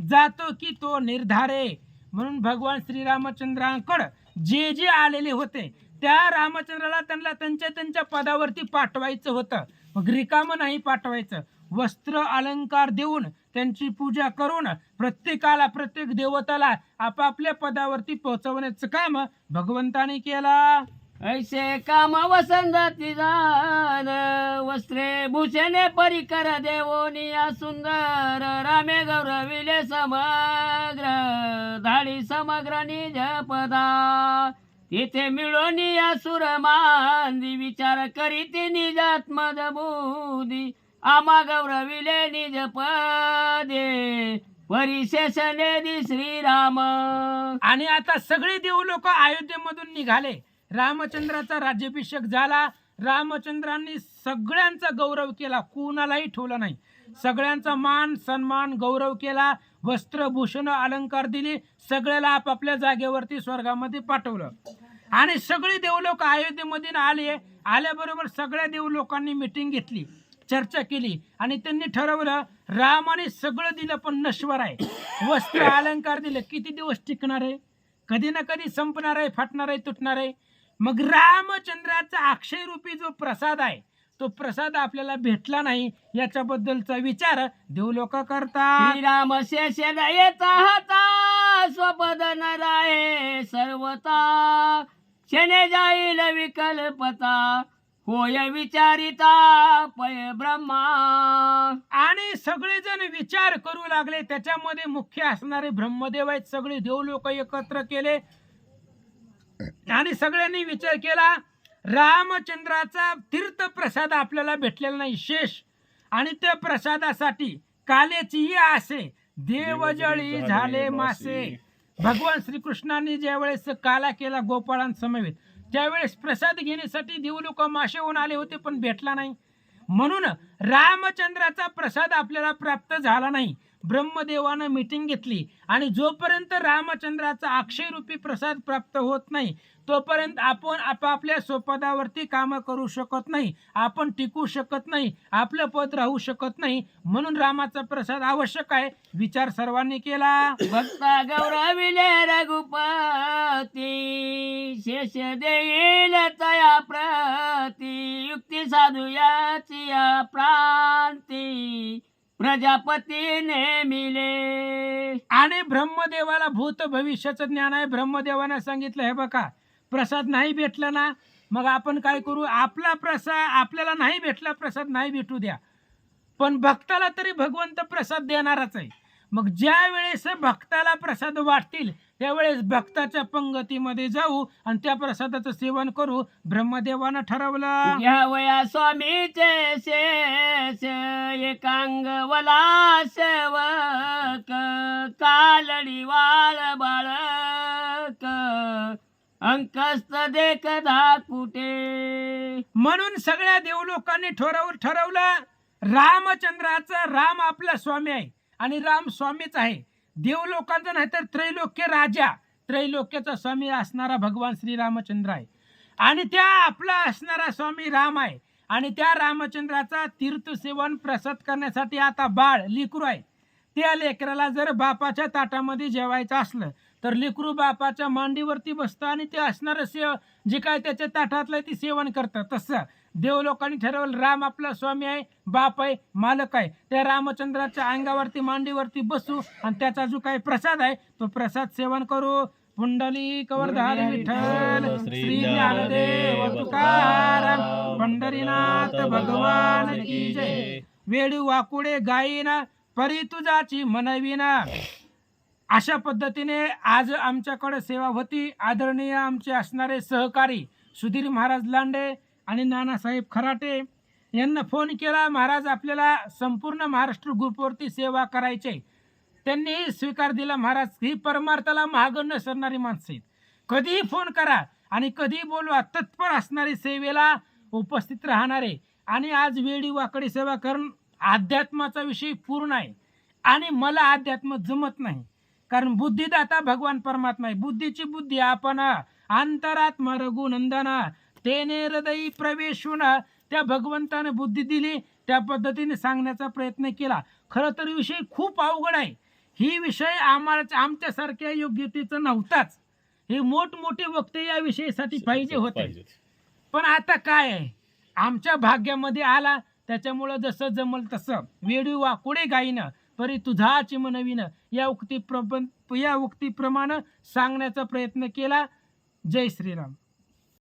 जातो की तो निर्धारे. म्हणून भगवान श्रीरामचंद्रांकडे जे जे आलेले होते त्या रामचंद्राला त्यांना त्यांच्या पदावरती पाठवायचं होतं. मग रिकामं नाही पाठवायचं. वस्त्र अलंकार देऊन त्यांची पूजा करून प्रत्येकाला प्रत्येक देवताला आपापल्या पदावरती पोहोचवण्याचं काम भगवंताने केला. ऐसे काम वसंती जान वस्त्रे भूषणे परिकर देवोनिया सुंदर रामे गौरविले समग्र धाडी समग्र निज पदा. तिथे मिळोनिया सुरमांदी विचार करीती निजात्मद बुधी आमा गौरविले निज पदे परिशेषणे दि श्रीराम. आणि आता सगळे देव लोक अयोध्येमधून निघाले. रामचंद्राचा राज्याभिषेक झाला. रामचंद्रांनी सगळ्यांचा गौरव केला, कुणालाही ठेवलं नाही. सगळ्यांचा मान सन्मान गौरव केला. वस्त्रभूषण अलंकार दिले. सगळ्याला आपापल्या जागेवरती स्वर्गामध्ये पाठवलं. आणि सगळे देवलोक अयोध्येमध्ये आले. आल्याबरोबर सगळ्या देवलोकांनी मिटिंग घेतली, चर्चा केली आणि त्यांनी ठरवलं रामाने सगळं दिलं पण नश्वर आहे. वस्त्र अलंकार दिले, किती दिवस टिकणार आहे? कधी ना कधी संपणार आहे, फाटणार आहे, तुटणार आहे. मग रामचंद्राचा अक्षय रूपी जो प्रसाद आहे तो प्रसाद आपल्याला भेटला नाही याच्याबद्दलचा विचार देवलोक करतात. श्रीराम शेष दयेचा हाता स्वपद न राहे सर्वता क्षणे जाईल विकल्पता होय विचारिता पय ब्रह्मा. आणि सगळेजण विचार करू लागले. त्याच्यामध्ये मुख्य असणारे ब्रह्मदेव आहेत. सगळे देवलोक एकत्र केले आणि सगळ्यांनी विचार केला रामचंद्राचा तीर्थ प्रसाद आपल्याला भेटलेला नाही शेष, आणि त्या प्रसादासाठी कालेचीही आसे देवजळी झाले मासे. भगवान श्रीकृष्णांनी ज्यावेळेस काला केला गोपाळांसमवेत त्यावेळेस प्रसाद घेण्यासाठी देवलोक मासे होऊन आले होते पण भेटला नाही. म्हणून रामचंद्राचा प्रसाद आपल्याला प्राप्त झाला नाही. ब्रह्मदेवानं मीटिंग घेतली आणि जोपर्यंत रामचंद्राचा अक्षय रूपी प्रसाद प्राप्त होत नाही तोपर्यंत आपण आपापल्या स्वपदावरती काम करू शकत नाही, आपण टिकू शकत नाही, आपलं पद राहू शकत नाही. म्हणून रामाचा प्रसाद आवश्यक आहे. विचार सर्वांनी केला. भक्ता गौरविले रघुपती शेष देईल तया प्रती युक्ती साधू याची प्रांती प्रजापतीने मिले. आणि ब्रह्मदेवाला भूत भविष्याचं ज्ञान आहे. ब्रह्मदेवानं सांगितलं हे बघा प्रसाद नाही भेटला ना मग आपण काय करू, आपला प्रसाद आपल्याला नाही भेटला प्रसाद नाही भेटू द्या, पण भक्ताला तरी भगवंत प्रसाद देणारच आहे. मग ज्या वेळेस भक्ताला प्रसाद वाटतील त्यावेळेस भक्ताच्या पंगतीमध्ये जाऊ आणि त्या प्रसादाचं सेवन करू ब्रह्मदेवानं ठरवलं. या वया स्वामीचे शेष एकांगवला सेवक कालडी वाळ बाळक अंकस्त देखदा कुठे. म्हणून सगळ्या देवलोकांनी ठरवलं रामचंद्राचं राम आपला स्वामी आहे आणि राम स्वामीच आहे. देवलोकांचा नाही तर त्रैलोक्य राजा त्रैलोक्याचा स्वामी असणारा भगवान श्रीरामचंद्र आहे आणि त्या आपला असणारा स्वामी राम आहे. आणि त्या रामचंद्राचा तीर्थसेवन प्रसाद करण्यासाठी आता बाळ लेकरू आहे. त्या लेकराला जर बापाच्या ताटामध्ये जेवायचं असलं तर लेकरू बापाच्या मांडीवरती बसतं आणि ते असणारं जे काय त्याच्या ताटातलं ते सेवन करतं. तसं देव लोकांनी ठरवलं, राम आपला स्वामी आहे, बाप आहे, मालक आहे. त्या रामचंद्राच्या अंगावरती मांडीवरती बसू आणि त्याचा जो काही प्रसाद आहे तो प्रसाद सेवन करू. पुंडलिक वरधारी विठ्ठल श्री ज्ञानदेव तुकाराम पंढरीनाथ भगवान की जय. वेळू वाकुडे गायीना परी तुझाची मनविना. अशा पद्धतीने आज आमच्याकडे सेवा होती. आदरणीय आमचे असणारे सहकारी सुधीर महाराज लांडे आणि नानासाहेब खराटे यांना फोन केला, महाराज आपल्याला संपूर्ण महाराष्ट्र ग्रुपवरती सेवा करायचे. त्यांनी स्वीकार दिला. महाराज ही परमार्थाला मागं न सरणारी माणसं आहेत. कधीही फोन करा आणि कधीही बोलवा, तत्पर असणारी सेवेला उपस्थित राहणारे. आणि आज वेळी वाकडी सेवा करून अध्यात्माचा विषय पूर्ण आहे आणि मला अध्यात्म जमत नाही, कारण बुद्धिदाता भगवान परमात्मा आहे. बुद्धीची बुद्धी आपण अंतरात्मा रघुनंदना तेने हृदयी प्रवेशून त्या भगवंताने बुद्धी दिली, त्या पद्धतीने सांगण्याचा प्रयत्न केला. खरं तर विषय खूप अवघड आहे. ही विषय आमच्यासारख्या योग्यतेचा नव्हताच. हे मोठमोठे वक्ते या विषयासाठी पाहिजे होते, पण आता काय आहे, आमच्या भाग्यामध्ये आला. त्याच्यामुळं जसं जमल तसं वेळी वाकुडे गायीनं परी तुझाची मनविनं या उक्तीप्रमाणे सांगण्याचा प्रयत्न केला. जय श्रीराम.